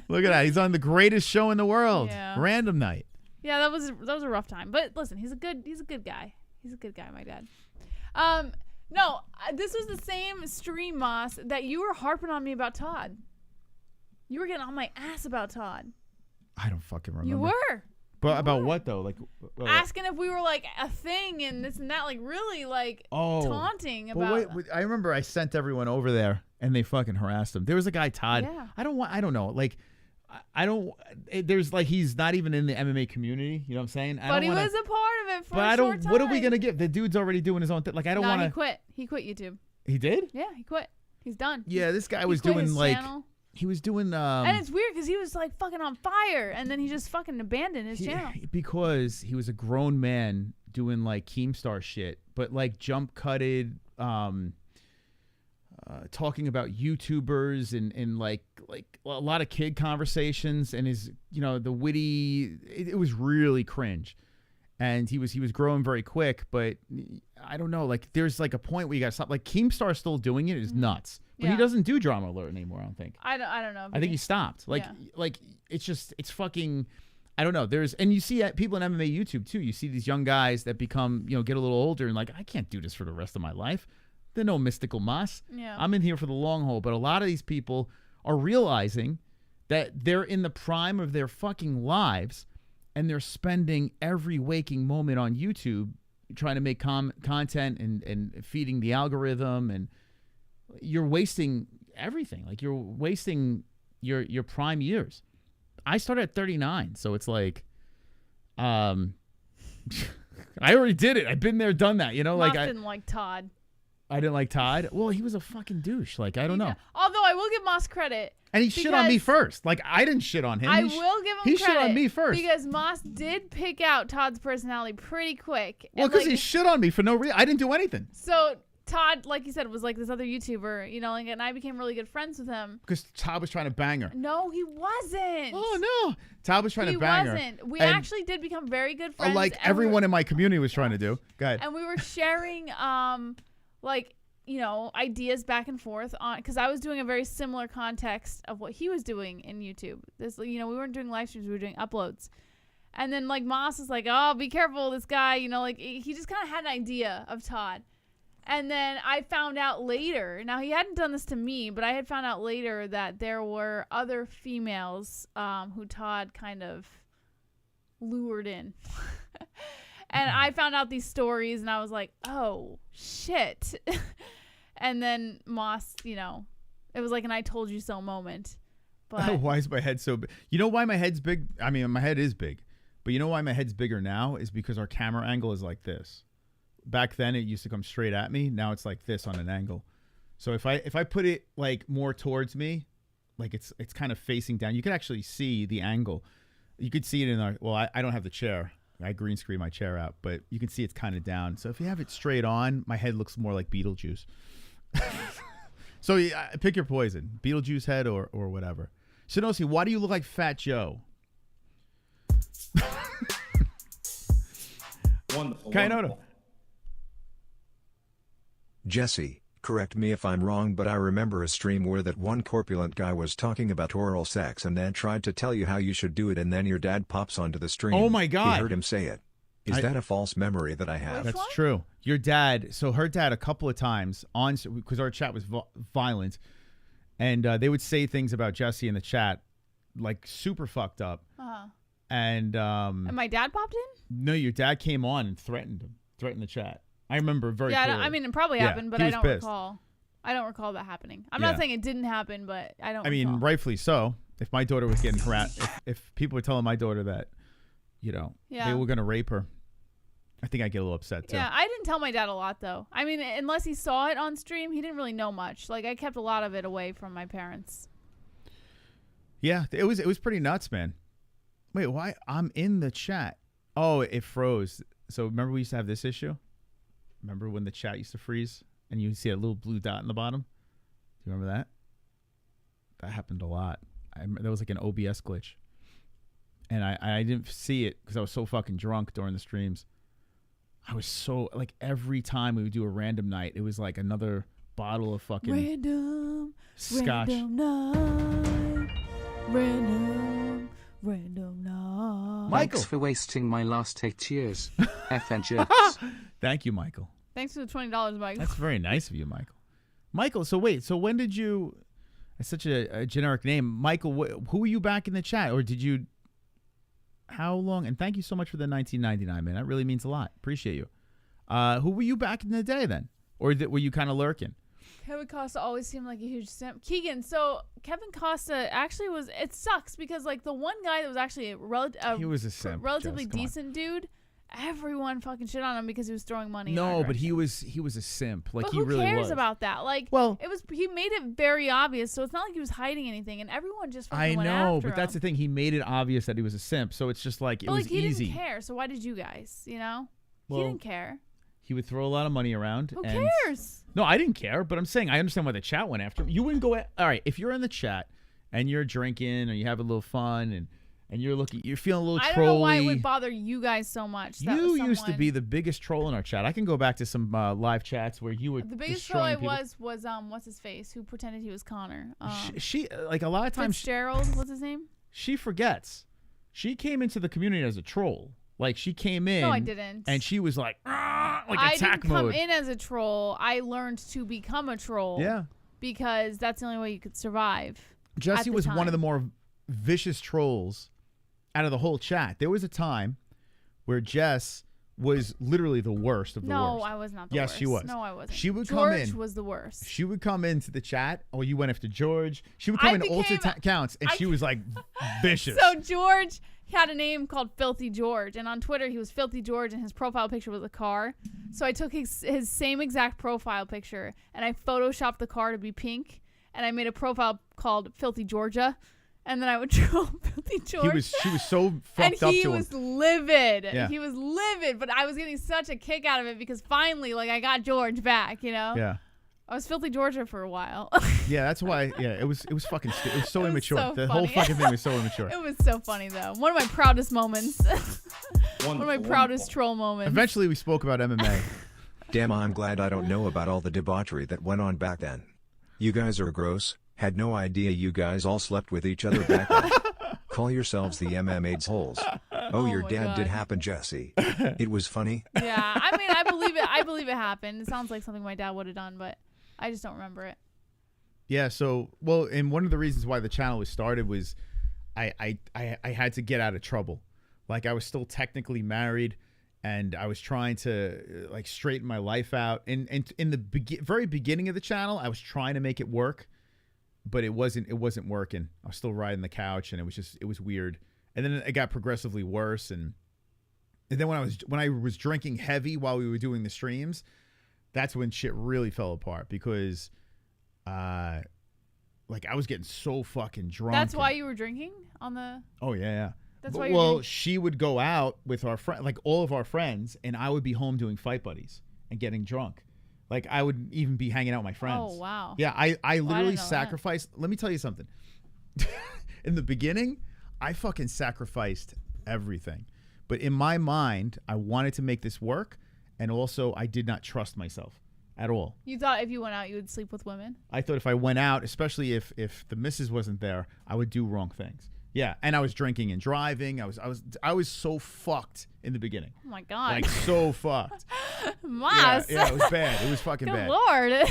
Look at that. He's on the greatest show in the world. Yeah. Random Night. Yeah, that was a rough time. But listen, he's a good guy. He's a good guy, my dad. No, this was the same stream, Moss, that you were harping on me about Todd. You were getting on my ass about Todd. I don't fucking remember. You were. But about what though? Like Asking if we were like a thing and this and that, like really like taunting about. Well, wait, I remember I sent everyone over there and they fucking harassed him. There was a guy, Todd. Yeah. I don't know. Like I don't. There's like he's not even in the MMA community. You know what I'm saying? But he was a part of it for But a I short don't. time. What are we gonna give? The dude's already doing his own thing. Like I don't No, want he to. quit. He quit YouTube. He did? Yeah, he quit. He's done. Yeah, this guy He was quit doing his like channel. he was doing And it's weird because he was like fucking on fire, and then he just fucking abandoned his channel. because he was a grown man doing like Keemstar shit, but like jump cutted, talking about YouTubers and like a lot of kid conversations and his the witty. It was really cringe, and he was growing very quick, but I don't know. Like there's like a point where you got to stop. Like Keemstar still doing it is nuts. But he Yeah. doesn't do Drama Alert anymore, I don't think. I don't know. I think he stopped. Like it's fucking I don't know. And you see people in MMA YouTube too. You see these young guys that become, get a little older and like, I can't do this for the rest of my life. They're no mystical Moss. Yeah. I'm in here for the long haul. But a lot of these people are realizing that they're in the prime of their fucking lives and they're spending every waking moment on YouTube trying to make content and feeding the algorithm, and you're wasting everything. Like you're wasting your prime years. I started at 39, so it's like, I already did it. I've been there, done that. Moss didn't like Todd. I didn't like Todd. Well, he was a fucking douche. Like I don't know. Although I will give Moss credit. And he shit on me first. Like I didn't shit on him. I will give him he credit. shit on me first. Because Moss did pick out Todd's personality pretty quick. Well, And, because like, he shit on me for no reason. I didn't do anything. So Todd, like you said, was like this other YouTuber, and I became really good friends with him. Because Todd was trying to bang her. No, he wasn't. Oh, no. Todd was trying to bang her. He wasn't. We And, actually did become very good friends. like and everyone in my community was trying to do. Go ahead. And we were sharing, ideas back and forth on, because I was doing a very similar context of what he was doing in YouTube. This, we weren't doing live streams, we were doing uploads. And then like Moss is like, oh, be careful, this guy, he just kind of had an idea of Todd. And then I found out later, now he hadn't done this to me, but I had found out later that there were other females who Todd kind of lured in. And I found out these stories and I was like, oh, shit. And then Moss, it was like an I told you so moment. But Why is my head so big? You know why my head's big? I mean, my head is big. But you know why my head's bigger now is because our camera angle is like this. Back then it used to come straight at me. Now it's like this on an angle. So if I put it like more towards me, like it's kind of facing down, you can actually see the angle. You could see it in our, well, I don't have the chair. I green screen my chair out, but you can see it's kind of down. So if you have it straight on, my head looks more like Beetlejuice. So yeah, pick your poison, Beetlejuice head or whatever. Shinosi, why do you look like Fat Joe? Wonderful. Kainoto. Jesse, correct me if I'm wrong, but I remember a stream where that one corpulent guy was talking about oral sex and then tried to tell you how you should do it, and then your dad pops onto the stream. Oh my God. He heard him say it. Is that a false memory that I have? That's true. Your dad, so her dad a couple of times on, because our chat was violent, and they would say things about Jesse in the chat, like super fucked up. And my dad popped in? No, your dad came on and threatened the chat. I remember very clearly. I mean, it probably happened, but he I was don't pissed. recall. I don't recall that happening. I'm not saying it didn't happen, but I don't. I mean, recall. rightfully so. If my daughter was getting harassed, if people were telling my daughter that, you know, they were going to rape her, I think I'd get a little upset too. Yeah, I didn't tell my dad a lot though. I mean, unless he saw it on stream, he didn't really know much. Like I kept a lot of it away from my parents. Yeah, it was pretty nuts, man. Wait, why? I'm in the chat. Oh, it froze. So remember we used to have this issue? Remember when the chat used to freeze and you see a little blue dot in the bottom? Do you remember that? That happened a lot. There was like an OBS glitch. And I didn't see it because I was so fucking drunk during the streams. I was so, like, every time we would do a random night, it was like another bottle of fucking Random scotch. Random night. Thanks for wasting my last 8 years. FN jerks. Thank you, Michael. Thanks for the $20, Michael. That's very nice of you, Michael. Michael, so wait, so when did you, it's such a generic name. Michael, who were you back in the chat? Or did you, how long? And thank you so much for the $19.99, man. That really means a lot. Appreciate you. Who were you back in the day then? Or were you kind of lurking? Kevin Costa always seemed like a huge simp. Keegan, so Kevin Costa actually was, it sucks because like the one guy that was actually he was a simp, relatively Jess, come on. decent dude, everyone fucking shit on him because he was throwing money in No, our but he direction. was a simp. Like But he who really cares was. about that? Like, well, he made it very obvious, so it's not like he was hiding anything, and everyone just fucking I went know, after but that's the him. thing. He made it obvious that he was a simp, so it's just like it But was like, he easy. didn't care, so why did you guys? You know, Well, he didn't care. He would throw a lot of money around. Who and cares? No, I didn't care, but I'm saying I understand why the chat went after him. You wouldn't go all right, if you're in the chat and you're drinking or you have a little fun and you're feeling a little trolly. I don't know why it would bother you guys so much. That You was used to someone- be the biggest troll in our chat. I can go back to some live chats where you were The biggest troll I destroying people. was what's his face, who pretended he was Connor. She like a lot of times Fitzgerald, what's his name? she forgets. She came into the community as a troll. Like she came in. No, I didn't. And she was like I attack didn't come mode. in as a troll. I learned to become a troll. Yeah. Because that's the only way you could survive. Jesse at was the one of the time. more vicious trolls out of the whole chat. There was a time where Jess was literally the worst of the worst. No, I was not the yes, worst. she was. No, I wasn't. She would George come in. was the worst. She would come into the chat. Oh, you went after George. She would come in ultra counts, and she was like vicious. So George had a name called Filthy George, and on Twitter he was Filthy George, and his profile picture was a car. So I took his same exact profile picture, and I photoshopped the car to be pink, and I made a profile called Filthy Georgia, and then I would troll Filthy George. She was so fucked up and he to him. was livid. Yeah. He was livid, but I was getting such a kick out of it because finally, like, I got George back, you know? Yeah. I was Filthy Georgia for a while. Yeah, that's why. Yeah, it was fucking stupid. It was so immature. so The whole funny. fucking thing was so immature. It was so funny, though. One of my proudest moments. One of my proudest troll moments. Eventually, we spoke about MMA. Damn, I'm glad I don't know about all the debauchery that went on back then. You guys are gross. Had no idea you guys all slept with each other back then. Call yourselves the MMA-Holes. Oh, your my dad God. did happen, Jesse. It was funny. Yeah, I mean, I believe it. I believe it happened. It sounds like something my dad would have done, but I just don't remember it. Yeah, so and one of the reasons why the channel was started was I had to get out of trouble. Like I was still technically married, and I was trying to like straighten my life out. And in the very beginning of the channel, I was trying to make it work, but it wasn't working. I was still riding the couch, and it was weird. and then it got progressively worse. And then when I was drinking heavy while we were doing the streams, that's when shit really fell apart because, like I was getting so fucking drunk. That's why you were drinking on the. Oh yeah. That's But, why you're well, getting... she would go out with our friend, like all of our friends, and I would be home doing fight buddies and getting drunk. Like I would even be hanging out with my friends. Oh wow. Yeah, I literally know sacrificed. Let me tell you something. In the beginning, I fucking sacrificed everything. But in my mind, I wanted to make this work, and also I did not trust myself at all. You thought if you went out, you would sleep with women? I thought if I went out, especially if the missus wasn't there, I would do wrong things. Yeah, and I was drinking and driving. I was so fucked in the beginning. Oh my god. Like so fucked. Moss. Yeah, it was bad. It was fucking Good bad. Lord.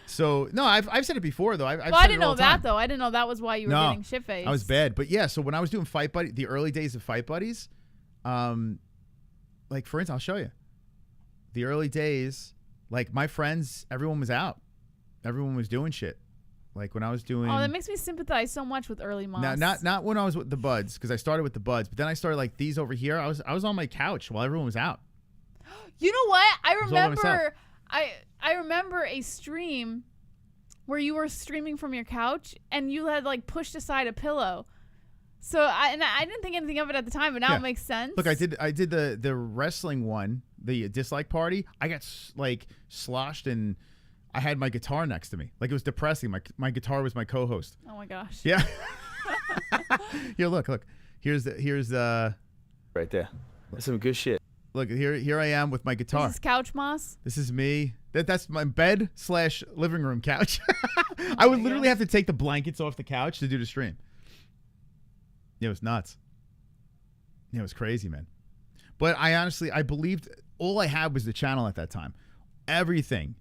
So no, I've said it before though. I've well, said I didn't it all know the time. that though. I didn't know that was why you were getting shit faced. I was bad. But yeah, so when I was doing Fight Buddy, the early days of Fight Buddies, like for instance, I'll show you. The early days, like my friends, everyone was out. Everyone was doing shit. Like when I was doing. Oh, that makes me sympathize so much with early moms. Not when I was with the buds, because I started with the buds, but then I started like these over here. I was on my couch while everyone was out. You know what? I was all by myself. remember I remember a stream where you were streaming from your couch and you had like pushed aside a pillow. So I didn't think anything of it at the time, but now it makes sense. Look, I did the wrestling one, the dislike party. I got like sloshed and I had my guitar next to me. Like it was depressing. My guitar was my co-host. Oh my gosh. Yeah. Here, look. Here's the right there. That's some good shit. Look, here I am with my guitar. This is Couch Moss. This is me. That's my bed / living room couch. I would literally have to take the blankets off the couch to do the stream. Yeah, it was nuts. Yeah, it was crazy, man. But I believed all I had was the channel at that time. Everything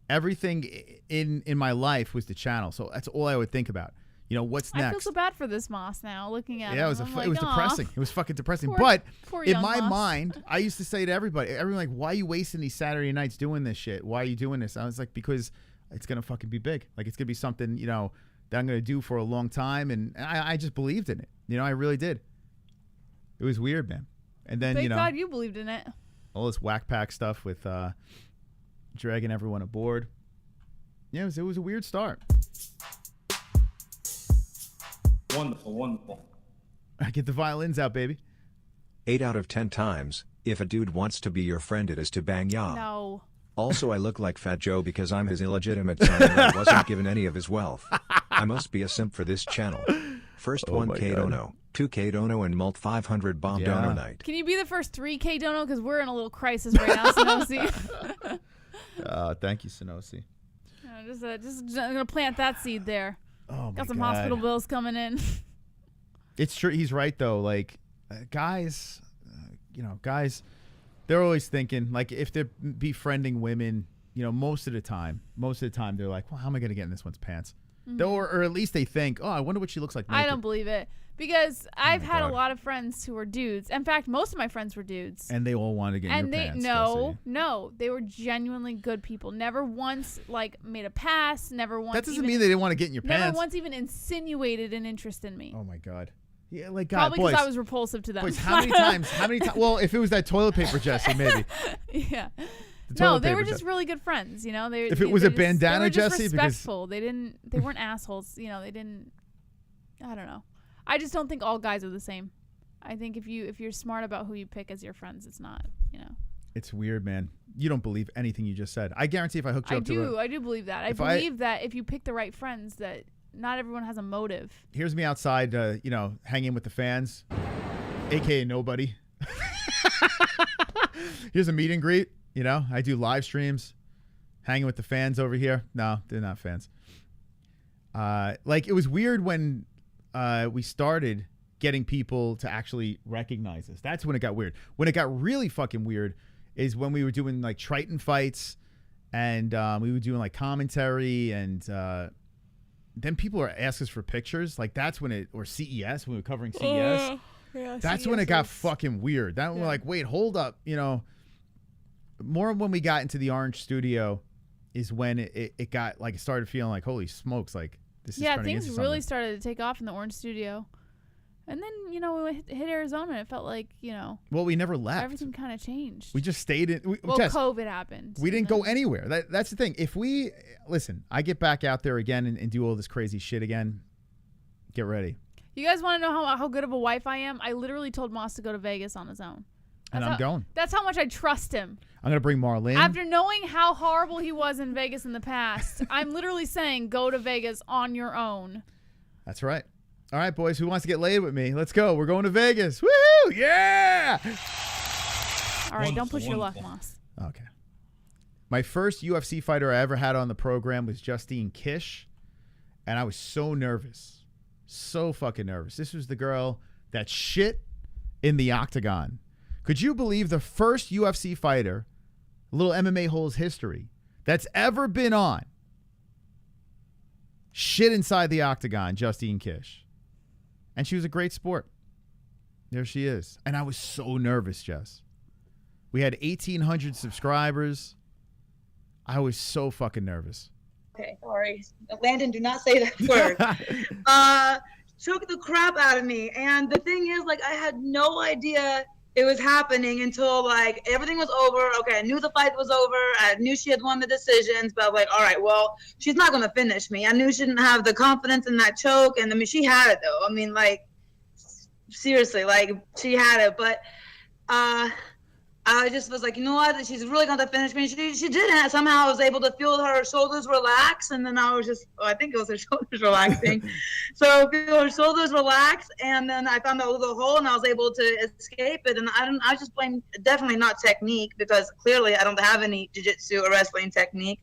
in my life was the channel. So that's all I would think about. You know, what's next? I feel so bad for this Moss now, looking at yeah, him. it was depressing. It was fucking depressing. Poor- but poor in young my Moss. mind, I used to say to everybody, like, why are you wasting these Saturday nights doing this shit? Why are you doing this? I was like, because it's going to fucking be big. Like, it's going to be something, you know, that I'm going to do for a long time. And I just believed in it. You know, I really did. It was weird, man. And then, Thank you know, God you believed in it. all this whack pack stuff with dragging everyone aboard. Yeah, it was a weird start. Wonderful. I get the violins out, baby. 8 out of 10 times, if a dude wants to be your friend, it is to bang ya. No. Also, I look like Fat Joe because I'm his illegitimate son and I wasn't given any of his wealth. I must be a simp for this channel. First Oh 1K dono, 2K dono, and mult 500 bomb dono night. Can you be the first 3K dono? Because we're in a little crisis right now, Sonosi. Thank you, Sonosi. Just I'm gonna plant that seed there. Oh my Got some God. hospital bills coming in. It's true. He's right though. Like guys, you know, guys, they're always thinking like if they're befriending women, you know, most of the time they're like, well, how am I gonna get in this one's pants? Mhm. Or at least they think, oh, I wonder what she looks like naked. I don't believe it because I've had God. a lot of friends who were dudes. In fact, most of my friends were dudes. And they all wanted to get in And your they pants. no, they were genuinely good people. Never once like made a pass. Never once. That doesn't even, mean they didn't want to get in your Never pants. once even insinuated an interest in me. Oh my God. Yeah, like God, Probably boys. because I was repulsive to them. Boys, how many times? Well, if it was that toilet paper Jesse, maybe. Yeah. The No, toilet they paper were just Jesse. really good friends, you know. If it was a bandana they were just Jesse, because- respectful. They weren't assholes, you know. They didn't. I don't know. I just don't think all guys are the same. I think if you're smart about who you pick as your friends, it's not, you know. It's weird, man. You don't believe anything you just said. I guarantee if I hooked you up to I do believe that. I if believe that if you pick the right friends, that not everyone has a motive. Here's me outside, you know, hanging with the fans, aka nobody. Here's a meet and greet. You know, I do live streams, hanging with the fans over here. No, they're not fans. Like it was weird when we started getting people to actually recognize us. That's when it got weird. When it got really fucking weird is when we were doing like Triton fights, and we were doing like commentary, and then people are asking us for pictures. Like that's when or CES, when we were covering CES. Yeah, That's when it got fucking weird. That we're like, wait, hold up, you know. More when we got into the Orange Studio is when it got like, it started feeling like, holy smokes, like this is turning things into really something. started to take off in the Orange Studio. And then, you know, we hit Arizona. It felt like, you know. Well, we never left. Everything kind of changed. We just stayed in. Well, COVID happened. We didn't go anywhere. That's the thing. If we, listen, I get back out there again and do all this crazy shit again, get ready. You guys want to know how good of a wife I am? I literally told Moss to go to Vegas on his own. And I'm going. That's how much I trust him. I'm going to bring Marlene. After knowing how horrible he was in Vegas in the past, I'm literally saying go to Vegas on your own. That's right. All right, boys. Who wants to get laid with me? Let's go. We're going to Vegas. Woohoo! Yeah! All right, don't push your luck, Moss. Okay. My first UFC fighter I ever had on the program was Justine Kish, and I was so nervous. So fucking nervous. This was the girl that shit in the octagon. Could you believe the first UFC fighter, a little MMA-Holes history, that's ever been on, shit inside the octagon, Justine Kish? And she was a great sport. There she is. And I was so nervous, Jess. We had 1,800 subscribers. I was so fucking nervous. Okay, sorry. Landon, do not say that word. Took the crap out of me. And the thing is, like, I had no idea it was happening until, like, everything was over. Okay, I knew the fight was over. I knew she had won the decisions. But I was like, all right, well, she's not going to finish me. I knew she didn't have the confidence in that choke. And, I mean, she had it, though. I mean, like, seriously, like, she had it. But I just was like, you know what? She's really going to finish me. She didn't. Somehow I was able to feel her shoulders relax. And then I was just, I think it was her shoulders relaxing. So feel her shoulders relax. And then I found a little hole and I was able to escape it. And I just blame definitely not technique, because clearly I don't have any jiu-jitsu or wrestling technique.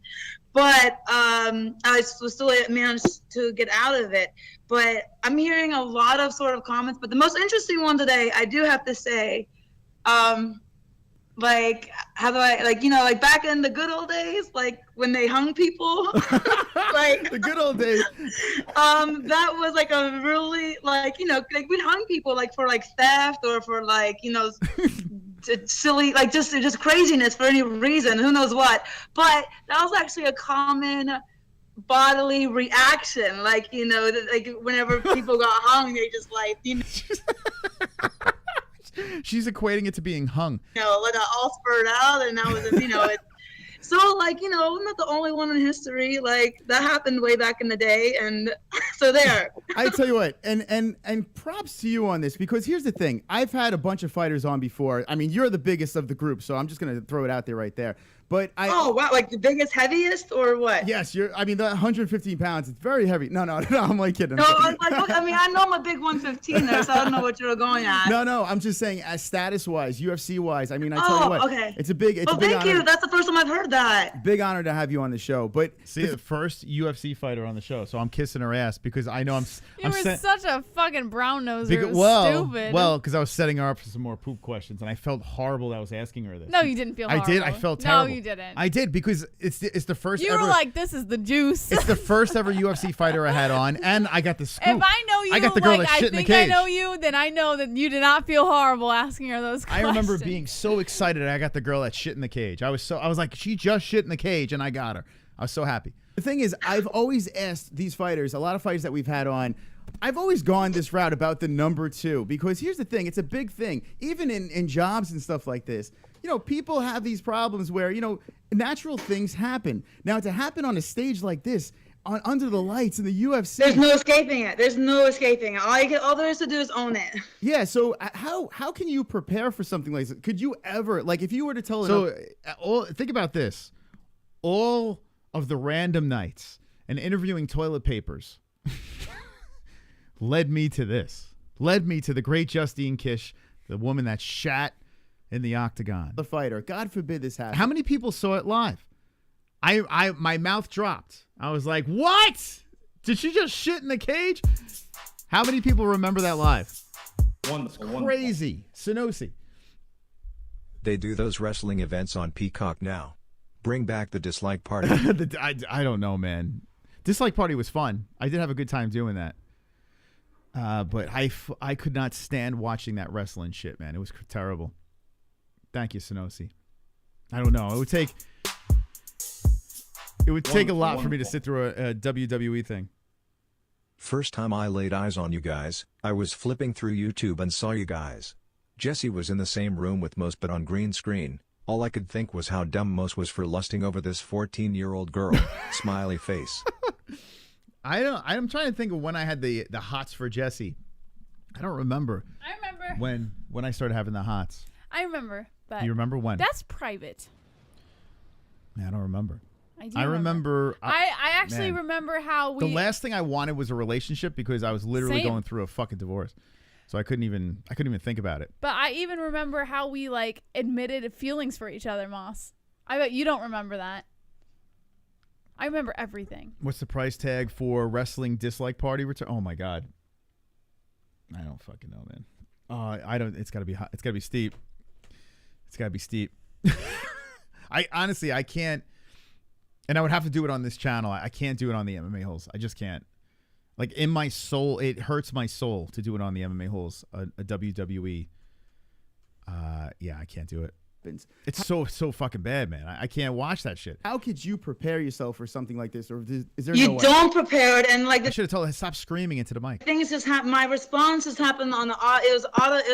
But I was still managed to get out of it. But I'm hearing a lot of sort of comments. But the most interesting one today, I do have to say, like, how do I, like, you know, like back in the good old days, like when they hung people, like the good old days. That was like a really, like, you know, like we hung people like for like theft or for like, you know, silly, like just craziness for any reason, who knows what. But that was actually a common bodily reaction, like, you know, like whenever people got hung, they just like, you know. She's equating it to being hung. You know, let it all spurt out, and that was, you know, it. So, like, you know, I'm not the only one in history. Like, that happened way back in the day, and so there. I tell you what, and props to you on this, because here's the thing. I've had a bunch of fighters on before. I mean, you're the biggest of the group, so I'm just going to throw it out there right there. But oh, wow, like the biggest, heaviest, or what? Yes, I mean, the 115 pounds, it's very heavy. No, I'm like kidding. No, I mean, I know I'm a big 115 there, so I don't know what you're going at. No, I'm just saying, as status-wise, UFC-wise, I mean, I tell you what, okay. It's a big honor. Thank you. That's the first time I've heard that. Big honor to have you on the show. But see, the first UFC fighter on the show, so I'm kissing her ass because I know You were such a fucking brown noser. It was stupid. Well, because I was setting her up for some more poop questions, and I felt horrible that I was asking her this. No, you didn't feel horrible. I did. I felt terrible. No, you didn't. I did, because it's the first you ever. You were like, this is the juice. It's the first ever UFC fighter I had on, and I got the scoop. If I know you, I got the girl like, that shit I in the think cage. I know you, then I know that you did not feel horrible asking her those questions. I remember being so excited I got the girl that shit in the cage. I was like, she just shit in the cage, and I got her. I was so happy. The thing is, I've always asked these fighters, a lot of fighters that we've had on, I've always gone this route about the number 2, because here's the thing, it's a big thing. Even in jobs and stuff like this, you know, people have these problems where, you know, natural things happen. Now, to happen on a stage like this, under the lights in the UFC. There's no escaping it. There's no escaping it. All there is to do is own it. Yeah, so how can you prepare for something like this? Could you ever, like, if you were to tell think about this. All of the random nights and interviewing toilet papers led me to this. Led me to the great Justine Kish, the woman that shat in the octagon. The fighter. God forbid this happens. How many people saw it live? My mouth dropped. I was like, what? Did she just shit in the cage? How many people remember that live? Wonderful. Crazy. Sonosi. They do those wrestling events on Peacock now. Bring back the dislike party. I don't know, man. Dislike party was fun. I did have a good time doing that. But I could not stand watching that wrestling shit, man. It was terrible. Thank you, Sonosi. I don't know. It would take a lot for me to sit through a WWE thing. First time I laid eyes on you guys, I was flipping through YouTube and saw you guys. Jesse was in the same room with Mos but on green screen. All I could think was how dumb Mos was for lusting over this 14-year-old girl. Smiley face. I'm trying to think of when I had the hots for Jesse. I don't remember. I remember. When I started having the hots. I remember. But you remember when? That's private. Man, I don't remember. I remember. I actually man, remember how we. The last thing I wanted was a relationship because I was literally going through a fucking divorce. So I couldn't even think about it. But I even remember how we like admitted feelings for each other, Moss. I bet you don't remember that. I remember everything. What's the price tag for wrestling dislike party return? Oh my god. I don't fucking know, man. I don't. It's gotta be hot. It's gotta be steep. It's gotta be steep. I honestly I can't. And I would have to do it on this channel. I can't do it on the MMA-Holes. I just can't. Like in my soul, it hurts my soul to do it on the MMA-Holes, a WWE. Yeah, I can't do it. It's so fucking bad, man. I can't watch that shit. How could you prepare yourself for something like this, or is there You no way? don't prepare it, and like I should have told her stop screaming into the mic. things just happened. My response just happened on the. It was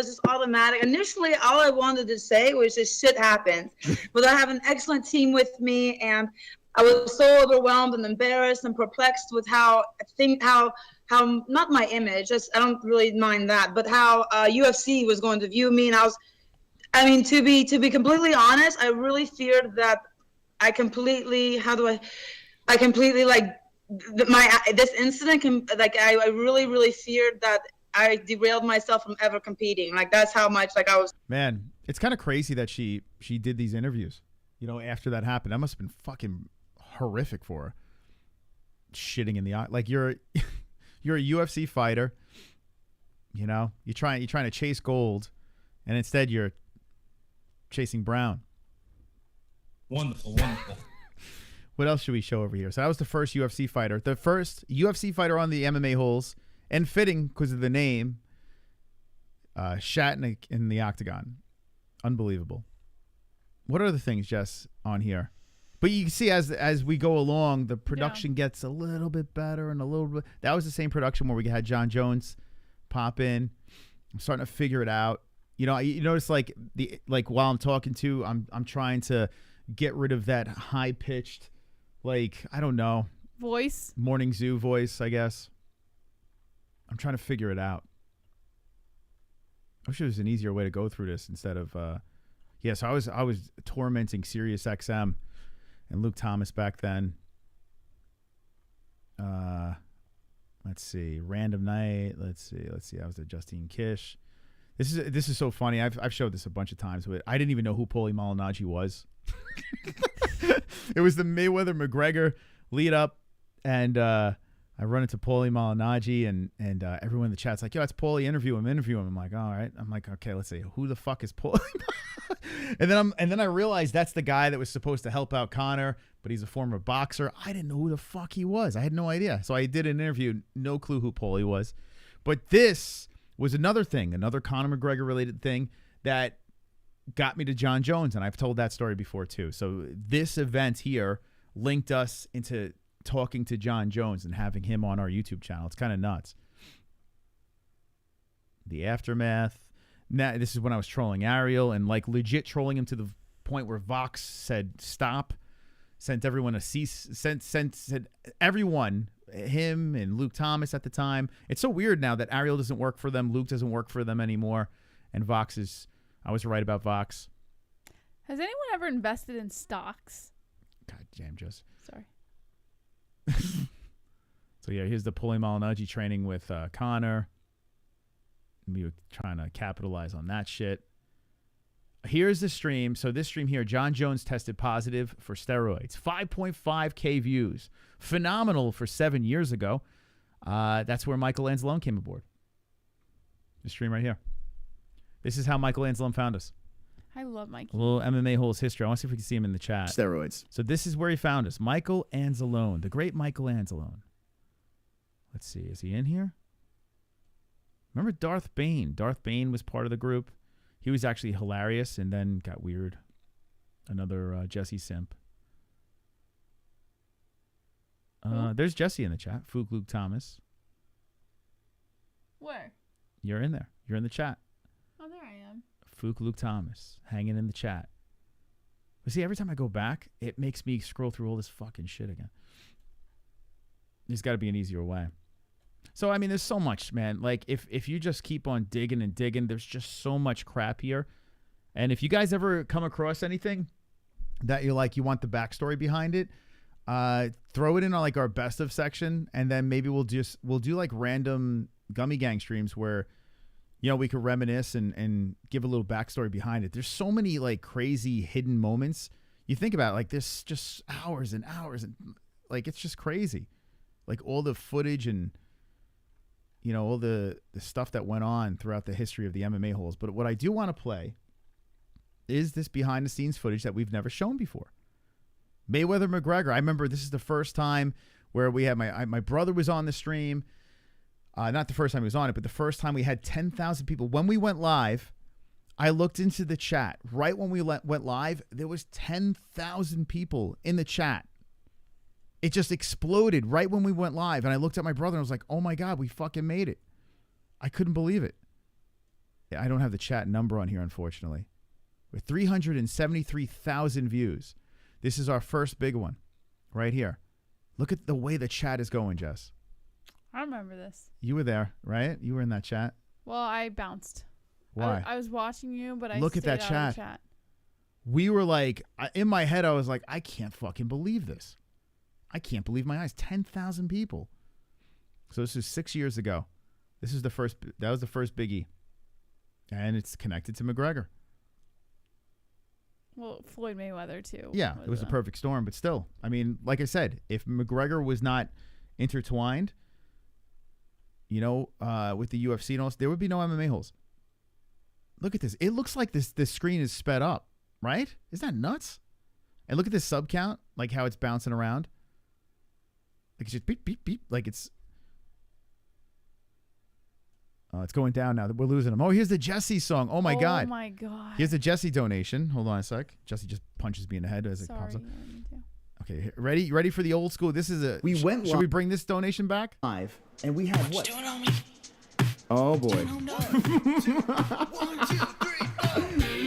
just automatic. Initially, all I wanted to say was just shit happens, but I have an excellent team with me, and I was so overwhelmed and embarrassed and perplexed with how not my image. I don't really mind that, but how UFC was going to view me, and I mean, to be completely honest, I really feared that I completely this incident I really feared that I derailed myself from ever competing. Like that's how much I was. Man, it's kind of crazy that she did these interviews. You know, after that happened, that must have been fucking horrific for her. Shitting in the eye, like you're a UFC fighter. You know, you're trying to chase gold, and instead you're chasing brown. Wonderful, wonderful. What else should we show over here? So that was the first UFC fighter. The first UFC fighter on the MMA-Holes, and fitting because of the name, Shatnick in the octagon. Unbelievable. What are the things, Jess, on here? But you can see as we go along, the production gets a little bit better and a little bit. That was the same production where we had John Jones pop in. I'm starting to figure it out. You know, you notice like while I'm talking to, I'm trying to get rid of that high pitched, like I don't know, voice, morning zoo voice. I guess I'm trying to figure it out. I wish there was an easier way to go through this instead of, yeah. So I was tormenting Sirius XM and Luke Thomas back then. Let's see, random night. Let's see. I was at Justine Kish. This is so funny. I've showed this a bunch of times, but I didn't even know who Paulie Malignaggi was. It was the Mayweather-McGregor lead up, and I run into Paulie Malignaggi, and everyone in the chat's like, "Yo, it's Paulie. Interview him." I'm like, "All right." I'm like, "Okay, let's see. Who the fuck is Paulie?" and then I realized that's the guy that was supposed to help out Conor, but he's a former boxer. I didn't know who the fuck he was. I had no idea. So I did an interview, no clue who Paulie was, but this was another thing, another Conor McGregor related thing that got me to John Jones, and I've told that story before too. So this event here linked us into talking to John Jones and having him on our YouTube channel. It's kind of nuts. The aftermath. Now, this is when I was trolling ARIEL and like legit trolling him to the point where Vox said stop, sent everyone a cease, sent everyone, him and Luke Thomas at the time. It's so weird now that ARIEL doesn't work for them, Luke doesn't work for them anymore, and Vox is. I was right about Vox. Has anyone ever invested in stocks? God damn, Jess. Sorry. So yeah, here's the Paulie Malignaggi training with Conor. We were trying to capitalize on that shit. Here's the stream. So this stream here, John Jones tested positive for steroids. 5.5K views. Phenomenal for 7 years ago. That's where Michael ANZALONE came aboard. The stream right here. This is how Michael ANZALONE found us. I love Mikey. A little MMA-Holes history. I want to see if we can see him in the chat. Steroids. So this is where he found us. Michael ANZALONE. The great Michael ANZALONE. Let's see. Is he in here? Remember Darth Bane? Darth Bane was part of the group. He was actually hilarious and then got weird. Another Jesse simp. There's Jesse in the chat. Luke Thomas. Where? You're in there. You're in the chat. Oh, there I am. Fook Luke Thomas hanging in the chat. But see, every time I go back, it makes me scroll through all this fucking shit again. There's got to be an easier way. So, I mean, there's so much, man. Like, if you just keep on digging and digging, there's just so much crap here. And if you guys ever come across anything that you're like, you want the backstory behind it, throw it in like our best of section, and then maybe we'll do like random Gummy Gang streams where, you know, we could reminisce and give a little backstory behind it. There's so many like crazy hidden moments. You think about it, like there's just hours and hours and like it's just crazy. Like all the footage and, you know, all the stuff that went on throughout the history of the MMA-Holes. But what I do want to play is this behind the scenes footage that we've never shown before. Mayweather McGregor. I remember this is the first time where we had my brother was on the stream. Not the first time he was on it, but the first time we had 10,000 people. When we went live, I looked into the chat. Right when we went live, there was 10,000 people in the chat. It just exploded right when we went live. And I looked at my brother and I was like, oh my God, we fucking made it. I couldn't believe it. I don't have the chat number on here, unfortunately. With 373,000 views. This is our first big one right here. Look at the way the chat is going, Jess. I remember this. You were there, right? You were in that chat. Well, I bounced. Why? I was watching you, but I look at stayed that out chat. of the chat. We were like, in my head, I was like, I can't fucking believe this. I can't believe my eyes. 10,000 people. So this is 6 years ago. This is the first. That was the first biggie, and it's connected to McGregor. Well, Floyd Mayweather too. Yeah, it was a perfect storm, but still, I mean, like I said, if McGregor was not intertwined, you know, with the UFC and all, there would be no MMA-Holes. Look at this. It looks like this screen is sped up, right? Isn't that nuts? And look at this sub count, like how it's bouncing around. Like it's just beep, beep, beep. Like it's going down now. We're losing them. Oh, here's the Jesse song. Oh, my God. Oh, my God. Here's the Jesse donation. Hold on a sec. Jesse just punches me in the head as it pops up. Okay, ready for the old school. This is a. We went. Should we bring this donation back? Live, and we had what? Oh boy.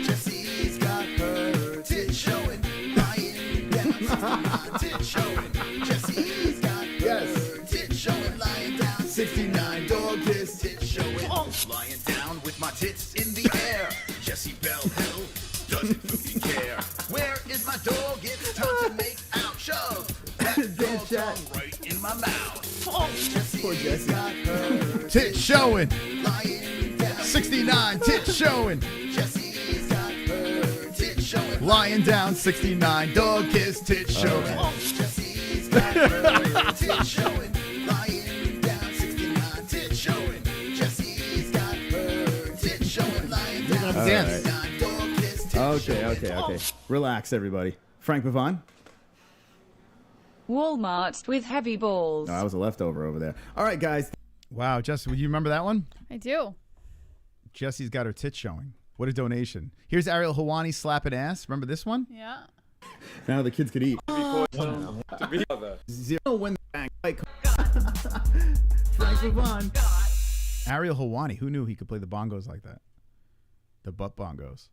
Jesse's got her tit showing, lying down, tit showing. Jesse's got her tit showing, lying down, 69 dog kiss, tit showing, lying down with my tits in the air. Jesse Bell Hill doesn't fucking care. Where is my dog? It's time to make out shove. That dog's all right in my mouth. Jesse's got her tit showing. 69 tit showing. Jesse's got her tit showing. Lying down 69 dog kiss tit showing. Jesse's got her tit showing. Lying down 69 tit showing. Jesse's got her tit showing. Lying down 69 dog kiss tit showing. Okay. Relax, everybody. Frank Pavon. Walmart with heavy balls. Oh, I was a leftover over there. All right, guys. Wow, Jesse, would you remember that one? I do. Jesse's got her tits showing. What a donation. Here's Ariel Hawani slapping ass. Remember this one? Yeah. Now the kids could eat. Zero win the bank. Frank Pavon. Ariel Hawani. Who knew he could play the bongos like that? The butt bongos.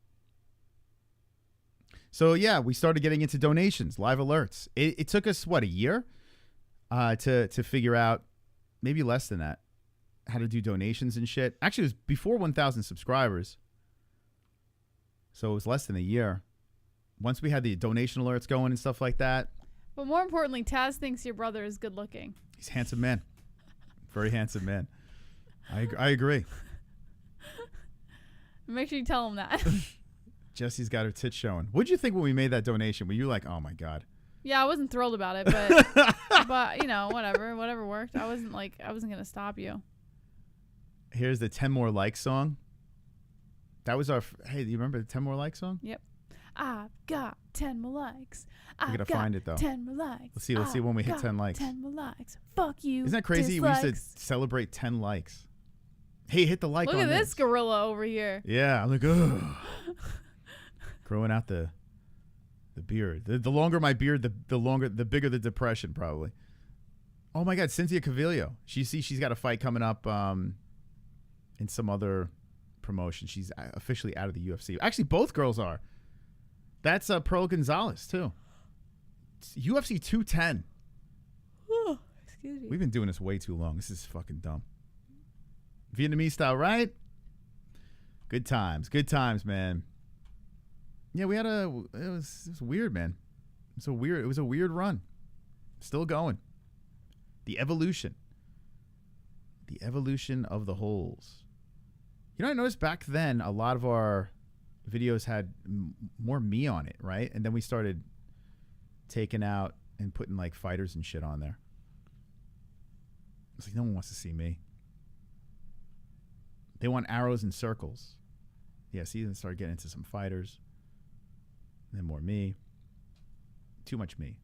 So, yeah, we started getting into donations, live alerts. It took us, what, a year to figure out, maybe less than that, how to do donations and shit. Actually, it was before 1,000 subscribers. So it was less than a year. Once we had the donation alerts going and stuff like that. But more importantly, Taz thinks your brother is good looking. He's a handsome man. Very handsome man. I agree. Make sure you tell him that. Jesse's got her tits showing. What'd you think when we made that donation? Were you like, oh, my God? Yeah, I wasn't thrilled about it, but you know, whatever worked. I wasn't going to stop you. Here's the 10 More Likes song. That was our, hey, do you remember the 10 More Likes song? Yep. I've got 10 more likes. We gotta find it though. 10 more likes. Let's see when we hit 10 likes. 10 more likes. Fuck you. Isn't that crazy? Dislikes. We used to celebrate 10 likes. Hey, hit the like Look on at this gorilla over here. Yeah, I'm like, ugh. Growing out the beard. The longer my beard, the bigger the depression probably. Oh my God, Cynthia Cavillo. She's got a fight coming up in some other promotion. She's officially out of the UFC. Actually, both girls are. That's Pearl Gonzalez too. It's UFC 210. Oh, excuse me. We've been doing this way too long. This is fucking dumb. Vietnamese style, right? Good times, man. Yeah, we had it was weird, man. It was a weird run. Still going. The evolution of the holes. You know, I noticed back then a lot of our videos had more me on it, right? And then we started taking out and putting like fighters and shit on there. It's like no one wants to see me. They want arrows and circles. Yeah, see, then started getting into some fighters. And then more me. Too much me.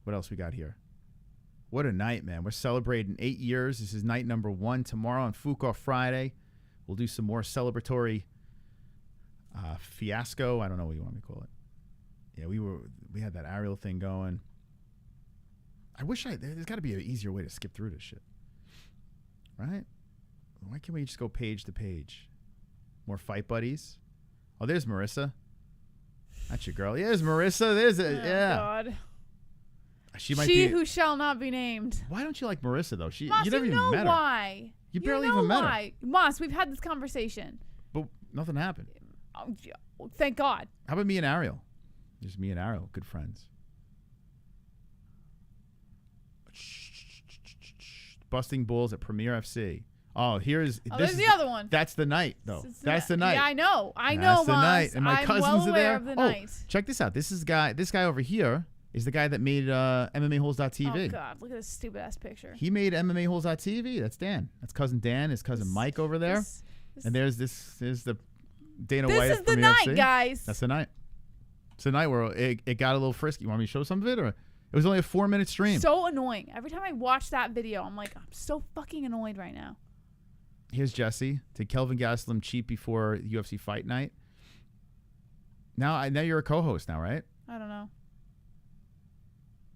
What else we got here? What a night, man. We're celebrating 8 years. This is night number 1. Tomorrow on Fuko Friday, we'll do some more celebratory fiasco. I don't know what you want me to call it. Yeah, we had that Ariel thing going. I wish there's got to be an easier way to skip through this shit. Right? Why can't we just go page to page? More fight buddies. Oh, there's Marissa. That's your girl. Yeah, there's Marissa. There's a yeah. God. She might be. Who shall not be named. Why don't you like Marissa though? Moss, you never even met her. Why? You barely even met her. Moss, we've had this conversation. But nothing happened. Oh, thank God. How about me and Ariel? Just me and Ariel, good friends. Busting Bulls at Premier FC. Oh, there's the other one. That's the night, though. That's the night. Yeah, I know. That's the night. And my cousins are there. Of the night. Check this out. This guy over here is the guy that made MMAHoles.tv. Oh, God. Look at this stupid-ass picture. He made MMAHoles.tv. That's Dan. That's cousin Dan. His cousin Mike over there. And there's the Dana White. This is the night, FC. guys. That's the night. It's the night where it got a little frisky. You want me to show some of it? Or it was only a 4-minute stream. So annoying. Every time I watch that video, I'm like, I'm so fucking annoyed right now. Here's Jesse. Did Kelvin Gastelum cheat before UFC fight night? Now you're a co-host now, right? I don't know.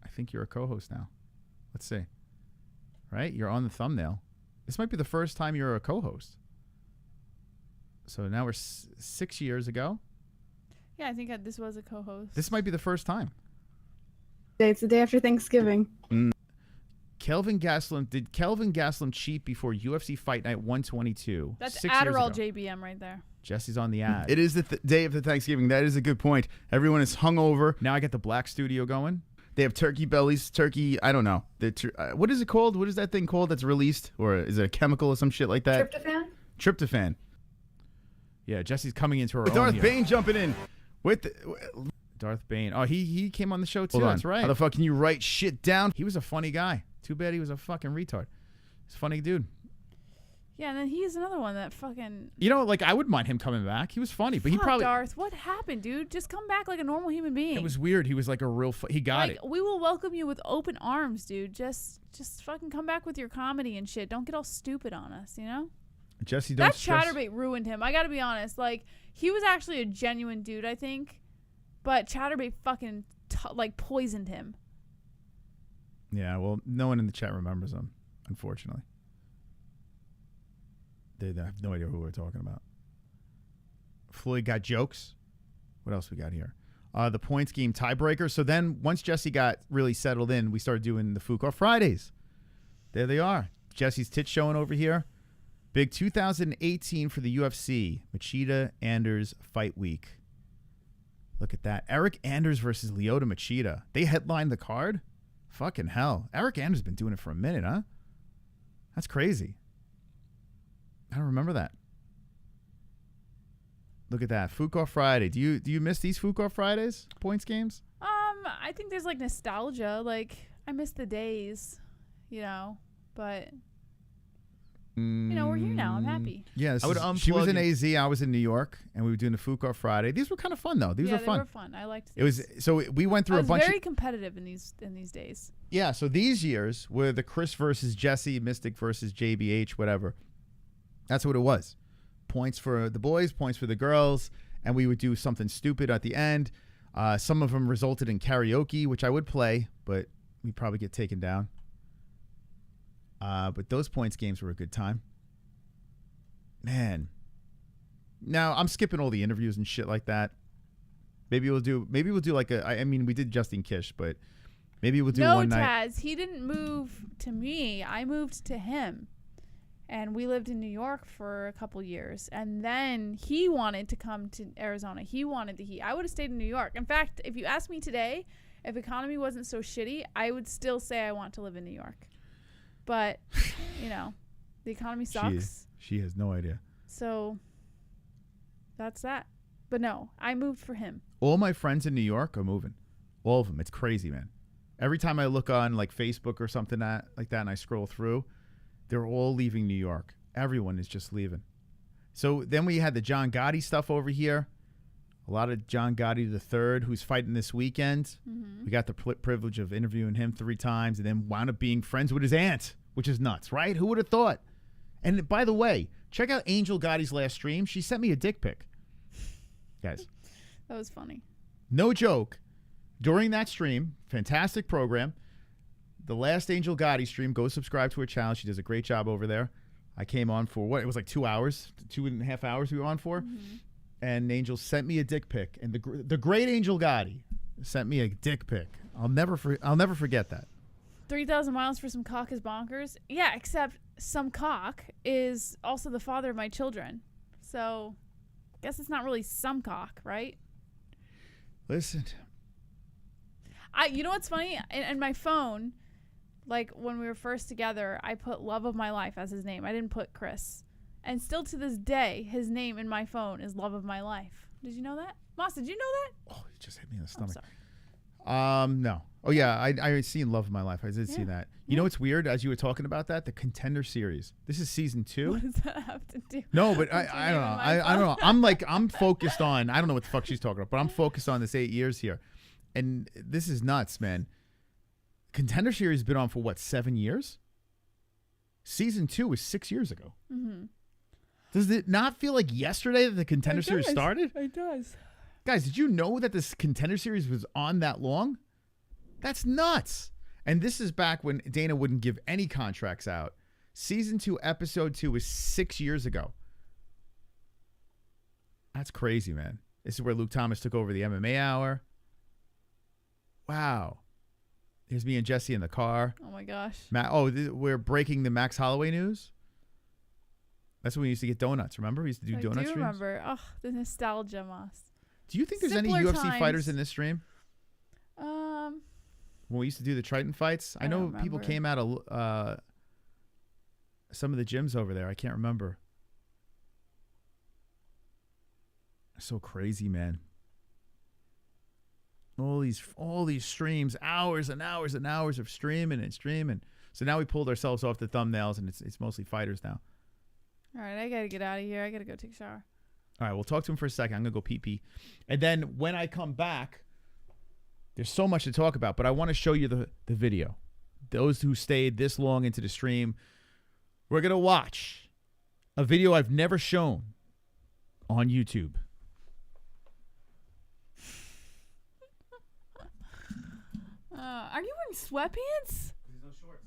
I think you're a co-host now. Let's see. Right? You're on the thumbnail. This might be the first time you're a co-host. So now we're 6 years ago. Yeah, I think this was a co-host. This might be the first time. It's the day after Thanksgiving. Kelvin Gastelum. Did Kelvin Gastelum cheat before UFC Fight Night 122? That's 6 years Adderall ago. JBM right there. Jesse's on the ad. It is the day of the Thanksgiving. That is a good point. Everyone is hungover. Now I get the black studio going. They have turkey bellies, turkey. I don't know. What is it called? What is that thing called that's released? Or is it a chemical or some shit like that? Tryptophan. Yeah, Jesse's coming into her own Darth here. Bane jumping in with Darth Bane. Oh, he came on the show too. Hold on. That's right. How the fuck can you write shit down? He was a funny guy. Too bad he was a fucking retard. He's a funny dude. Yeah, and then he's another one that fucking. You know, like I wouldn't mind him coming back. He was funny, but he probably. Darth, what happened, dude? Just come back like a normal human being. It was weird. He was like a real. He got it. We will welcome you with open arms, dude. Just fucking come back with your comedy and shit. Don't get all stupid on us, you know. Jesse, don't that Chatterbait ruined him. I got to be honest. Like he was actually a genuine dude, I think, but Chatterbait fucking poisoned him. Yeah, well, no one in the chat remembers him, unfortunately. They have no idea who we're talking about. Floyd got jokes. What else we got here? The points game tiebreaker. So then once Jesse got really settled in, we started doing the Fuko Fridays. There they are. Jesse's tits showing over here. Big 2018 for the UFC. Machida Anders Fight Week. Look at that. Eric Anders versus Lyoto Machida. They headlined the card? Fucking hell. Eric Anders has been doing it for a minute, huh? That's crazy. I don't remember that. Look at that. Fuko Friday. Do you miss these Fuko Fridays? Points games? I think there's like nostalgia. Like I miss the days, you know, but you know, we're here now. I'm happy. Yeah, she was in AZ, I was in New York, and we were doing the Fuko Friday. These were kind of fun though. These were fun. They were fun. I liked these. It was so we went through a bunch. Very competitive in these days. Yeah, so these years were the Chris versus Jesse, Mystic versus JBH, whatever. That's what it was. Points for the boys, points for the girls, and we would do something stupid at the end. Some of them resulted in karaoke, which I would play, but we'd probably get taken down. But those points games were a good time. Man. Now, I'm skipping all the interviews and shit like that. Maybe we'll do like I mean, we did Justin Kish, but maybe we'll do one night. No, Taz, he didn't move to me. I moved to him. And we lived in New York for a couple years. And then he wanted to come to Arizona. He wanted the heat. I would have stayed in New York. In fact, if you asked me today, if economy wasn't so shitty, I would still say I want to live in New York. But, you know, the economy sucks. She has no idea. So that's that. But no, I moved for him. All my friends in New York are moving. All of them. It's crazy, man. Every time I look on like Facebook or something like that and I scroll through, they're all leaving New York. Everyone is just leaving. So then we had the John Gotti stuff over here. A lot of John Gotti III, who's fighting this weekend. We got the privilege of interviewing him 3 times and then wound up being friends with his aunt, which is nuts, right? Who would have thought? And by the way, check out Angel Gotti's last stream. She sent me a dick pic. Guys. That was funny. No joke. During that stream, fantastic program. The last Angel Gotti stream, go subscribe to her channel. She does a great job over there. I came on for what? It was like 2 hours, 2.5 hours we were on for. And Angel sent me a dick pic. And the great Angel Gotti sent me a dick pic. I'll never forget that. 3,000 miles for some cock is bonkers. Yeah, except some cock is also the father of my children. So I guess it's not really some cock, right? Listen. You know what's funny? In my phone, like when we were first together, I put love of my life as his name. I didn't put Chris. And still to this day, his name in my phone is love of my life. Did you know that? Moss, did you know that? Oh, you just hit me in the stomach. I'm sorry. No. Oh, yeah, I seen Love of My Life. I did see that. You know what's weird? As you were talking about that, the Contender series. This is season 2. What does that have to do? No, but I don't know. I don't know. I'm focused on, I don't know what the fuck she's talking about, but I'm focused on this 8 years here. And this is nuts, man. Contender series has been on for what, 7 years? Season 2 was 6 years ago. Does it not feel like yesterday that the Contender series started? It does. Guys, did you know that this Contender series was on that long? That's nuts. And this is back when Dana wouldn't give any contracts out. Season 2, episode 2 was 6 years ago. That's crazy, man. This is where Luke Thomas took over the MMA Hour. Wow. Here's me and Jesse in the car. Oh, my gosh. We're breaking the Max Holloway news. That's when we used to get donuts. Remember? We used to do donut streams. I do remember. Oh, the nostalgia, Moss. Do you think there's any UFC fighters in this stream? When we used to do the Triton fights, I know people came out of some of the gyms over there. I can't remember. So crazy, man. All these streams, hours and hours and hours of streaming and streaming. So now we pulled ourselves off the thumbnails, and it's mostly fighters now. All right, I gotta get out of here. I gotta go take a shower. All right, we'll talk to him for a second. I'm gonna go pee. And then when I come back, there's so much to talk about, but I want to show you the video. Those who stayed this long into the stream, we're gonna watch a video I've never shown on YouTube. Are you wearing sweatpants? There's no shorts.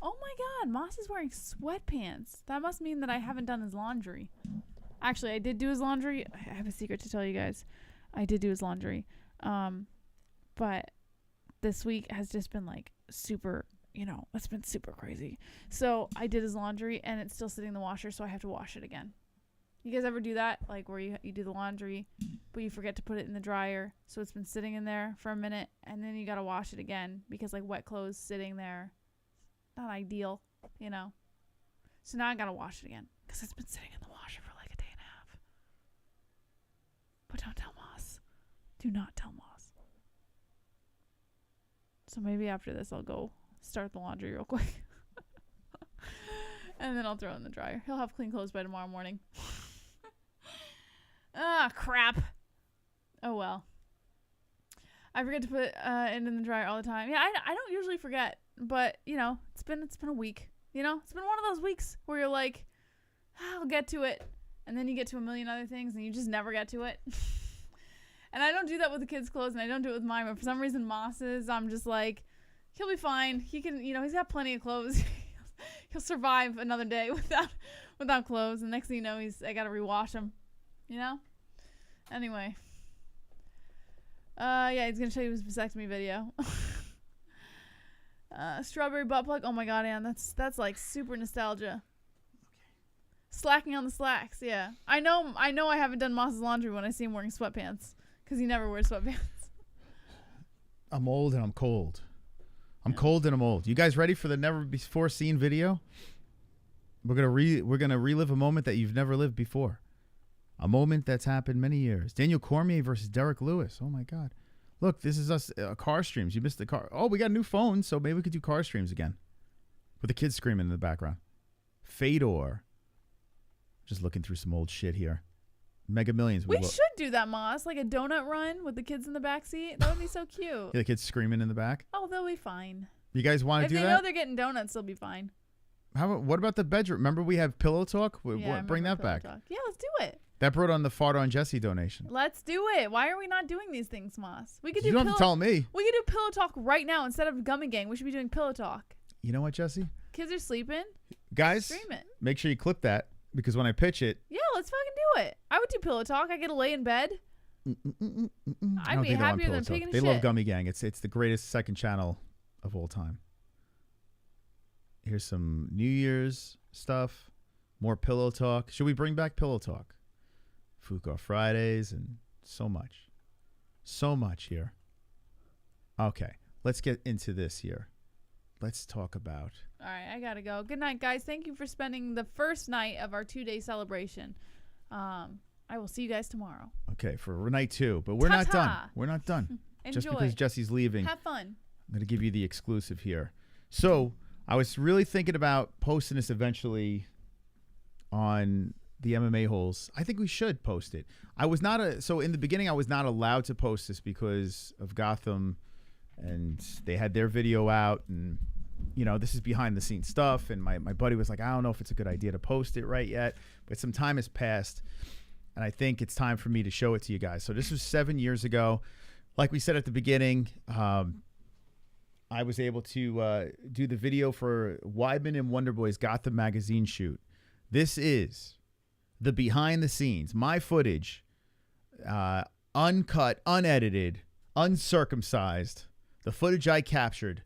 Oh my God, Moss is wearing sweatpants. That must mean that I haven't done his laundry. Actually, I did do his laundry. I have a secret to tell you guys. I did do his laundry. But this week has just been like super, it's been super crazy. So I did his laundry and it's still sitting in the washer, so I have to wash it again. You guys ever do that? Like where you do the laundry, but you forget to put it in the dryer. So it's been sitting in there for a minute and then you got to wash it again because like wet clothes sitting there, not ideal, So now I got to wash it again because it's been sitting in the washer for like a day and a half. But don't tell Moss. Do not tell Moss. So maybe after this I'll go start the laundry real quick. And then I'll throw it in the dryer. He'll have clean clothes by tomorrow morning. Crap. Oh well. I forget to put it in the dryer all the time. Yeah, I don't usually forget, but it's been a week. It's been one of those weeks where you're like, I'll get to it, and then you get to a million other things and you just never get to it. And I don't do that with the kids' clothes, and I don't do it with mine. But for some reason, Moss's, I'm just like, he'll be fine. He can, he's got plenty of clothes. he'll survive another day without clothes. And next thing you know, I gotta rewash him. You know. Anyway. Yeah, he's gonna show you his vasectomy video. Strawberry butt plug. Oh my god, Ann, that's like super nostalgia. Slacking on the slacks. Yeah, I know. I haven't done Moss's laundry when I see him wearing sweatpants because he never wears sweatpants. I'm old and I'm cold. I'm cold and I'm old. You guys ready for the never before seen video? We're gonna relive a moment that you've never lived before. A moment that's happened many years. Daniel Cormier versus Derek Lewis. Oh my God. Look, this is us car streams. You missed the car. Oh, we got new phones, so maybe we could do car streams again. With the kids screaming in the background. Fedor. Just looking through some old shit here. Mega Millions. We should do that, Moss. Like a donut run with the kids in the back seat. That would be so cute. Yeah, the kids screaming in the back. Oh, they'll be fine. You guys want to do that? If they know they're getting donuts, they'll be fine. What about the bedroom? Remember we have Pillow Talk? Yeah, bring that back. Talk. Yeah, let's do it. That brought on the Fart on Jesse donation. Let's do it. Why are we not doing these things, Moss? We could do. You don't have to tell me. We could do Pillow Talk right now instead of Gummy Gang. We should be doing Pillow Talk. You know what, Jesse? Kids are sleeping. Guys, stream it. Make sure you clip that because when I pitch it. Yeah, let's fucking do it. I would do Pillow Talk. I get to lay in bed. I'd be happier than pig in They shit. love Gummy Gang. It's the greatest second channel of all time. Here's some New Year's stuff. More Pillow Talk. Should we bring back Pillow Talk? Fuko Fridays and so much. So much here. Okay, let's get into this here. Let's talk about... All right, I gotta go. Good night, guys. Thank you for spending the first night of our 2-day celebration. I will see you guys tomorrow. Okay, for night 2. But we're not done. We're not done. Enjoy. Just because Jesse's leaving. Have fun. I'm going to give you the exclusive here. So, I was really thinking about posting this eventually on the MMA-Holes. I think we should post it. So in the beginning, I was not allowed to post this because of Gotham, and they had their video out, and you know, this is behind the scenes stuff, and my buddy was like, I don't know if it's a good idea to post it right yet, but some time has passed, and I think it's time for me to show it to you guys. So this was 7 years ago. Like we said at the beginning, I was able to do the video for Weidman and Wonderboy's Gotham magazine shoot. This is the behind the scenes, my footage, uncut, unedited, uncircumcised, the footage I captured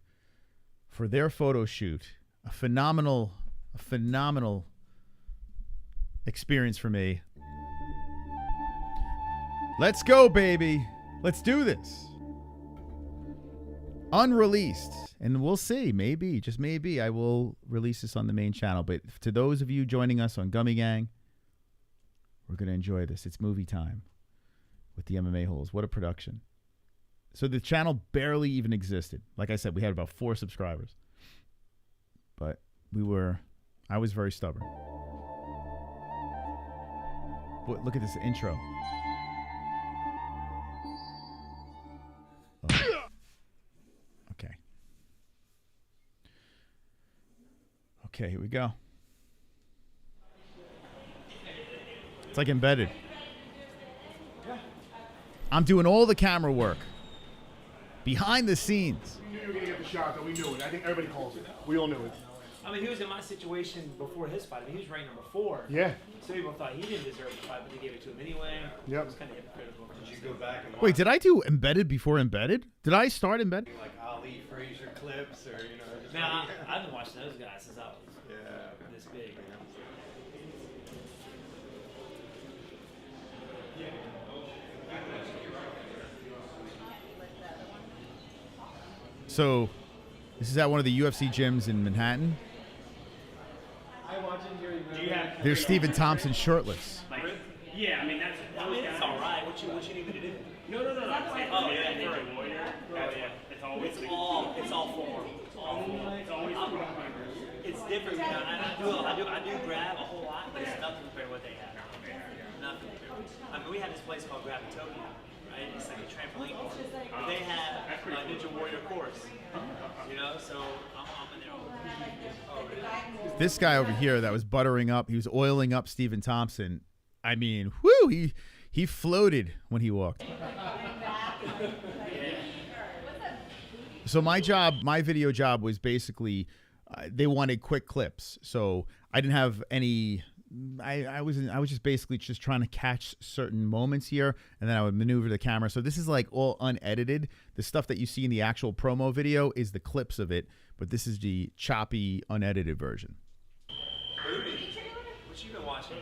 for their photo shoot. A phenomenal experience for me. Let's go, baby. Let's do this. Unreleased, and we'll see, maybe, just maybe, I will release this on the main channel. But to those of you joining us on Gummy Gang, we're going to enjoy this. It's movie time with the MMA-Holes. What a production. So the channel barely even existed. Like I said, we had about 4 subscribers. But I was very stubborn. But look at this intro. Oh. Okay. Okay, here we go. It's like embedded. I'm doing all the camera work. Behind the scenes. We knew you were going to get the shot, though. We knew it. I think everybody calls it. We all knew it. I mean, he was in my situation before his fight. I mean, he was ranked number 4. Yeah. Some people thought he didn't deserve the fight, but they gave it to him anyway. Yep. It was kind of hypocritical. Did you go back and Wait, did I do embedded before embedded? Did I start embedded? like Ali Frazier clips or, you know? Just now, I've been watching those guys since I was this big. So, this is at one of the UFC gyms in Manhattan. There's Stephen Thompson shirtless. Yeah, I mean, it's all right. What you need me to do? No. Oh, yeah, for a warrior. Oh, yeah. It's all form. It's different. You know, I do grab a whole lot, but it's nothing compared to what they have. Nothing. I mean, we have this place called Grab in Tokyo, right? It's like a trampoline park. They have a Ninja Warrior course. You know, so I'm in there. Oh, really? This guy over here that was buttering up, he was oiling up Stephen Thompson. I mean, whoo, he floated when he walked. So my video job was basically they wanted quick clips, so I didn't have any. I was just basically just trying to catch certain moments here, and then I would maneuver the camera. So this is like all unedited. The stuff that you see in the actual promo video is the clips of it, but this is the choppy, unedited version. What you been watching?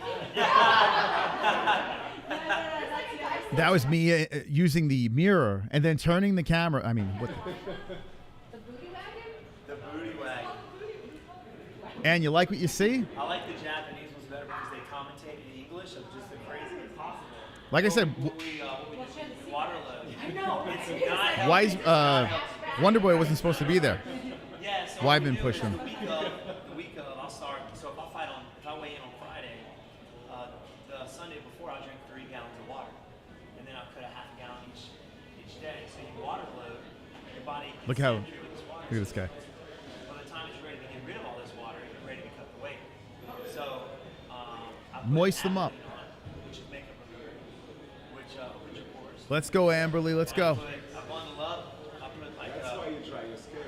That was me using the mirror and then turning the camera. I mean, what? The booty wagon. And you like what you see? I like the Japanese ones better because they commentate in English, so just the crazy as possible. Like I said, I know. It's a guy. why is Wonderboy wasn't supposed to be there? Yeah, so Why been pushed him? The week of, I'll start. So if I weigh in on Friday, the Sunday before I'll drink 3 gallons of water, and then I'll cut a half a gallon each day. So you water load, your body. Look at this guy. By the time it's ready to get rid of all this water, you're ready to cut the weight. So I Moist them up. which is makeup remover, which opens your pores. Let's go, Amberly. Let's go. I bundle up. I put like. That's why you try your skin.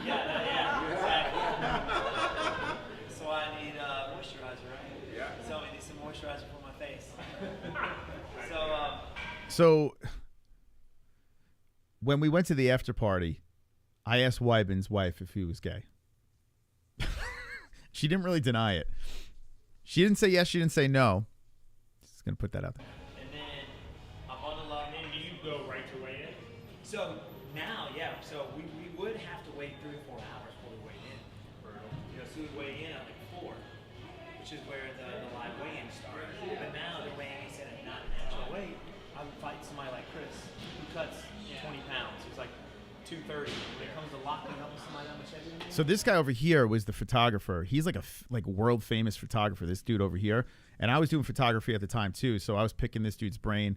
Yeah, exactly. So I need moisturizer, right? Yeah. So I need some moisturizer for my face. So when we went to the after party, I asked Wyben's wife if he was gay. She didn't really deny it. She didn't say yes. She didn't say no. Just gonna put that out there. And then I bundle up. And do you go right to weigh in? So now, yeah. So we would have to wait 3 or 4 hours before we weigh in. You know, so we weigh in at like 4, which is where the live weigh-in starts. But now they're weighing in at not natural weight. I would fight somebody like Chris, who cuts 20 pounds. He's like 230. When it comes to locking up with somebody that much heavier. So this guy over here was the photographer. He's like a world famous photographer. This dude over here, and I was doing photography at the time too. So I was picking this dude's brain.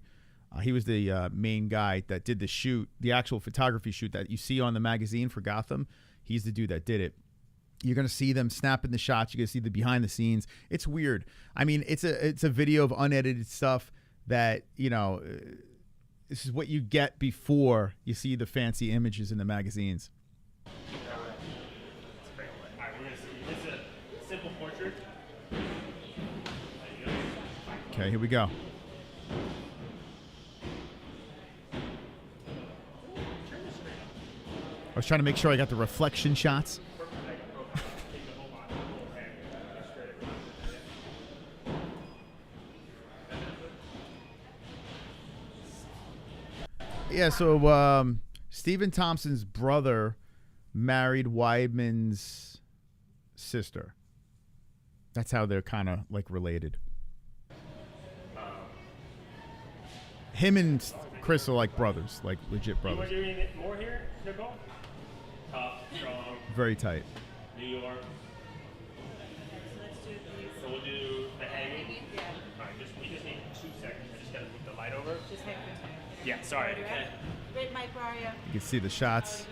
He was the main guy that did the shoot, the actual photography shoot that you see on the magazine for Gotham. He's the dude that did it. You're gonna see them snapping the shots. You're gonna see the behind the scenes. It's weird. I mean, it's a video of unedited stuff that, you know, this is what you get before you see the fancy images in the magazines. Alright, we're gonna see. This is a simple portrait. Okay, here we go. I was trying to make sure I got the reflection shots. Yeah, so Stephen Thompson's brother married Weidman's sister. That's how they're kind of like related. Him and Chris are like brothers, like legit brothers. You want to do more here, Nicole? Tough, strong. Very tight. New York. So we'll do the hanging. Alright, we just need 2 seconds. I just gotta move the light over. Just hang for 10. Yeah, sorry. Okay. Great mic, Mario. You can see the shots.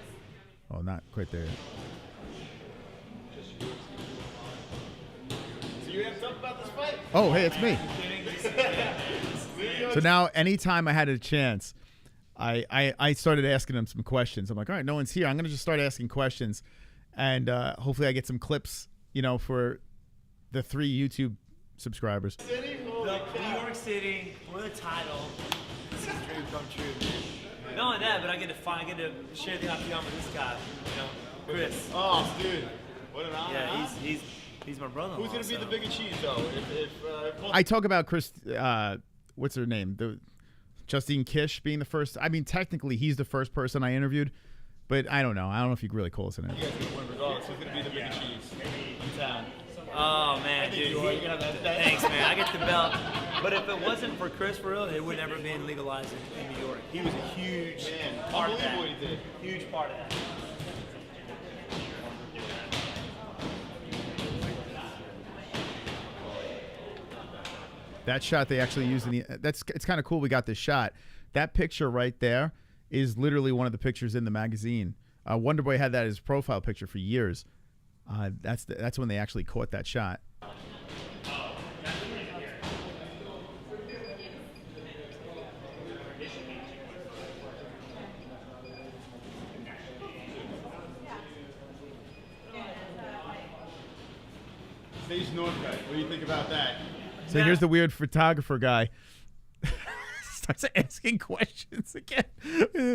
Oh, not quite there. So you have something about this fight? Oh, hey, it's me. So now, anytime I had a chance, I started asking him some questions. I'm like, all right, no one's here. I'm going to just start asking questions. And hopefully I get some clips, you know, for the 3 YouTube subscribers. New York City for the title. This is a dream come true. Not only that, but I get to share the octagon with this guy, you know, Chris. Oh, dude. What an honor. Yeah, he's my brother. Who's going to be the bigger cheese, though? I talk about Chris, what's her name? Justine Kish being the first. I mean, technically, he's the first person I interviewed, but I don't know. I don't know if you can really call us in it. You guys are going to win regardless. Who's going to be the bigger cheese in town? Oh, man, dude. Thanks, man. I get the belt. But if it wasn't for Chris, for real, it would never have been legalized in New York. He was a huge part of that. What he did. Huge part of that. That shot they actually used in the. It's kind of cool. We got this shot. That picture right there is literally one of the pictures in the magazine. Wonderboy had that as his profile picture for years. That's when they actually caught that shot. Stage Northcutt. What do you think about that? So here's the weird photographer guy. Starts asking questions again.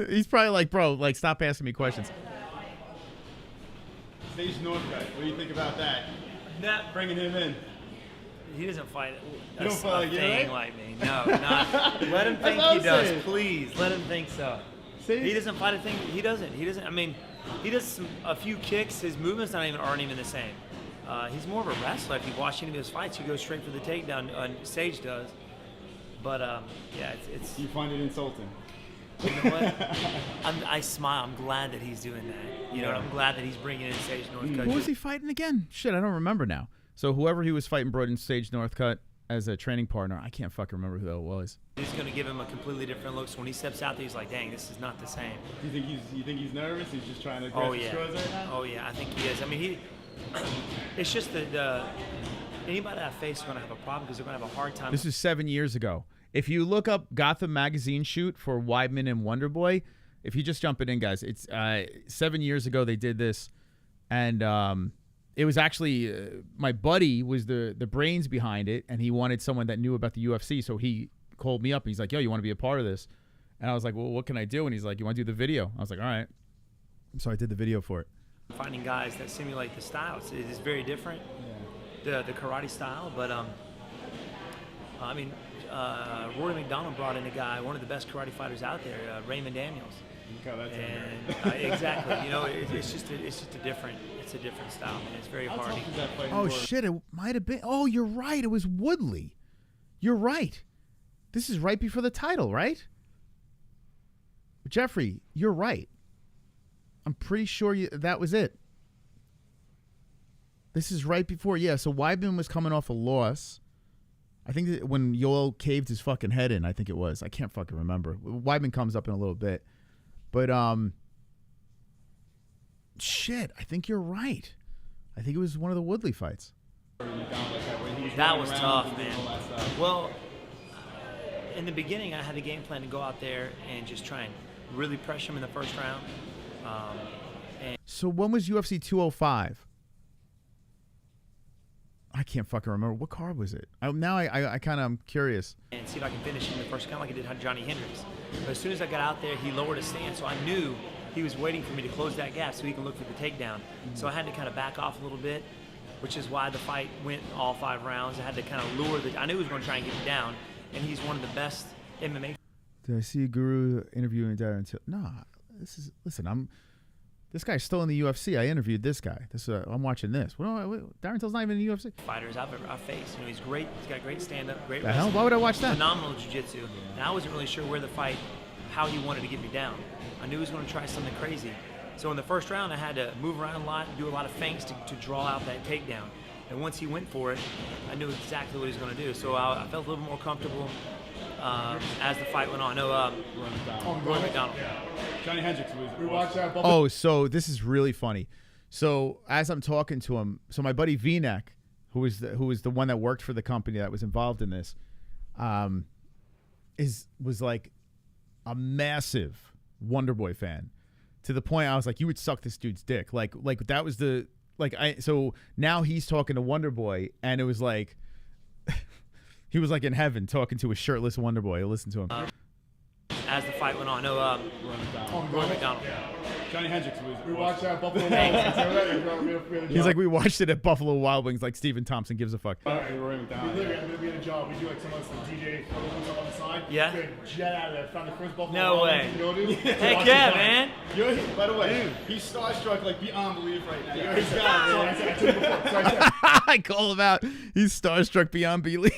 He's probably like, bro, like, stop asking me questions. Stage Northcutt. What do you think about that? Not Bringing him in. He doesn't fight You don't fight like you, thing right? like me. No, not. Let him think That's what he I'm does, saying. please. Let him think so. See? He doesn't fight a thing. He doesn't. I mean, he does a few kicks. His movements aren't even the same. He's more of a wrestler. If you watch any of his fights, he goes straight for the takedown. Sage does. But yeah, it's. You find it insulting. You know what? I smile. I'm glad that he's doing that. You know, I'm glad that he's bringing in Sage Northcutt. Who was he fighting again? Shit, I don't remember now. So whoever he was fighting brought in Sage Northcutt as a training partner. I can't fucking remember who that was. He's going to give him a completely different look. So when he steps out there, he's like, dang, this is not the same. Do you think he's nervous? He's just trying to Oh, grasp yeah. straws right now? Oh, yeah, I think he is. I mean, it's just that anybody that I face is going to have a problem because they're going to have a hard time. This is 7 years ago. If you look up Gotham magazine shoot for Weidman and Wonderboy, if you just jump it in, guys, it's 7 years ago they did this, and it was actually my buddy was the brains behind it, and he wanted someone that knew about the UFC, so he called me up and he's like, yo, you want to be a part of this? And I was like, well, what can I do? And he's like, you want to do the video? I was like, all right. So I did the video for it. Finding guys that simulate the style is very different, the karate style, but I mean, Rory McDonald brought in a guy, one of the best karate fighters out there, Raymond Daniels. And exactly, you know, it's just a different style, man. It's very hard. Oh shit! It might have been. Oh, you're right. It was Woodley. You're right. This is right before the title, right? Jeffrey, you're right. I'm pretty sure that was it. This is right before. Yeah. So Weidman was coming off a loss. I think that when Yoel caved his fucking head in, I think it was. I can't fucking remember. Weidman comes up in a little bit. But, shit, I think you're right. I think it was one of the Woodley fights. That was tough, man. Well, in the beginning, I had a game plan to go out there and just try and really pressure him in the first round. So when was UFC 205? I can't fucking remember. What card was it? Now I kind of am curious. And see if I can finish him in the first, kind of like I did Johnny Hendricks. But as soon as I got out there, he lowered his stance, so I knew he was waiting for me to close that gap so he can look for the takedown. So I had to kind of back off a little bit, which is why the fight went all 5 rounds. I had to kind of lure I knew he was going to try and get me down, and he's one of the best MMA. Did I see Guru interviewing Darren Till? No, listen, this guy's still in the UFC. I interviewed this guy. I'm watching this. Darren Till's not even in the UFC. Fighters I've faced. You know, he's great. He's got great stand-up, great The hell? wrestling, Why would I watch that? Phenomenal jiu-jitsu. And I wasn't really sure where the fight, how he wanted to get me down. I knew he was going to try something crazy. So in the first round, I had to move around a lot, do a lot of feints to draw out that takedown. And once he went for it, I knew exactly what he was going to do. So I felt a little more comfortable as the fight went on. No, Roy McDonald. Johnny Hendricks was. We watched that. Oh, so this is really funny. So as I'm talking to him, so my buddy V-Neck, who was the one that worked for the company that was involved in this, was like a massive Wonderboy fan, to the point I was like, you would suck this dude's dick. Like that was so now he's talking to Wonderboy, and it was like he was like in heaven talking to a shirtless Wonderboy. Listen to him. As the fight went on. No, Roy McDonald. Johnny Hendricks was. We watched that Buffalo Wild Wings. He's like, we watched it at Buffalo Wild Wings, like Stephen Thompson gives a fuck. We literally we had a job. We do like some DJ on the side. Yeah. Jet out of there. Found the first Buffalo No Wild way. Wings. You know, dude? Heck yeah, man. By the way, he's starstruck like beyond belief right now. He's got it. I told you before. So I said. I call him out. He's starstruck beyond belief.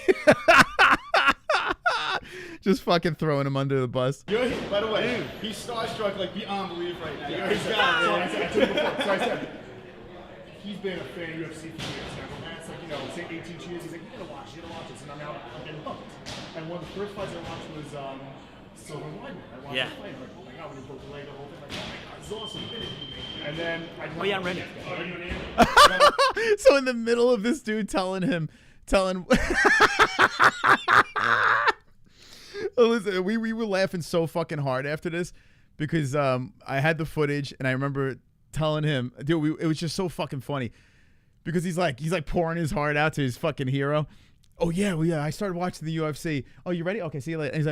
Just fucking throwing him under the bus. By the way, he's starstruck like beyond belief right now. He's got it. So I told you before. So I said, he's been a fan of UFC for years. And it's like, you know, say 18 years. He's like, you gotta watch this. And I'm getting hooked. And one of the first fights I watched was Silver Weidman. I watched the fight. I'm like, oh my god, when he broke the leg, the whole thing. Like, oh my god, this is awesome. And then I'm ready. So in the middle of this dude telling listen, we were laughing so fucking hard after this because I had the footage and I remember telling him, dude, it was just so fucking funny because he's like pouring his heart out to his fucking hero. Oh yeah, well, yeah. I started watching the UFC. Oh, you ready? Okay, see you later. And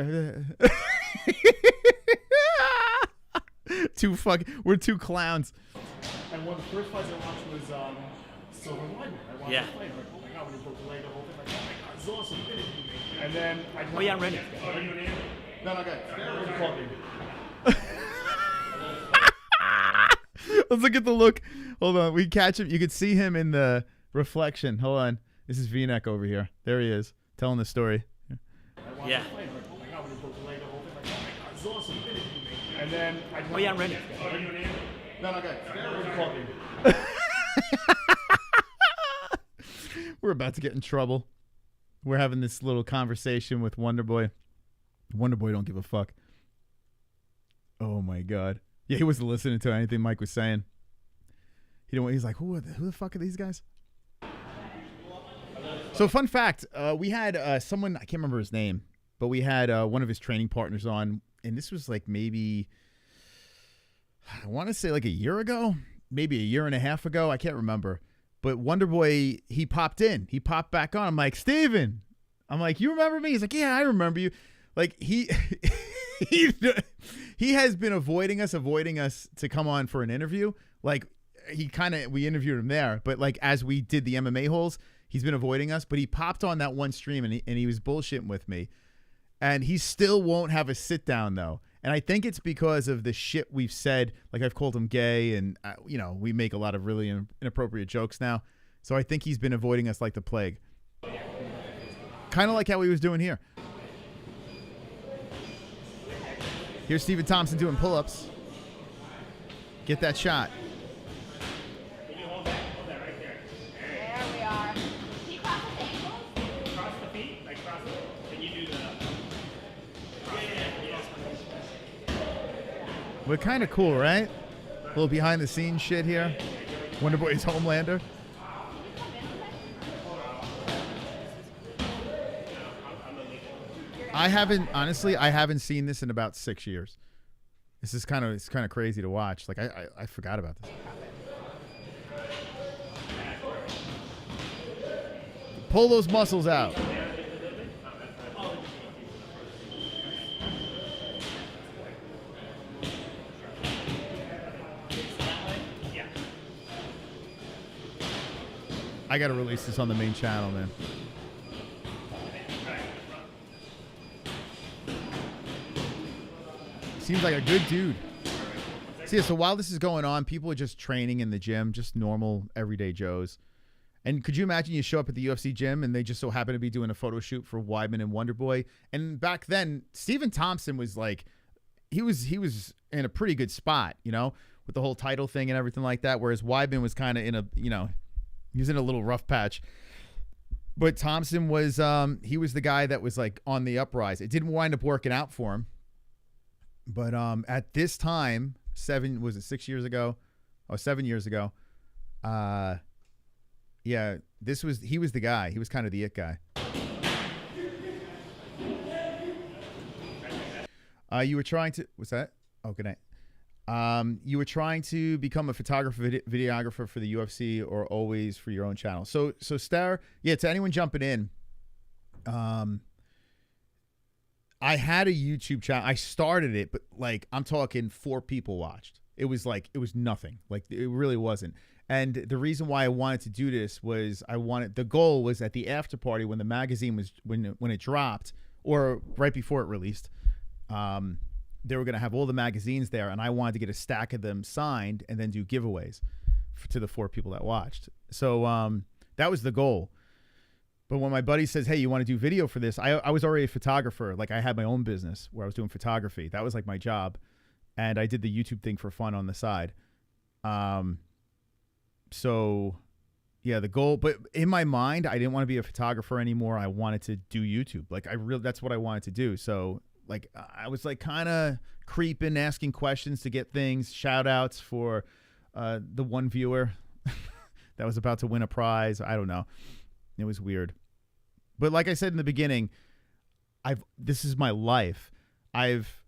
he's like, we're two clowns. And one of the first fights I watched was Silver Lining. I watched the fight. I'm like, oh my god, when he broke the leg, the whole thing. Like, oh my god, this is awesome. And then I. Oh yeah, I'm ready. Oh, you ready? No, good. Let's look at the look. Hold on, we catch him. You could see him in the reflection. Hold on. This is V-neck over here. There he is, telling the story. Yeah. And then oh yeah, I'm ready. No, good. We're about to get in trouble. We're having this little conversation with Wonderboy. Wonderboy don't give a fuck. Oh my god. Yeah, he wasn't listening to anything Mike was saying. He's like, who the fuck are these guys? So fun fact, we had someone, I can't remember his name, but we had one of his training partners on, and this was like maybe, I want to say like a year ago, maybe a year and a half ago, I can't remember. But Wonderboy, he popped in. He popped back on. I'm like, Steven. I'm like, you remember me? He's like, yeah, I remember you. Like, he has been avoiding us to come on for an interview. Like, we interviewed him there. But, like, as we did the MMA-Holes, he's been avoiding us. But he popped on that one stream, and he was bullshitting with me. And he still won't have a sit-down, though. And I think it's because of the shit we've said. Like, I've called him gay, and, we make a lot of really inappropriate jokes now. So I think he's been avoiding us like the plague. Kind of like how he was doing here. Here's Stephen Thompson doing pull-ups. Get that shot. Hold that right there. There we are. Can you cross the ankles? Cross the feet, like cross it. Can you do the? We're kind of cool, right? A little behind-the-scenes shit here. Wonderboy's Homelander. I haven't seen this in about 6 years. This is kind of crazy to watch. Like I forgot about this. Pull those muscles out. I gotta release this on the main channel, man. Seems like a good dude. See, so while this is going on, people are just training in the gym, just normal, everyday Joes. And could you imagine you show up at the UFC gym and they just so happen to be doing a photo shoot for Weidman and Wonderboy? And back then, Stephen Thompson was like, he was in a pretty good spot, with the whole title thing and everything like that. Whereas Weidman was kind of in a, he was in a little rough patch. But Thompson was, he was the guy that was like on the uprise. It didn't wind up working out for him. But at this time, 7 years ago? Oh, 7 years ago. Yeah, he was the guy. He was kind of the it guy. You were trying to, what's that? Oh, good night. You were trying to become a photographer, videographer for the UFC or always for your own channel. So Star, yeah, to anyone jumping in, I had a YouTube channel. I started it, but like I'm talking 4 people watched. It was nothing. Like it really wasn't. And the reason why I wanted to do this was the goal was at the after party when the magazine was when it dropped or right before it released. They were going to have all the magazines there, and I wanted to get a stack of them signed and then do giveaways to the 4 people that watched. So that was the goal. But when my buddy says, hey, you want to do video for this? I was already a photographer. Like I had my own business where I was doing photography. That was like my job. And I did the YouTube thing for fun on the side. So yeah, the goal, but in my mind, I didn't want to be a photographer anymore. I wanted to do YouTube. Like that's what I wanted to do. So like I was like kind of creeping, asking questions to get things, shout outs for the one viewer that was about to win a prize. I don't know. It was weird. But like I said in the beginning, this is my life. I've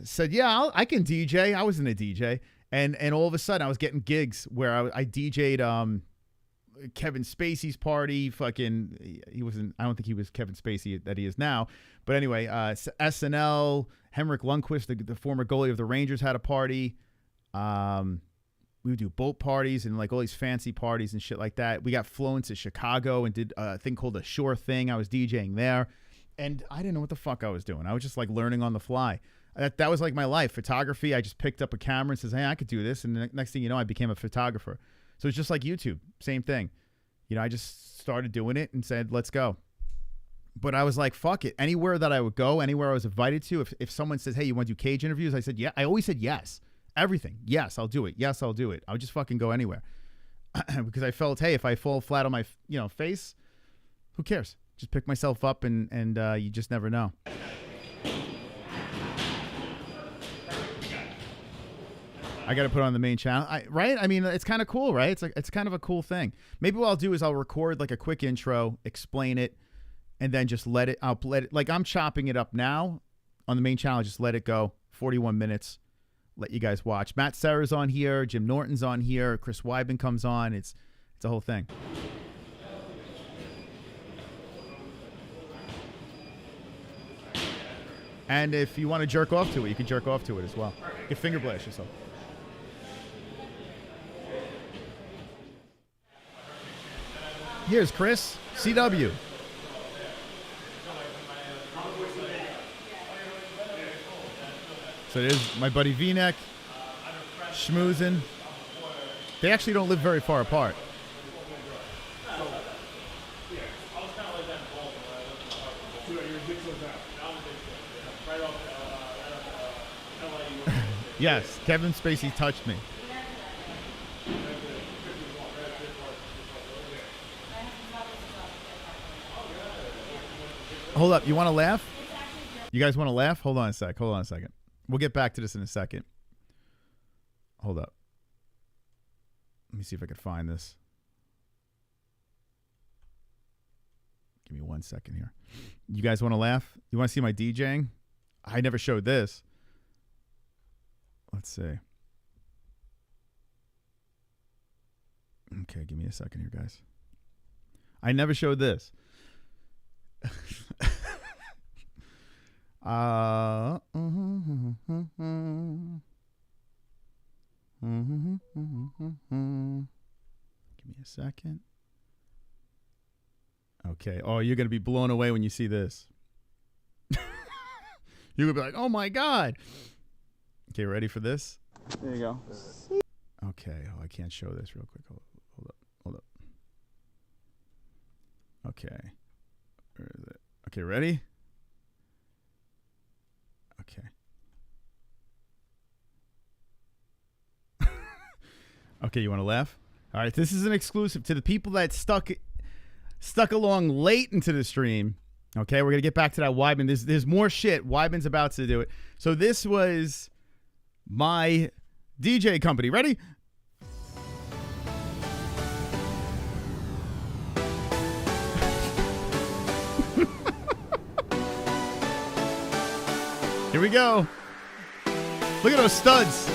said, yeah, I can DJ. I wasn't a DJ. And all of a sudden I was getting gigs where I DJ'd Kevin Spacey's party. Fucking, he wasn't. I don't think he was Kevin Spacey that he is now. But anyway, SNL. Henrik Lundqvist, the former goalie of the Rangers, had a party. We would do boat parties and like all these fancy parties and shit like that. We got flown to Chicago and did a thing called a Shore Thing. I was DJing there, and I didn't know what the fuck I was doing. I was just like learning on the fly. That was like my life. Photography. I just picked up a camera and says, "Hey, I could do this." And the next thing you know, I became a photographer. So it's just like YouTube, same thing. You know, I just started doing it and said, "Let's go." But I was like, fuck it. Anywhere that I would go, anywhere I was invited to, if someone says, "Hey, you want to do cage interviews?" I said, yeah. I always said yes. Everything. Yes, I'll do it. Yes, I'll do it. I would just fucking go anywhere. Because I felt, hey, if I fall flat on my face, who cares? Just pick myself up and you just never know. I got to put on the main channel, right? I mean, it's kind of cool, right? It's kind of a cool thing. Maybe what I'll do is I'll record like a quick intro, explain it, and then just let it. Like I'm chopping it up now on the main channel. Just let it go. 41 minutes. Let you guys watch. Matt Serra's on here. Jim Norton's on here. Chris Weidman comes on. It's a whole thing. And if you want to jerk off to it, you can jerk off to it as well. You can finger blast yourself. Here's Chris, CW. So there's my buddy V-Neck, schmoozing. They actually don't live very far apart. Yes, Kevin Spacey touched me. Hold up, you want to laugh? You guys want to laugh? Hold on a sec. Hold on a second. We'll get back to this in a second. Hold up. Let me see if I can find this. Give me 1 second here. You guys want to laugh? You want to see my DJing? I never showed this. Let's see. Okay, give me a second here, guys. I never showed this. Give me a second. Okay. Oh, you're going to be blown away when you see this. You're going to be like, oh my God. Okay, ready for this? There you go. Okay. Oh, I can't show this real quick. Hold up. Okay. Where is it? Okay, ready? Okay. Okay, you want to laugh? All right, this is an exclusive to the people that stuck along late into the stream. Okay, we're going to get back to that Weidman. There's more shit. Weidman's about to do it. So this was my DJ company. Ready? Here we go. Look at those studs.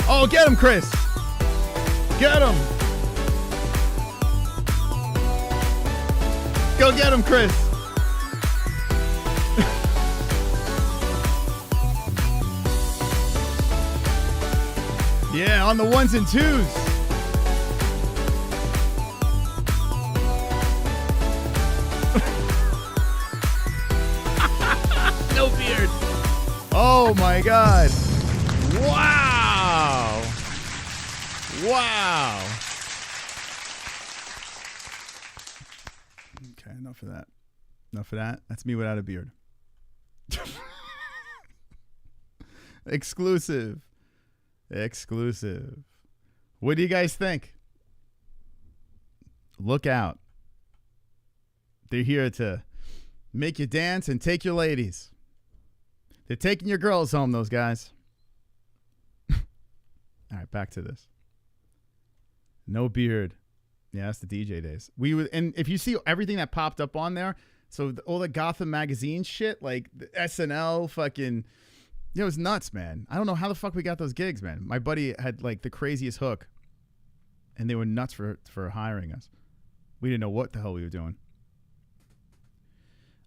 Oh, get him, Chris. Get him. Go get him, Chris. Yeah, on the ones and twos. No beard. Oh my God. Wow. Wow. Okay, enough of that. Enough of that. That's me without a beard. Exclusive. Exclusive. What do you guys think? Look out. They're here to make you dance and take your ladies. They're taking your girls home, those guys. All right, back to this. No beard. Yeah, that's the DJ days. And if you see everything that popped up on there, so all the Gotham magazine shit, like the SNL, fucking Yeah, it was nuts, man. I don't know how the fuck we got those gigs, man. My buddy had like the craziest hook, and they were nuts for hiring us. We didn't know what the hell we were doing.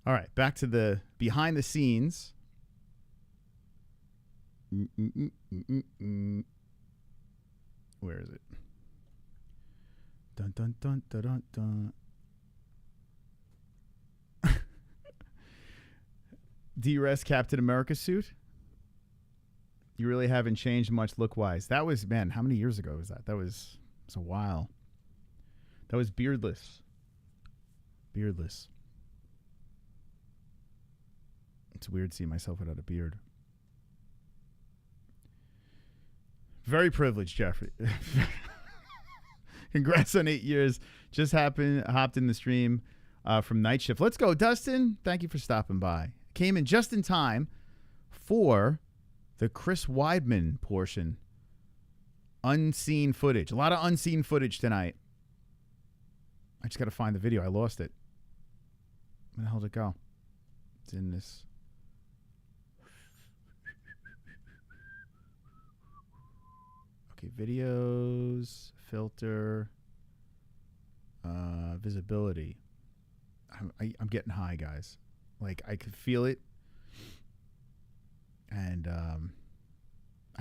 All right, back to the behind the scenes. Where is it? Dun dun dun dun dun dun. D-Rest Captain America suit. You really haven't changed much look-wise. That was, man, how many years ago was that? That was a while. That was beardless. Beardless. It's weird seeing myself without a beard. Very privileged, Jeffrey. Congrats on 8 years. Just hopped in the stream from Night Shift. Let's go, Dustin. Thank you for stopping by. Came in just in time for the Chris Weidman portion. Unseen footage. A lot of unseen footage tonight. I just got to find the video. I lost it. Where the hell did it go? It's in this. Okay, videos, filter, visibility. I'm getting high, guys. Like, I could feel it. And I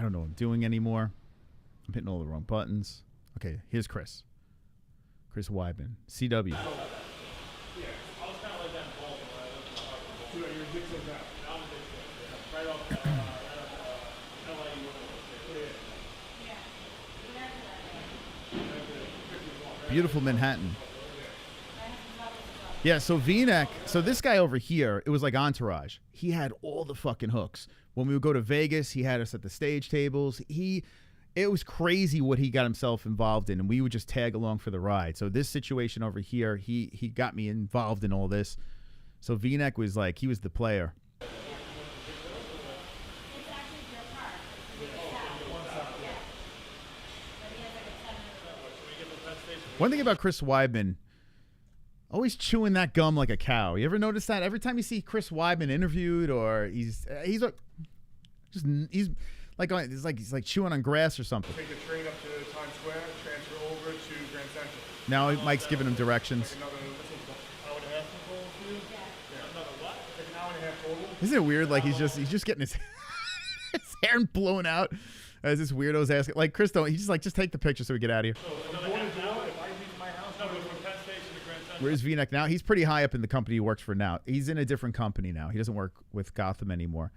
don't know what I'm doing anymore. I'm hitting all the wrong buttons. Okay, here's Chris. Chris Weidman, CW. Yeah, I was kind of like that in Baltimore. You're a big so down. I'm a big so. Right off LA. Beautiful Manhattan. Yeah, so V-neck. So this guy over here, it was like Entourage. He had all the fucking hooks. When we would go to Vegas, he had us at the stage tables. It was crazy what he got himself involved in, and we would just tag along for the ride. So this situation over here, he got me involved in all this. So V-neck was like, he was the player. One thing about Chris Weidman, always chewing that gum like a cow. You ever notice that? Every time you see Chris Weidman interviewed, or he's like chewing on grass or something. Take the train up to Times Square, transfer over to Grand Central. Now Mike's giving him directions. Take another hour and a half total for you? Yeah. Another what? Take an hour and a half total. Isn't it weird? Like he's just getting his hair blown out as this weirdo's asking. Like Chris, he's just take the picture so we get out of here. Where's V-neck now? He's pretty high up in the company he works for now. He's in a different company now. He doesn't work with Gotham anymore,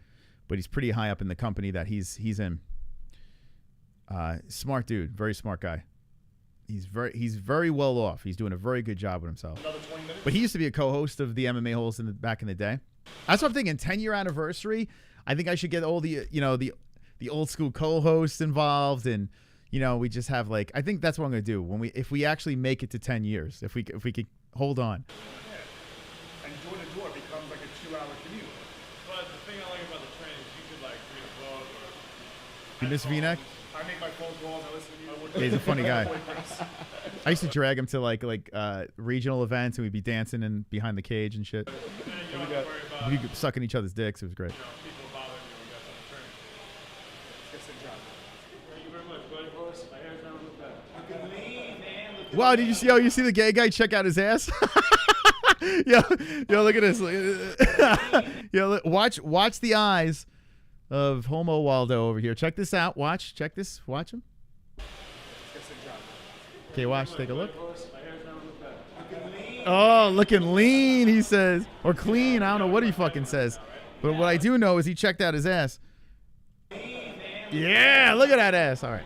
but he's pretty high up in the company that he's in. Smart dude, very smart guy. He's very well off. He's doing a very good job with himself. Another 20 minutes? But he used to be a co-host of the MMA-Holes back in the day. That's what I'm thinking. 10-year anniversary. I think I should get all the old school co-hosts involved, and we just have like, I think that's what I'm gonna do if we actually make it to 10 years. If we could hold on. Yeah. And door to door becomes like a 2-hour commute. But the thing I like about the train is you could like read a book or. You miss V-neck? I make my phone calls. I listen to you. Yeah, he's a funny guy. I used to drag him to like regional events, and we'd be dancing and behind the cage and shit. We'd be sucking each other's dicks. It was great. Wow, did you see? Oh, you see the gay guy check out his ass? yo, look at this. Yo, watch the eyes of Homo Waldo over here. Check this out. Check this. Watch him. Okay, watch. Take a look. Oh, looking lean, he says, or clean. I don't know what he fucking says, but what I do know is he checked out his ass. Yeah, look at that ass. All right.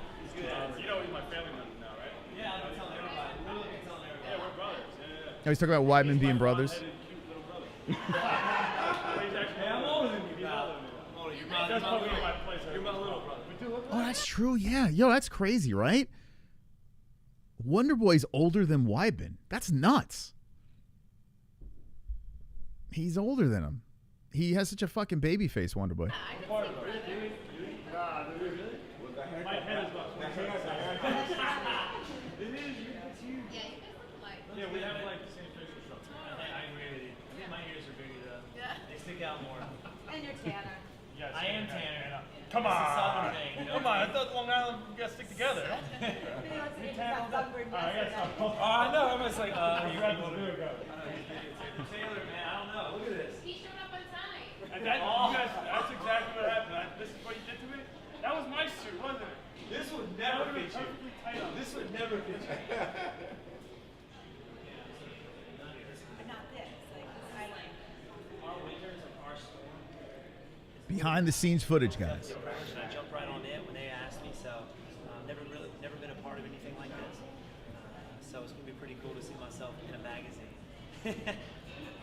Oh, he's talking about Weidman being brothers. Oh, that's true. Yeah. Yo, that's crazy, right? Wonder Boy's older than Weidman. That's nuts. He's older than him. He has such a fucking baby face, Wonder Boy. Yeah, we have like the same facial structure. I agree with you. My ears are bigger though. Yeah. They stick out more. And you're tanner. I am Tanner. Come It's a on. Southern thing, you know? Come on. I thought Long Island, you guys stick together. Oh, I know. Everyone's like, Taylor, man, I don't know. Look at this. He showed up on time. That's exactly what happened. This is what you did to me? That was my suit, wasn't it? This would never fit you. This would never fit you. Behind the scenes footage, guys. I jumped right on it when they asked me, so never been a part of anything like this. So it's gonna be pretty cool to see myself in a magazine.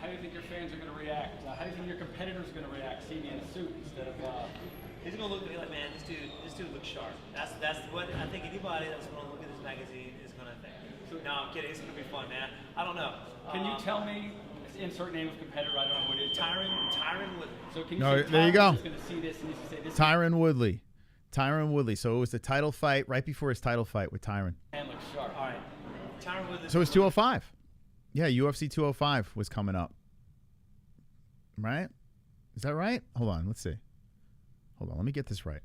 How do you think your fans are going to react? How do you think your competitors are going to react seeing you in a suit instead of? He's gonna look at me like, man, this dude looks sharp. That's what I think anybody that's gonna look at this magazine is gonna think. No, I'm kidding. It's gonna be fun, man. I don't know. Can you tell me? Insert name of competitor. I don't know what it is. Tyron Woodley. So can you No, say there you go. Tyron is going to see this and he's going to say this. Tyron Woodley. Tyron Woodley. So it was the title fight right before his title fight with Tyron. Man looks sharp. All right. Tyron Woodley. So it's 205. Yeah, UFC 205 was coming up. Right? Is that right? Hold on. Let's see. Hold on. Let me get this right.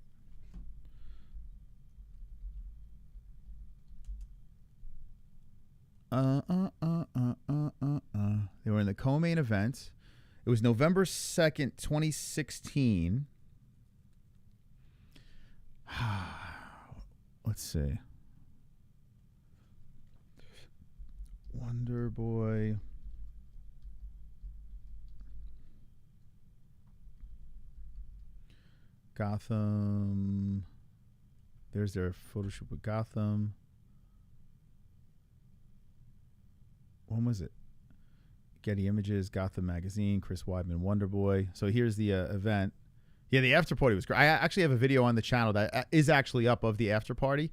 They were in the co-main event. It was November 2nd, 2016. Let's see. Wonder Boy. Gotham. There's their photo shoot with Gotham. When was it? Getty Images, Gotham Magazine, Chris Weidman, Wonder Boy. So here's the event. Yeah, the after party was great. I actually have a video on the channel that is actually up of the after party,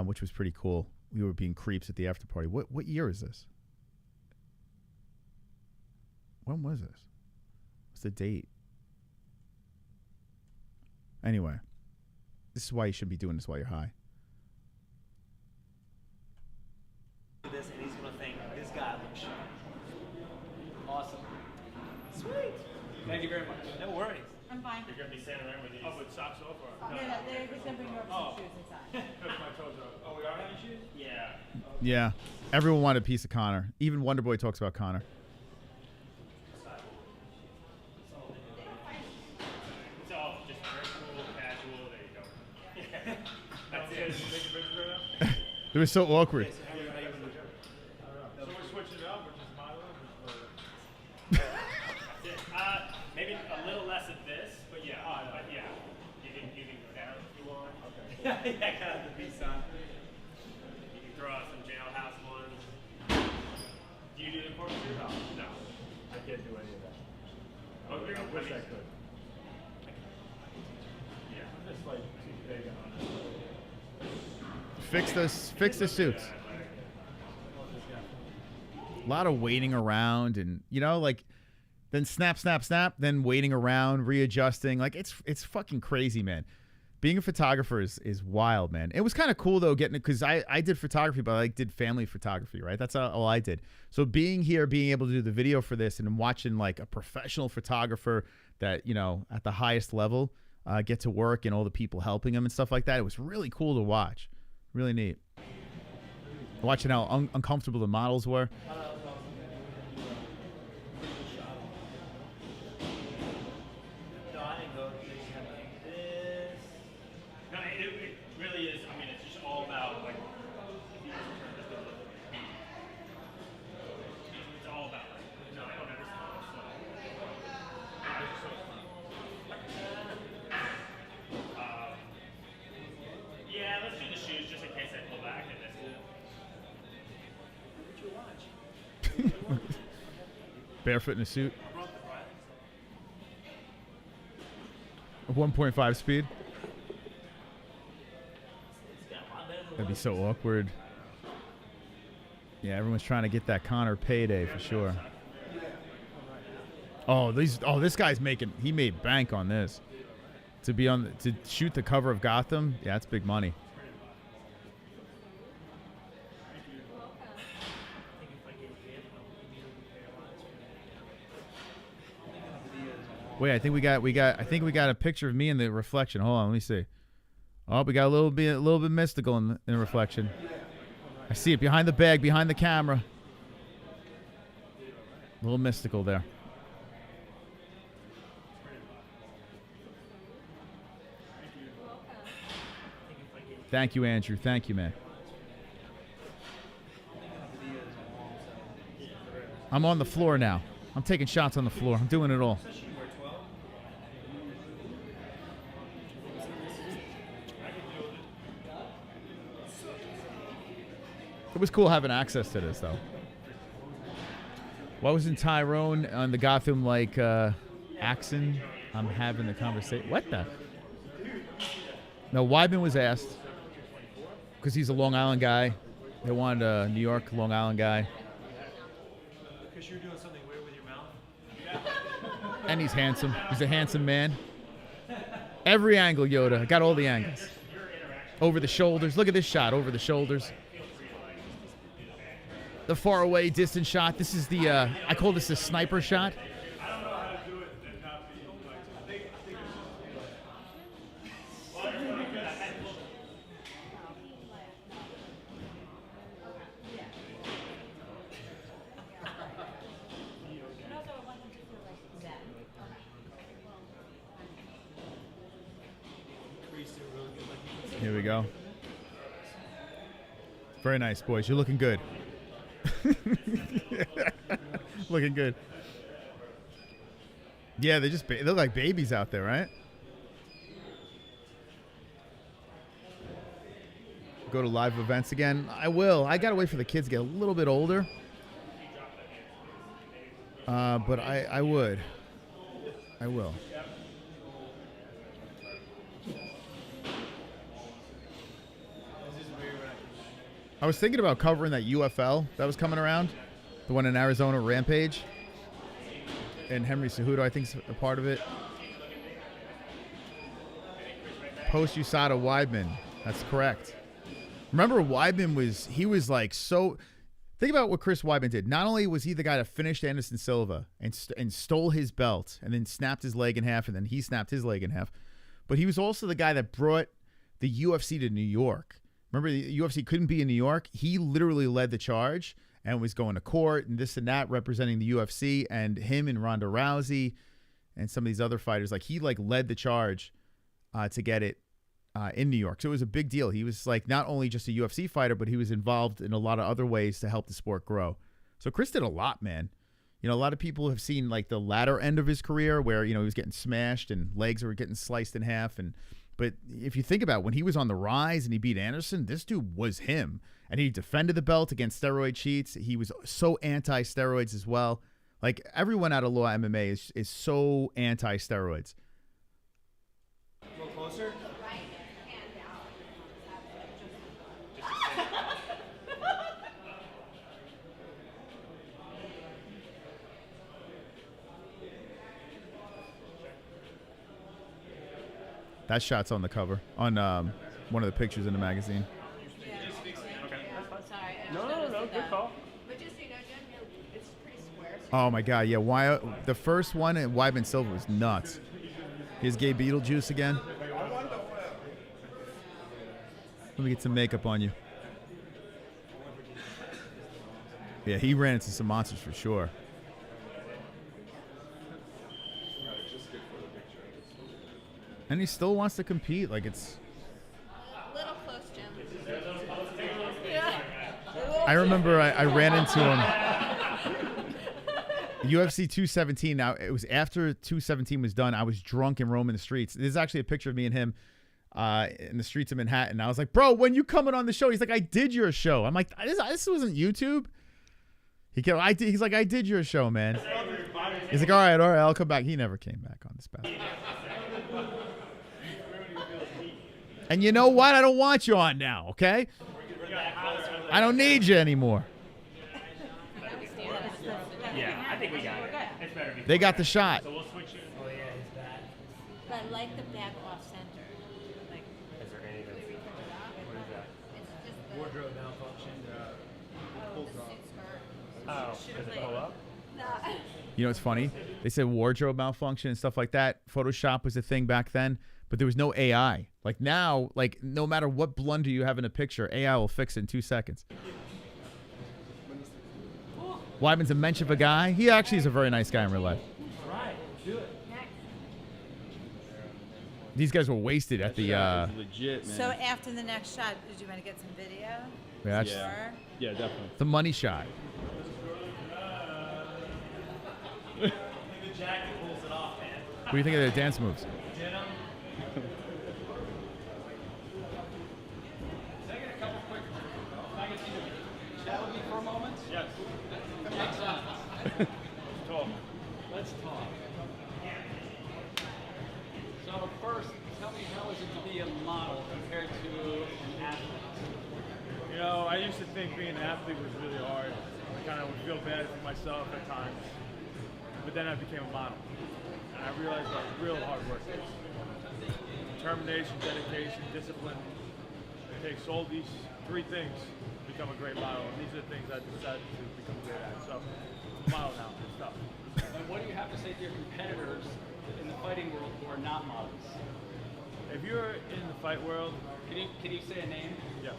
which was pretty cool. We were being creeps at the after party. What year is this? When was this? What's the date? Anyway, this is why you should be doing this while you're high. This and he's gonna think this guy looks sharp. Awesome. Sweet. Thank you very much. No worries. I'm fine. You're going to be standing around with these. Oh, with socks off or? No, they're just going to bring you up some shoes inside. Because my toes are. Oh, we are having shoes? Yeah. Yeah. Everyone wanted a piece of Conor. Even Wonder Boy talks about Conor. It's all just very cool, casual. There you go. Yeah. That's it. It was so awkward. So we're switching it up, which is my look. That's it. Maybe a little less of this, but yeah. But yeah. You can go down if you want. Okay. Yeah, kind of the beast on. You can throw out some jailhouse ones. Do you do the corkscrew? No. I can't do any of that. I wish I could. Yeah, I'm just like too big on it. Fix the suits. A lot of waiting around and, like, then snap, then waiting around, readjusting. Like, it's fucking crazy, man. Being a photographer is wild, man. It was kind of cool, though, getting it, because I did photography, but I did family photography, right? That's all I did. So being here, being able to do the video for this and watching, like, a professional photographer that, at the highest level get to work and all the people helping them and stuff like that, it was really cool to watch. Really neat. Watching how uncomfortable the models were. No, I didn't go. They just had like this. No, it really is. I mean, it's just all about, like, if you just turn this over. It's all about, like, no, I don't understand. So, I just so yeah, let's do the shoes just in case I pull back and this. What you watch? Barefoot in a suit. 1.5 speed. That'd be so awkward. Yeah, everyone's trying to get that Conor payday for sure. This guy's he made bank on this. To shoot the cover of Gotham, yeah, that's big money. Wait, I think we got a picture of me in the reflection. Hold on, let me see. Oh, we got a little bit mystical in the reflection. I see it behind the bag, behind the camera. A little mystical there. Thank you, Andrew. Thank you, man. I'm on the floor now. I'm taking shots on the floor. I'm doing it all. It was cool having access to this, though. Why wasn't Tyrone on the Gotham like Axon? I'm having the conversation. What the? No, Weidman was asked because he's a Long Island guy. They wanted a New York, Long Island guy. Because you're doing something weird with your mouth. And he's handsome. He's a handsome man. Every angle, Yoda. I got all the angles. Over the shoulders. Look at this shot. Over the shoulders. The far away, distant shot. This is the, I call this the sniper shot. Here we go. Very nice, boys. You're looking good. Looking good. Yeah, they look like babies out there, right? Go to live events again. I will. I gotta wait for the kids to get a little bit older. But I would. I will. I was thinking about covering that UFL that was coming around, the one in Arizona, Rampage, and Henry Cejudo, I think, is a part of it. Post USADA Weidman, that's correct. Remember, Weidman was like so. Think about what Chris Weidman did. Not only was he the guy that finished Anderson Silva and stole his belt and then snapped his leg in half, and then he snapped his leg in half, but he was also the guy that brought the UFC to New York. Remember, the UFC couldn't be in New York. He literally led the charge and was going to court and this and that, representing the UFC, and him and Ronda Rousey and some of these other fighters. Like, he led the charge to get it in New York. So it was a big deal. He was like not only just a UFC fighter, but he was involved in a lot of other ways to help the sport grow. So Chris did a lot, man. You know, a lot of people have seen like the latter end of his career where, you know, he was getting smashed and legs were getting sliced in half. But if you think about it, when he was on the rise and he beat Anderson, this dude was him. And he defended the belt against steroid cheats. He was so anti-steroids as well. Like, everyone out of Law MMA is so anti-steroids. A little closer. That shot's on the cover, on one of the pictures in the magazine. No, good call. Oh my God, yeah. Why the first one at Weidman Silva was nuts. Here's Gay Beetlejuice again. Let me get some makeup on you. Yeah, he ran into some monsters for sure. And he still wants to compete. Like, it's. A little close, Jim. I remember I ran into him. UFC 217. Now, it was after 217 was done. I was drunk and roaming the streets. There's actually a picture of me and him in the streets of Manhattan. I was like, bro, when you coming on the show? He's like, I did your show. I'm like, this wasn't YouTube. He's like, I did your show, man. He's like, all right, I'll come back. He never came back on this path. And you know what? I don't want you on now, okay? I don't need you anymore. Yeah, I think we got it. It's better. They got the shot. So we'll switch it. Oh yeah, he's back. But I like the back off center. Like, Is there anything? What is that? it's just the Wardrobe malfunction. suit skirt. Oh, does it pull up? Nah. You know what's funny? They said wardrobe malfunction and stuff like that. Photoshop was a thing back then, but there was no AI. Like now, like no matter what blunder you have in a picture, AI will fix it in 2 seconds. Wyman's a mensch of a guy. He actually is a very nice guy in real life. Right, do it. These guys were wasted at the. Legit, man. So after the next shot, did you want to get some video? Yeah, Yeah, definitely. the money shot. The jacket pulls it off, man. What do you think of the dance moves? Chat with me for a moment? Yes. Let's talk. So first, tell me how is it to be a model compared to an athlete? You know, I used to think being an athlete was really hard. I kind of would feel bad for myself at times. But then I became a model. And I realized what real hard work is. Determination, dedication, discipline. It takes all these 3 things to become a great model. And these are the things I decided to become great at. So, I'm a model now. It's tough. And what do you have to say to your competitors in the fighting world who are not models? If you're in the fight world... Can you say a name? Yeah.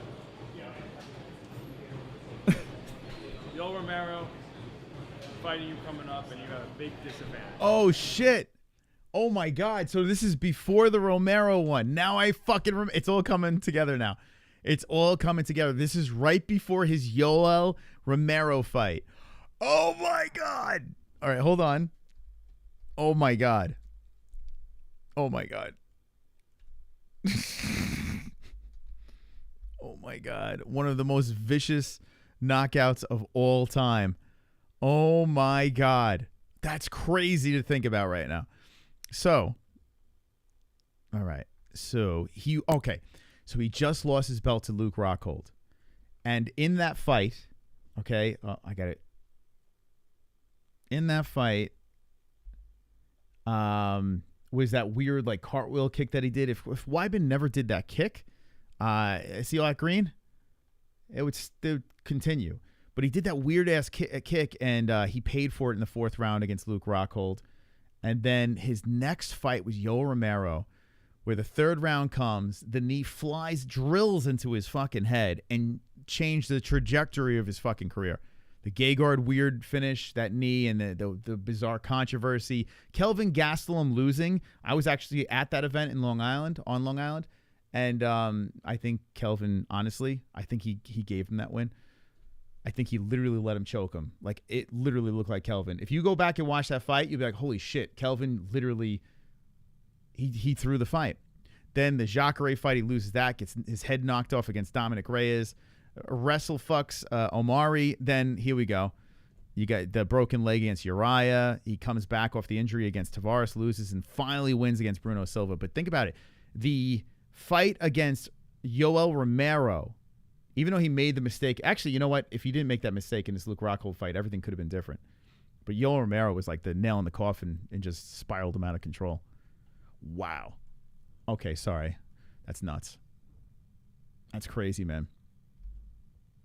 Yo Romero, fighting you coming up, and you got a big disadvantage. Oh shit! Oh my god! So this is before the Romero one. Now I fucking it's all coming together now. It's all coming together. This is right before his Yoel Romero fight. Oh my god! All right, hold on. Oh my god. Oh my god. Oh my god. One of the most vicious knockouts of all time. Oh my god. That's crazy to think about right now. So, all right. So he just lost his belt to Luke Rockhold. And in that fight, okay, I got it. In that fight, was that weird like cartwheel kick that he did. If Wyman never did that kick, see all that green? It would continue. But he did that weird ass kick, and he paid for it in the 4th round against Luke Rockhold. And then his next fight was Yoel Romero, where the 3rd round comes, the knee flies, drills into his fucking head, and changed the trajectory of his fucking career. The Gegard weird finish, that knee, and the bizarre controversy. Kelvin Gastelum losing. I was actually at that event in Long Island, and I think Kelvin, honestly, I think he gave him that win. I think he literally let him choke him. Like, it literally looked like Kelvin. If you go back and watch that fight, you'll be like, holy shit, Kelvin literally, he threw the fight. Then the Jacare fight, he loses that, gets his head knocked off against Dominic Reyes. Wrestle fucks Omari. Then here we go. You got the broken leg against Uriah. He comes back off the injury against Tavares, loses, and finally wins against Bruno Silva. But think about it. The fight against Yoel Romero, even though he made the mistake. Actually, you know what? If he didn't make that mistake in this Luke Rockhold fight, everything could have been different. But Yoel Romero was like the nail in the coffin and just spiraled him out of control. Wow. Okay, sorry. That's nuts. That's crazy, man.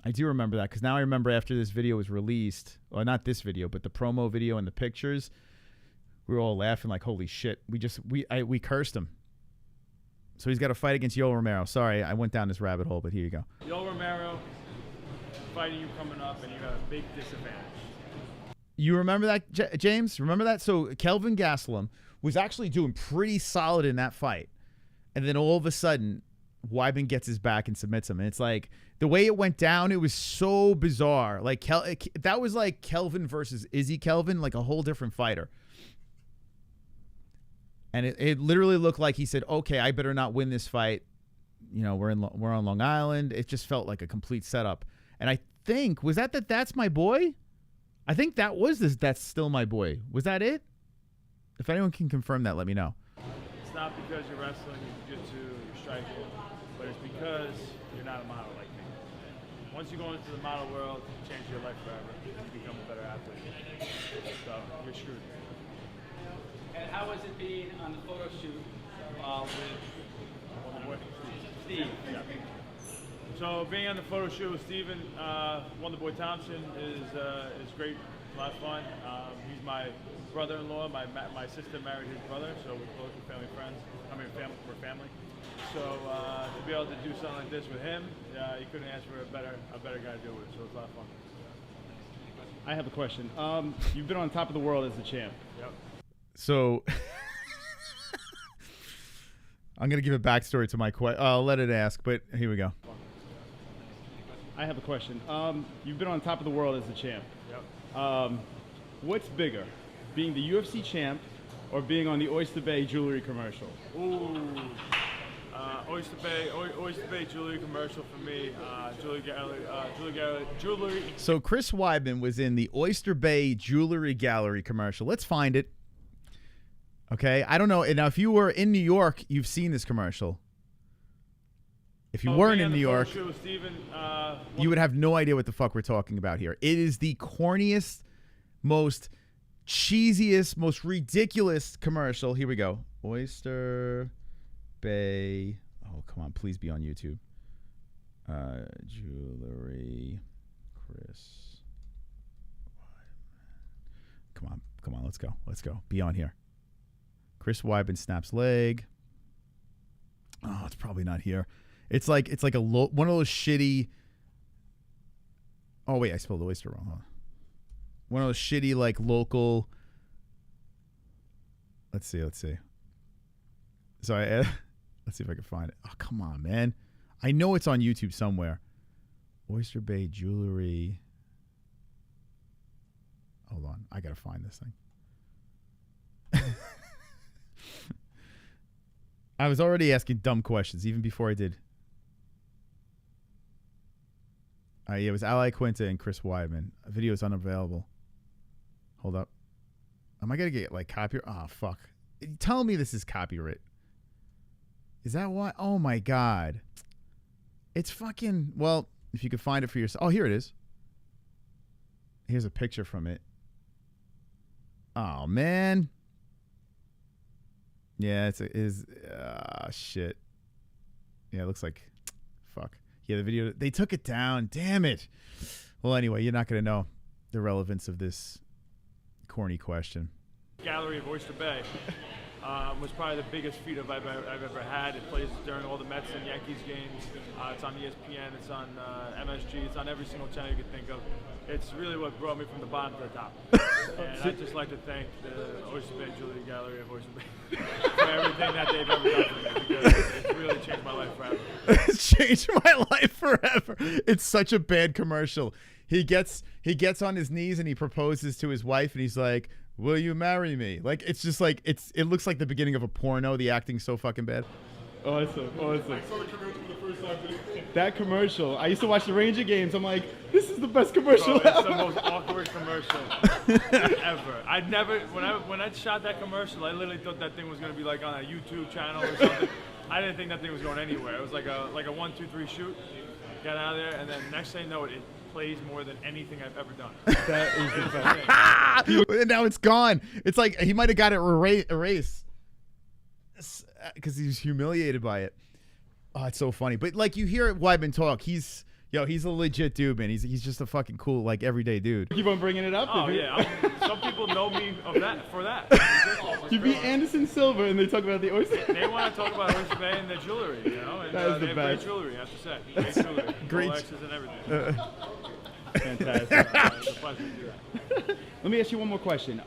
I do remember that because now I remember after this video was released, well, not this video, but the promo video and the pictures, we were all laughing like, holy shit. We cursed him. So he's got a fight against Yoel Romero. Sorry, I went down this rabbit hole, but here you go. Yoel Romero, fighting you coming up, and you got a big disadvantage. You remember that, James? Remember that? So Kelvin Gastelum was actually doing pretty solid in that fight. And then all of a sudden, Wyman gets his back and submits him. And it's like, the way it went down, it was so bizarre. Like, that was like Kelvin versus Izzy Kelvin, like a whole different fighter. And it literally looked like he said, okay, I better not win this fight. You know, we're on Long Island. It just felt like a complete setup. And I think, was that's my boy? I think that was that's still my boy. Was that it? If anyone can confirm that, let me know. It's not because you're wrestling, you're jiu-jitsu, you're striking, but it's because you're not a model like me. Once you go into the model world, you change your life forever. You become a better athlete. So you're screwed. And how was it being on the photo shoot with Steve? Yeah. So being on the photo shoot with Steven, Wonderboy Thompson is great a lot of fun. He's my brother-in-law. My sister married his brother, so we're both family friends. I mean, we're family. So to be able to do something like this with him, you couldn't ask for a better guy to do it with. So it's a lot of fun. I have a question. You've been on top of the world as the champ. Yep. So I'm gonna give a backstory to my question. I'll let it ask, but here we go. I have a question. You've been on top of the world as the champ. Yep. What's bigger, being the UFC champ or being on the Oyster Bay jewelry commercial? Ooh. Oyster Bay jewelry commercial for me. Jewelry. So Chris Weidman was in the Oyster Bay Jewelry Gallery commercial. Let's find it. Okay, I don't know. Now, if you were in New York, you've seen this commercial. If you weren't in New York, you would have no idea what the fuck we're talking about here. It is the corniest, most cheesiest, most ridiculous commercial. Here we go. Oyster Bay. Oh, come on. Please be on YouTube. Jewelry. Chris. Come on. Come on. Let's go. Let's go. Be on here. Chris Weidman snaps leg. Oh, it's probably not here. It's like a one of those shitty. Oh wait, I spelled oyster wrong. Huh? One of those shitty like local. Let's see. So let's see if I can find it. Oh come on, man! I know it's on YouTube somewhere. Oyster Bay Jewelry. Hold on, I gotta find this thing. I was already asking dumb questions even before I did. Yeah, it was Ally Quinta and Chris Weidman. A video is unavailable. Hold up. Am I going to get like copyright? Oh, fuck. Tell me this is copyright. Is that why? Oh, my God. It's fucking... Well, if you could find it for yourself. Oh, here it is. Here's a picture from it. Oh, man. Yeah, it is. Shit. Yeah, it looks like. Fuck. Yeah, the video. They took it down. Damn it. Well, anyway, you're not going to know the relevance of this corny question. Gallery of Oyster Bay was probably the biggest feat I've ever had. It plays during all the Mets and Yankees games. It's on ESPN. It's on MSG. It's on every single channel you could think of. It's really what brought me from the bottom to the top. And I'd just like to thank the Oyster Bay Jewelry Gallery of Oyster Bay for everything that they've ever done for me, because it's really changed my life forever. It's changed my life forever. It's such a bad commercial. He gets on his knees and he proposes to his wife and he's like, "Will you marry me?" Like it's just like it looks like the beginning of a porno. The acting's so fucking bad. Awesome. I saw the commercial for the first time today. That commercial. I used to watch the Ranger games. I'm like, this is the best commercial Bro, it's the most awkward commercial ever. I never, when I shot that commercial, I literally thought that thing was gonna be like on a YouTube channel or something. I didn't think that thing was going anywhere. It was like a 1, 2, 3 shoot. Got out of there, and then next thing you know, it plays more than anything I've ever done. That is the best. And now it's gone. It's like he might have got it erased because he's humiliated by it. Oh, it's so funny. But like you hear Weidman talk, he's a legit dude, man. He's just a fucking cool, like everyday dude. Keep on bringing it up. Oh yeah, some people know me for that. You beat Anderson Silva, and they talk about the oyster. They want to talk about Oyster Bay and their jewelry, you know. And, that is the they have best. Great jewelry, I have to say. Great jewelry, Great. Rolexes and everything. Fantastic. It's a pleasure to do that. Let me ask you one more question.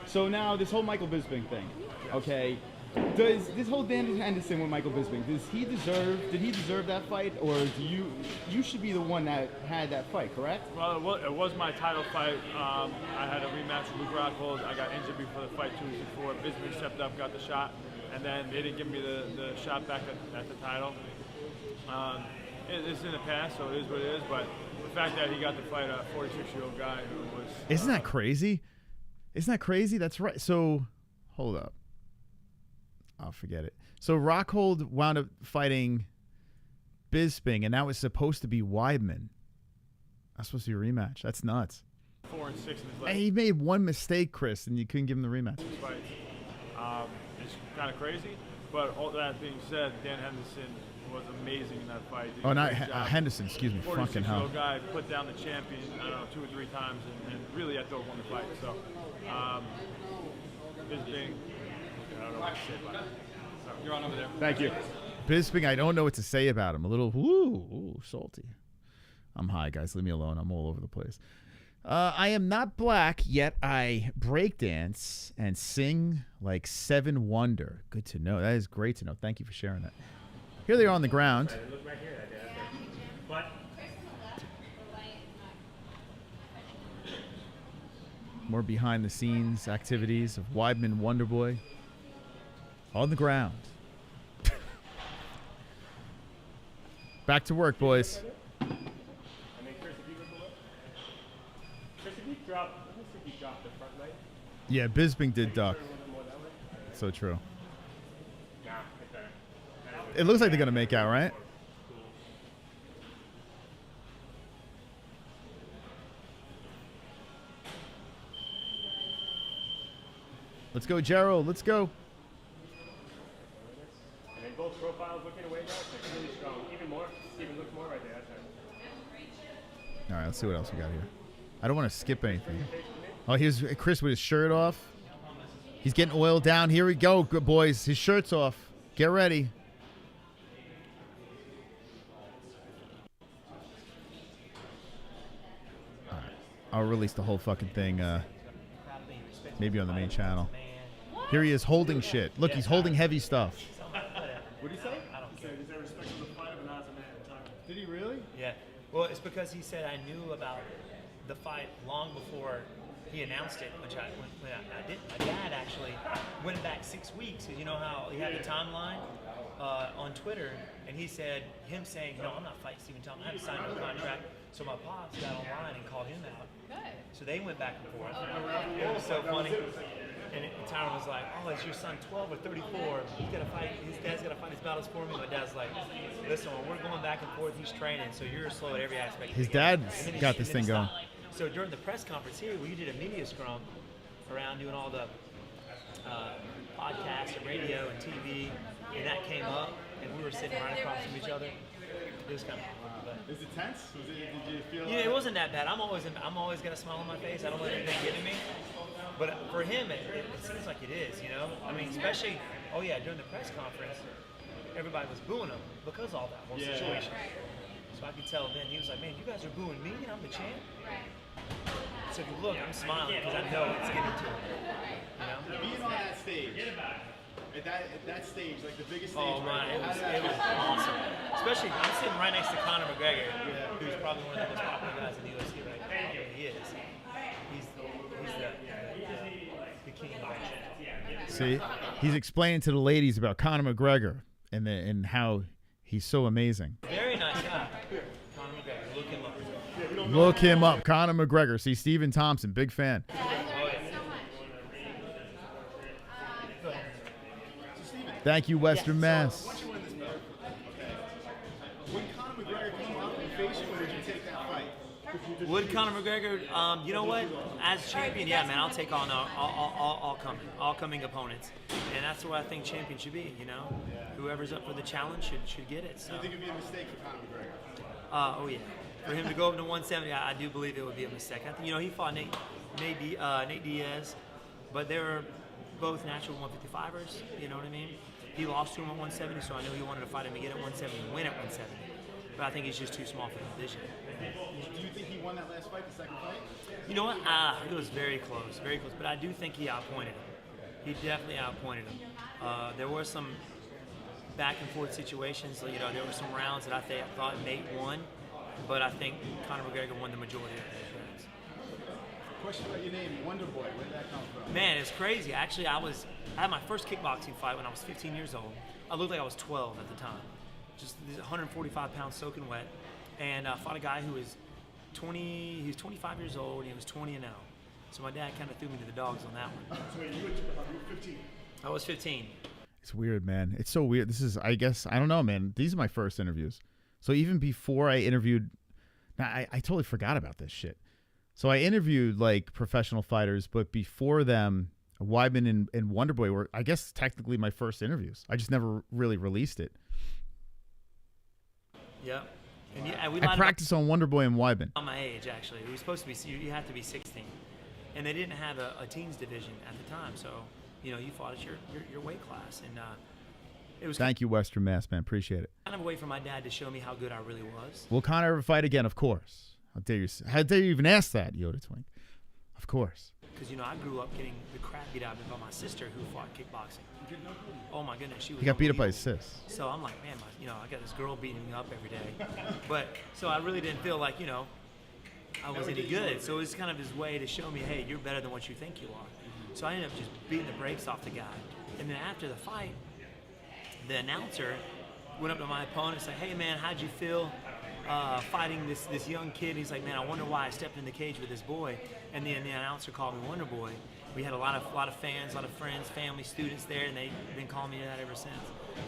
So now this whole Michael Bisping thing, okay? Does this whole Dan Henderson with Michael Bisping, did he deserve that fight, or do you should be the one that had that fight, correct? Well, it was my title fight. I had a rematch with Luke Rockhold. I got injured before the fight 2 weeks before. Bisping stepped up, got the shot, and then they didn't give me the shot back at the title. It's in the past, so it is what it is, but the fact that he got to fight a 46-year-old guy who was... Isn't that crazy? Isn't that crazy? That's right. So, hold up. I'll forget it. So Rockhold wound up fighting Bisping, and that was supposed to be Weidman. That's supposed to be a rematch. That's nuts. 4 and 6 in his life. And he made one mistake, Chris, and you couldn't give him the rematch. It's kind of crazy, but all that being said, Dan Henderson was amazing in that fight. Did Oh, a not great job. Henderson. Excuse me. Fucking hell. 46-year-old guy put down the champion, I don't know, 2 or 3 times, and really I thought won the fight. So, Bisping, I don't know what to say about it. So, you're on over there. Thank you. Bisping, I don't know what to say about him. A little, ooh, salty. I'm high, guys. Leave me alone. I'm all over the place. I am not black, yet I breakdance and sing like 7 Wonder. Good to know. That is great to know. Thank you for sharing that. Here they are on the ground. Look right here. But More behind-the-scenes activities of Weidman Wonderboy on the ground. Back to work, boys. I mean, Chris, if you look below. Chris, if you drop, let me see if you drop the front leg. Yeah, Bisping did duck. Turn a little more that way. So true. Nah, it's better. It looks like they're going to make out, right? Let's go, Gerald. Let's go. And then both profiles looking away now. It's like really strong. Even more. Even looks more right there. That's right. All right, let's see what else we got here. I don't want to skip anything. Oh, here's Chris with his shirt off. He's getting oiled down. Here we go, good boys. His shirt's off. Get ready. All right. I'll release the whole fucking thing maybe on the main channel. Here he is holding shit. Look, he's holding heavy stuff. What did he say? I don't care. He said respect to the fighter, but not as a man. Did he really? Yeah. Well, it's because he said I knew about the fight long before he announced it, which I didn't. My dad actually went back 6 weeks, because you know how he had the timeline on Twitter, and he said, him saying, no, I'm not fighting Stephen Thompson. I haven't signed no contract. So my pops got online and called him out. So they went back and forth. It was so funny. And Tyron was like, oh, is your son 12 or 34? He's gonna fight. His dad's gonna fight his battles for me. My dad's like, listen, when we're going back and forth, he's training, so you're slow at every aspect. His dad's got this thing going. So during the press conference here, we did a media scrum around doing all the podcasts and radio and TV, and that came up, and we were sitting right across from each other. It was kind of fun. Is it tense? Did you feel? Yeah, it wasn't that bad. I'm always got a smile on my face. I don't let anything get to me. But for him, it seems like it is, you know? I mean, especially, during the press conference, everybody was booing him because of all that whole situation. So I could tell then, he was like, man, you guys are booing me and I'm the champ? So if you look, I'm smiling because I know it's getting to him. You know? Being on that stage, at that stage, like the biggest stage. Oh, man, it was awesome. Especially, I'm sitting right next to Conor McGregor, who's probably one of the most popular guys in the UFC right now. He is. He's the king of that. See, he's explaining to the ladies about Conor McGregor and how he's so amazing. Very nice guy. Conor McGregor, look him up. Look him up, Conor McGregor. See, Stephen Thompson, big fan. Thank you, Western Mass. When Conor McGregor came out and faced you, would you take that fight? Would Conor McGregor, you know what? As champion, yeah, man, I'll take on all coming opponents, and that's what I think champion should be. You know, whoever's up for the challenge should get it. So. Do you think it'd be a mistake for Conor McGregor? Oh yeah, for him to go up to 170, I do believe it would be a mistake. I think, you know, he fought Nate Diaz, but they were both natural 155ers. You know what I mean? He lost to him at 170, so I knew he wanted to fight him again at 170 and win at 170. But I think he's just too small for the division. Do you think he won that last fight, the second fight? You know what? It was very close, very close. But I do think he outpointed him. He definitely outpointed him. There were some back and forth situations. You know, there were some rounds that I thought Nate won, but I think Conor McGregor won the majority of those rounds. Question about your name, Wonderboy. Where did that come from? Man, it's crazy. Actually, I had my first kickboxing fight when I was 15 years old. I looked like I was 12 at the time. Just 145 pounds soaking wet. And I fought a guy who was 25 years old, and he was 20-0. So my dad kind of threw me to the dogs on that one. So you were 15? I was 15. It's weird, man. It's so weird. This is, I guess, I don't know, man. These are my first interviews. So even before I interviewed, now I totally forgot about this shit. So I interviewed like professional fighters, but before them, Weidman and Wonderboy were, I guess, technically my first interviews. I just never really released it. Yep. And yeah, we I lied practiced on Wonder Boy and Wyben. about my age, actually. It was supposed to be, you have to be 16. And they didn't have a teens division at the time. So, you know, you fought at your weight class. And it was Thank you, Western Mass, man. Appreciate it. kind of a way for my dad to show me how good I really was. Will Conor ever fight again? Of course. How dare you even ask that, Yoda Twink? Of course. Because, you know, I grew up getting the crap beat out of me by my sister who fought kickboxing. Oh, my goodness. She was He got beat up by his unbelievable. sis. So I'm like, man, you know, I got this girl beating me up every day. But, so I really didn't feel like, you know, I was any good. So it was kind of his way to show me, hey, you're better than what you think you are. So I ended up just beating the brakes off the guy. And then after the fight, the announcer went up to my opponent and said, hey, man, how'd you feel fighting this young kid? He's like, man, I wonder why I stepped in the cage with this boy. And then the announcer called me Wonder Boy. We had a lot of fans, a lot of friends, family, students there, and they've been calling me that ever since.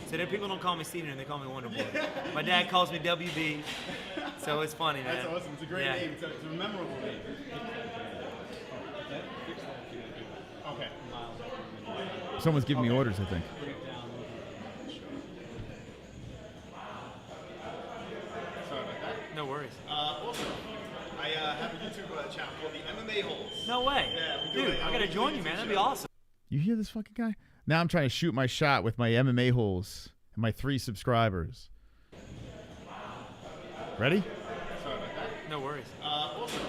So there, people don't call me Steven, they call me Wonder Boy. My dad calls me WB, so it's funny, man. That's awesome. It's a great name. It's a memorable name. Okay. Someone's giving me orders, I think. Sorry about that. No worries. Also, I have a YouTube channel called the MMA-Holes. No way. Yeah, we do Dude, it. I gotta join you, man. That'd be awesome. You hear this fucking guy? Now I'm trying to shoot my shot with my MMA holes and my 3 subscribers. Ready? Sorry about that. No worries. Also,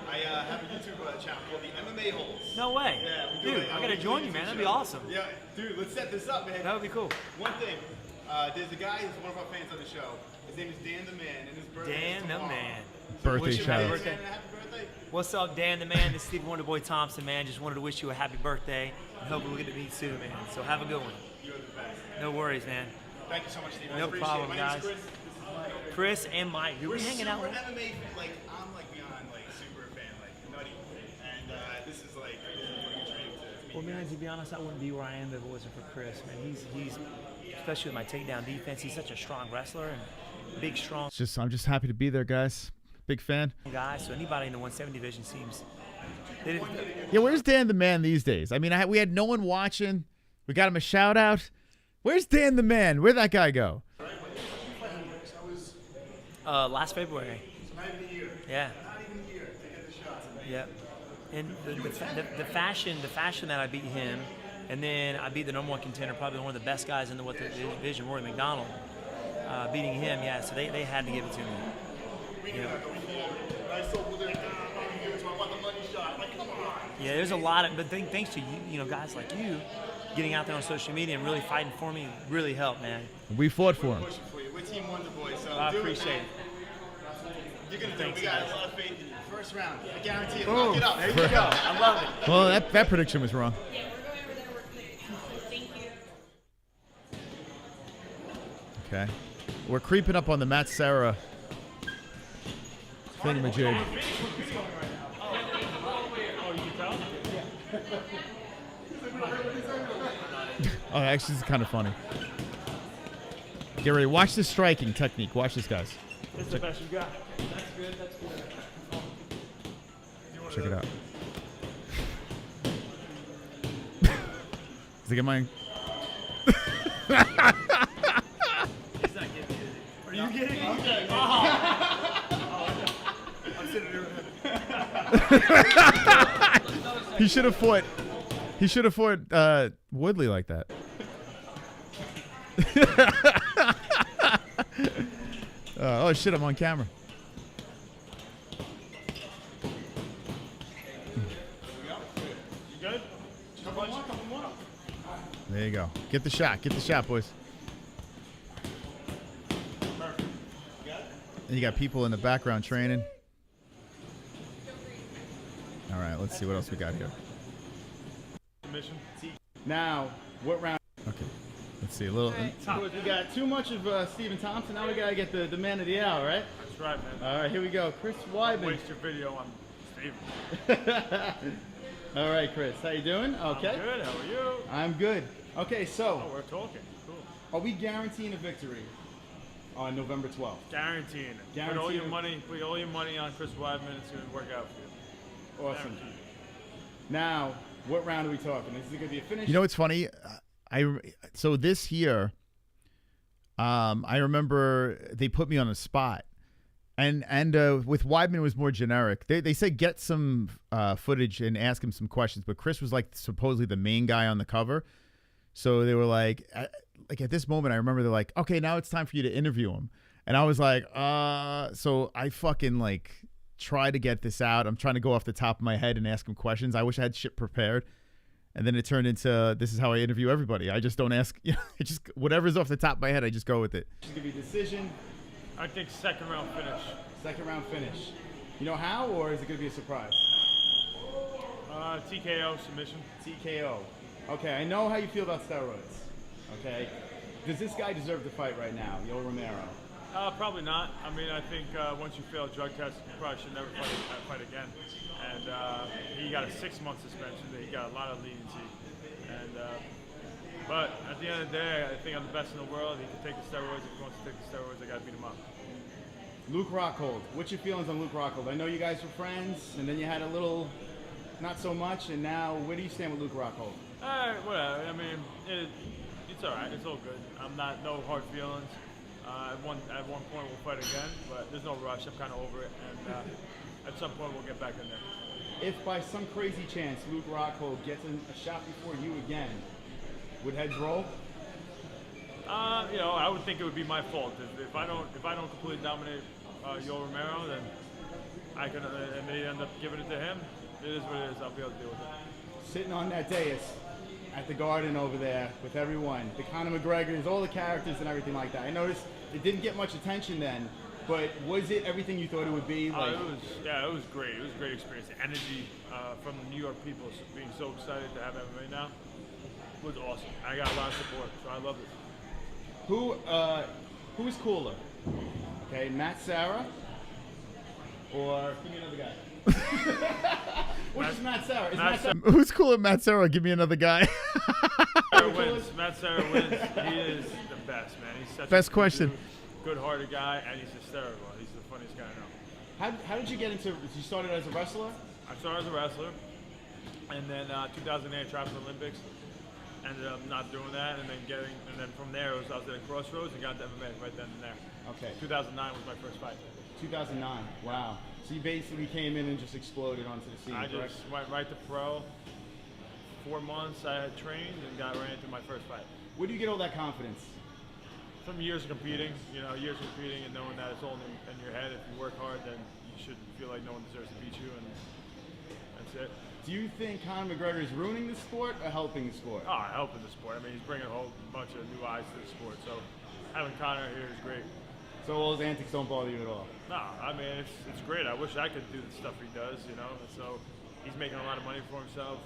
I have a YouTube channel called the MMA-Holes. No way. Yeah, we do Dude, it. I gotta join you, man. That'd be awesome. Yeah, dude, let's set this up, man. That would be cool. One thing, there's a guy who's one of our fans on the show. His name is Dan the Man, and his birthday Dan is the tomorrow. Man. Birthday Wish you a shout happy out. birthday. What's up, Dan the Man? This is Steve Wonder Boy Thompson, man. Just wanted to wish you a happy birthday and hope we'll get to meet soon, man. So have a good one. You're the best. No worries, man. Thank you so much, Steve. I No appreciate problem, it. My name's guys. Chris. This is Mike. Chris and Mike. You're hanging out with. We're super MMA fan. Like, I'm like beyond like super fan, like nutty. And this is like a dream to Well, man, to be honest, I wouldn't be where I am if it wasn't for Chris, man. He's especially with my takedown defense. He's such a strong wrestler and big, strong It's just I'm just happy to be there, guys. Big fan. guy. So anybody in the 170 division seems. They didn't, Yeah, where's Dan the Man these days? I mean, we had no one watching. We got him a shout out. Where's Dan the Man? Where'd that guy go? last February. Yeah. Yep. And the fashion that I beat him, and then I beat the number 1 contender, probably one of the best guys in the division, Rory McDonald, beating him. Yeah, so they had to give it to me. Yeah. Yeah, there's a lot of, but thanks to you know, guys like you, getting out there on social media and really fighting for me really helped, man. We fought for him. We're Team Wonder Boy, so I do appreciate it. You're gonna do it. Thanks, We got guys. a lot of faith in you. First round, I guarantee it. Oh. Lock it up. There you go. I love it. Well, that prediction was wrong. Yeah, we're going over there to work later. Thank you. Okay. We're creeping up on the Matt Serra thingamajig. Oh, actually, this is kind of funny. Get ready. Watch this striking technique. Watch this, guys. That's the best you got. That's good. That's good. Check it out. Does it get mine? Are you kidding me? Okay. I'm sitting there. He should have fought. He should have fought Woodley like that. Oh shit! I'm on camera. You good? Couple more. There you go. Get the shot. Get the shot, boys. Perfect. And you got people in the background training. All right, let's see what else we got here. Mission. Now, what round? Okay, let's see a little. We got too much of Stephen Thompson. Now we gotta get the man of the hour, right? That's right, man. All right, here we go. Chris Wyben. Waste your video on Steve. All right, Chris, how you doing? Okay. I'm good. How are you? I'm good. Okay, so Oh, we're talking. Cool. are we guaranteeing a victory on November 12th? Guaranteeing it. Guaranteeing Put all your money on Chris Weidman. It's gonna work out for you. Awesome. Guaranteed. Now, what round are we talking? Is it gonna be a finish? You know what's funny? So this year, I remember they put me on the spot. And with Weidman, it was more generic. They said get some footage and ask him some questions, but Chris was like supposedly the main guy on the cover. So they were like at this moment, I remember they're like, okay, now it's time for you to interview him. And I was like, so I fucking like try to get this out. I'm trying to go off the top of my head and ask him questions. I wish I had shit prepared. And then it turned into this is how I interview everybody. I just don't ask, you know, it just whatever's off the top of my head, I just go with it. It's gonna be a decision. I think second round finish. Second round finish. You know how, or is it gonna be a surprise? TKO submission. TKO. Okay, I know how you feel about steroids. Okay, does this guy deserve to fight right now, Yoel Romero? Probably not. I mean, I think once you fail a drug test, you probably should never fight again. And he got a 6-month suspension. He got a lot of leniency. And but at the end of the day, I think I'm the best in the world. He can take the steroids. If he wants to take the steroids, I got to beat him up. Luke Rockhold. What's your feelings on Luke Rockhold? I know you guys were friends, and then you had a little, not so much, and now where do you stand with Luke Rockhold? Whatever. I mean, it's all right. It's all good. I'm not no hard feelings. At one point we'll fight again, but there's no rush. I'm kind of over it, and at some point we'll get back in there. If by some crazy chance Luke Rockhold gets a shot before you again, would heads roll? You know, I would think it would be my fault if I don't completely dominate Yoel Romero, then I can and they end up giving it to him. It is what it is. I'll be able to deal with it. Sitting on that dais at the Garden over there with everyone, the Conor McGregors, all the characters and everything like that. I noticed it didn't get much attention then, but was it everything you thought it would be? Like, it was great. It was a great experience. The energy from the New York people being so excited to have MMA now was awesome. I got a lot of support, so I love it. Who is cooler? Okay, Matt Serra or give me another guy. Which is Matt Serra? Is Matt Serra? Who's cool at Matt Serra? Give me another guy. Matt Serra wins. He is the best, man. He's such best a question. Good-hearted guy, and he's hysterical. He's the funniest guy I know. How did you get into? You started as a wrestler? I started as a wrestler, and then 2008 I tried for the Olympics. Ended up not doing that, and then from there I was at a crossroads and got to MMA right then and there. Okay. 2009 was my first fight. 2009. Wow. So you basically came in and just exploded onto the scene. I correct? just went right to pro. 4 months I had trained and got right into my first fight. Where do you get all that confidence? From years of competing, you know, years of competing and knowing that it's all in your head. If you work hard, then you should feel like no one deserves to beat you, and that's it. Do you think Conor McGregor is ruining the sport or helping the sport? Oh, helping the sport. I mean, he's bringing a whole bunch of new eyes to the sport. So having Conor here is great. So all his antics don't bother you at all? No, I mean, it's great. I wish I could do the stuff he does, you know. So he's making a lot of money for himself.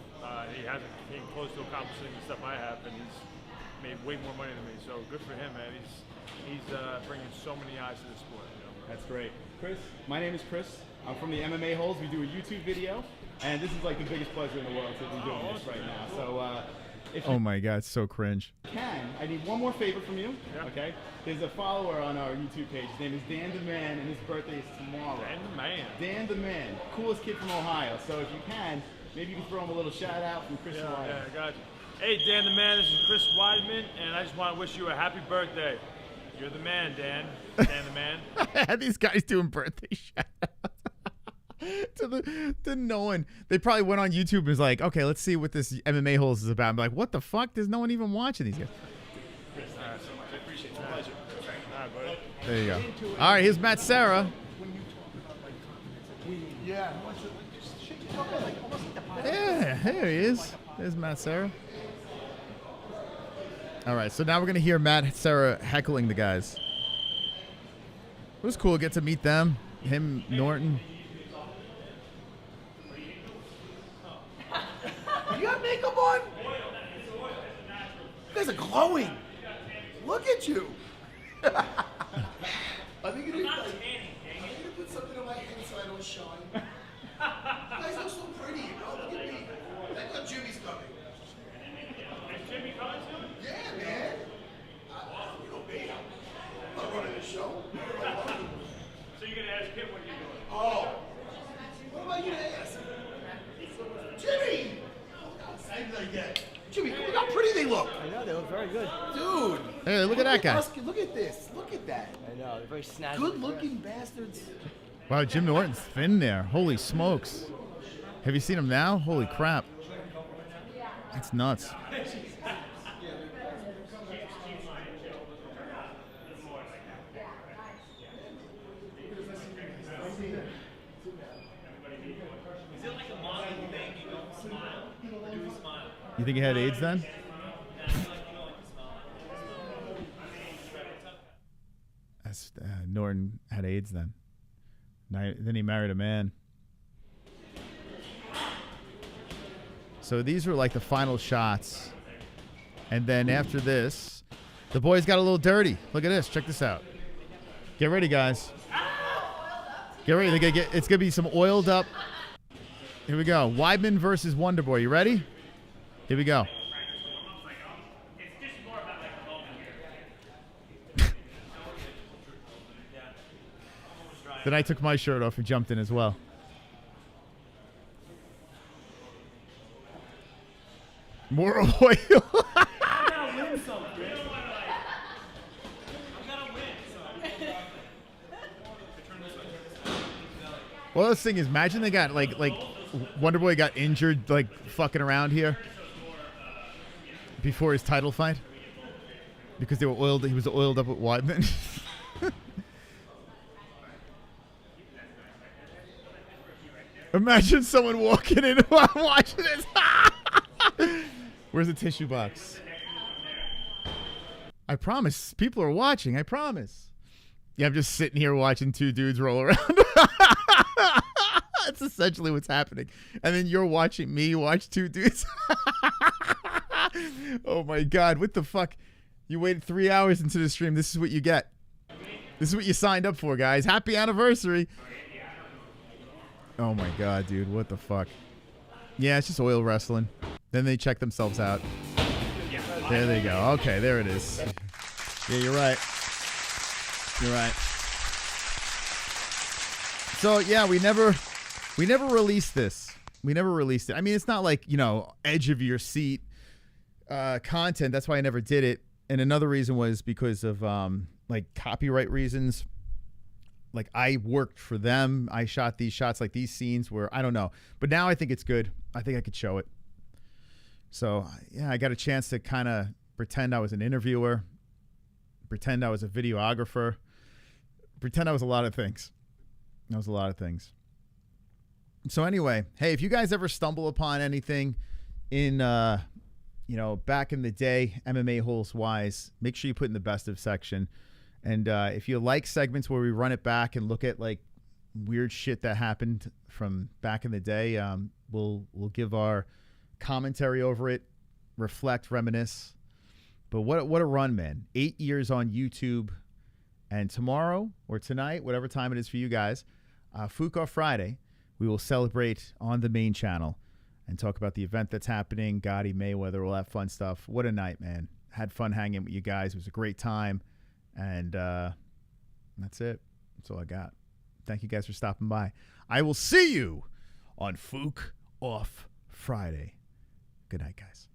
He hasn't came close to accomplishing the stuff I have, and he's made way more money than me. So good for him, man. He's bringing so many eyes to the sport. You know? That's great. Chris, my name is Chris. I'm from the MMA-Holes. We do a YouTube video. And this is like the biggest pleasure in the world to be doing this right now. So, if Oh my God, it's so cringe. you can, I need one more favor from you. Yeah. Okay? There's a follower on our YouTube page. His name is Dan the Man, and his birthday is tomorrow. Dan the Man. Dan the Man, coolest kid from Ohio. So if you can, maybe you can throw him a little shout out from Chris Weidman. Yeah, I got you. Hey, Dan the Man, this is Chris Weidman, and I just want to wish you a happy birthday. You're the man, Dan. Dan the Man. These guys doing birthday shout to no one. They probably went on YouTube and was like, okay, let's see what this MMA-Holes is about. I'm like, what the fuck? There's no one even watching these guys. Chris, thank you so much. I appreciate it. It's a pleasure. All right, buddy. There you go. All right, here's Matt Serra. Yeah. Yeah, here he is. There's Matt Serra. All right, so now we're going to hear Matt Serra heckling the guys. It was cool to get to meet them. Him, Norton. You got makeup on? You guys are glowing. Look at you. Are they gonna put something on my head so I don't shine? You guys look so pretty, bro. Look at me. Thank God Jimmy's coming. Is Jimmy coming soon? Yeah, man. You know me. I'm not running the show. So you're going to ask him what you're doing? Oh. What am I going to ask? Jimmy! Look how excited I get. Jimmy, look how pretty they look. I know, they're look very good. Dude. Hey, look at that guy. Look at this. Look at that. I know, they're very snazzy. Good-looking bastards. Wow, Jim Norton's thin there. Holy smokes. Have you seen him now? Holy crap. That's nuts. You think he had AIDS then? That's Norton had AIDS then. Then he married a man. So these were like the final shots. And then after this, the boys got a little dirty. Look at this. Check this out. Get ready, guys. Get ready. It's going to be some oiled up. Here we go. Weidman versus Wonderboy. You ready? Here we go. Then I took my shirt off and jumped in as well. More oil. Well, this thing is, imagine they got like Wonderboy got injured like fucking around here before his title fight because they were oiled. He was oiled up with Weidman. Imagine someone walking in while watching this. Where's the tissue box? I promise. People are watching. I promise. Yeah, I'm just sitting here watching two dudes roll around. That's essentially what's happening. And then you're watching me watch two dudes. Oh, my God. What the fuck? You waited 3 hours into the stream. This is what you get. This is what you signed up for, guys. Happy anniversary. Oh, my God, dude. What the fuck? Yeah, it's just oil wrestling. Then they check themselves out. There they go. Okay, there it is. Yeah, you're right. You're right. So, yeah, we never released this. We never released it. I mean, it's not like, you know, edge of your seat content. That's why I never did it. And another reason was because of, like, copyright reasons. Like, I worked for them. I shot these shots, like these scenes where, I don't know. But now I think it's good. I think I could show it. So, yeah, I got a chance to kind of pretend I was an interviewer, pretend I was a videographer, pretend I was a lot of things. That was a lot of things. So anyway, hey, if you guys ever stumble upon anything in, you know, back in the day, MMA-Holes wise, make sure you put in the best of section. And if you like segments where we run it back and look at like weird shit that happened from back in the day, we'll give our commentary over it, reflect, reminisce. But what a run, man. 8 years on YouTube. And tomorrow or tonight, whatever time it is for you guys, Fuka Friday, we will celebrate on the main channel and talk about the event that's happening. Gotti, Mayweather, all that fun stuff. What a night, man. Had fun hanging with you guys. It was a great time. And that's it. That's all I got. Thank you guys for stopping by. I will see you on Fook Off Friday. Good night, guys.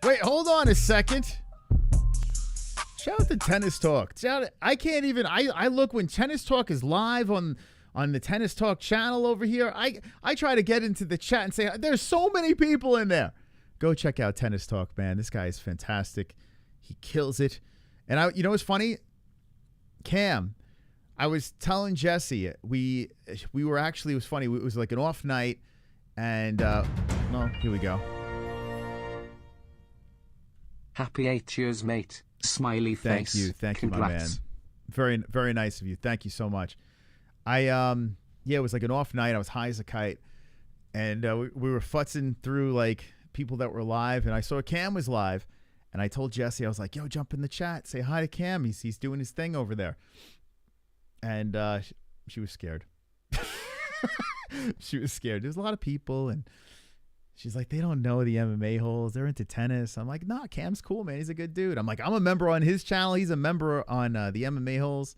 Wait, hold on a second. Shout out to Tennis Talk. I can't even. I look when Tennis Talk is live on the Tennis Talk channel over here. I try to get into the chat and say there's so many people in there. Go check out Tennis Talk, man. This guy is fantastic. He kills it. And you know what's funny? Cam, I was telling Jesse we were actually, it was funny. It was like an off night, and no, here we go. Happy 8 years, mate. Smiley face. Thank you, Congrats. my man. Very, very nice of you. Thank you so much. Yeah, it was like an off night. I was high as a kite, and we were futzing through like people that were live, and I saw Cam was live, and I told Jesse, I was like, "Yo, jump in the chat, say hi to Cam. He's doing his thing over there," and she was scared. She was scared. There's a lot of people, and She's like, they don't know the MMA holes. They're into tennis. I'm like, nah, Cam's cool, man. He's a good dude. I'm like, I'm a member on his channel. He's a member on the MMA holes.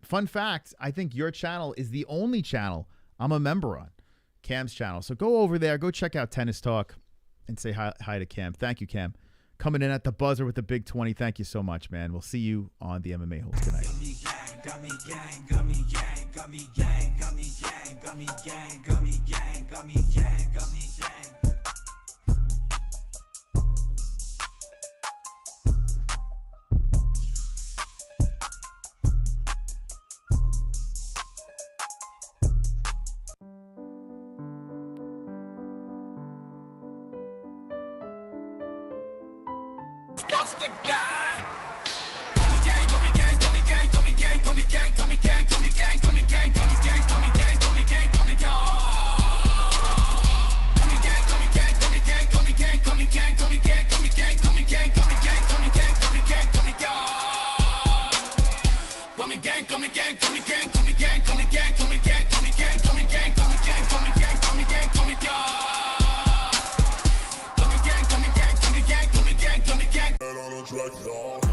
Fun fact, I think your channel is the only channel I'm a member on, Cam's channel. So go over there, go check out Tennis Talk and say hi to Cam. Thank you, Cam. Coming in at the buzzer with the big 20. Thank you so much, man. We'll see you on the MMA holes tonight. Gummy gang, gummy gang, gummy gang, gummy gang, gummy gang, gummy gang, gummy gang, gummy gang. COSTA guy. Gummy gang, gummy gang, gummy gang, gummy gang, gummy gang, gummy gang, gummy gang, gummy gang, gummy gang, gummy gang, gummy gang, gummy gang. Gummy gang, gummy gang, gummy gang, gummy gang, gummy gang, gummy gang, gummy gang, gummy gang, gummy gang, gummy gang, gummy gang, gummy gang. Gummy gang, gummy gang, gummy gang, gummy gang, gummy gang, gummy gang, gummy gang, gummy gang, gummy gang, gummy gang, gummy gang, gummy gang.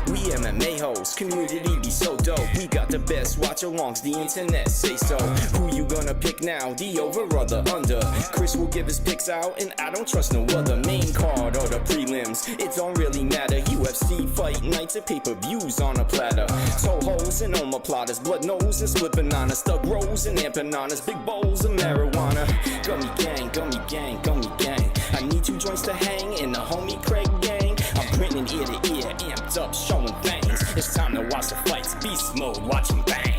We MMA-Holes, community be so dope. We got the best watch-alongs, the internet say so. Who you gonna pick now, the over or the under? Chris will give his picks out, and I don't trust no other. Main card or the prelims, it don't really matter. UFC fight nights and pay-per-views on a platter. Toe holes and omoplatas, blood nose and split bananas, thug rolls and empanadas, big bowls of marijuana. Gummy gang, gummy gang, gummy gang. I need 2 joints to hang in the homie Craig gang. I'm grinning ear to ear, amped up, showing fangs. It's time to watch the fights, beast mode, watch 'em bang.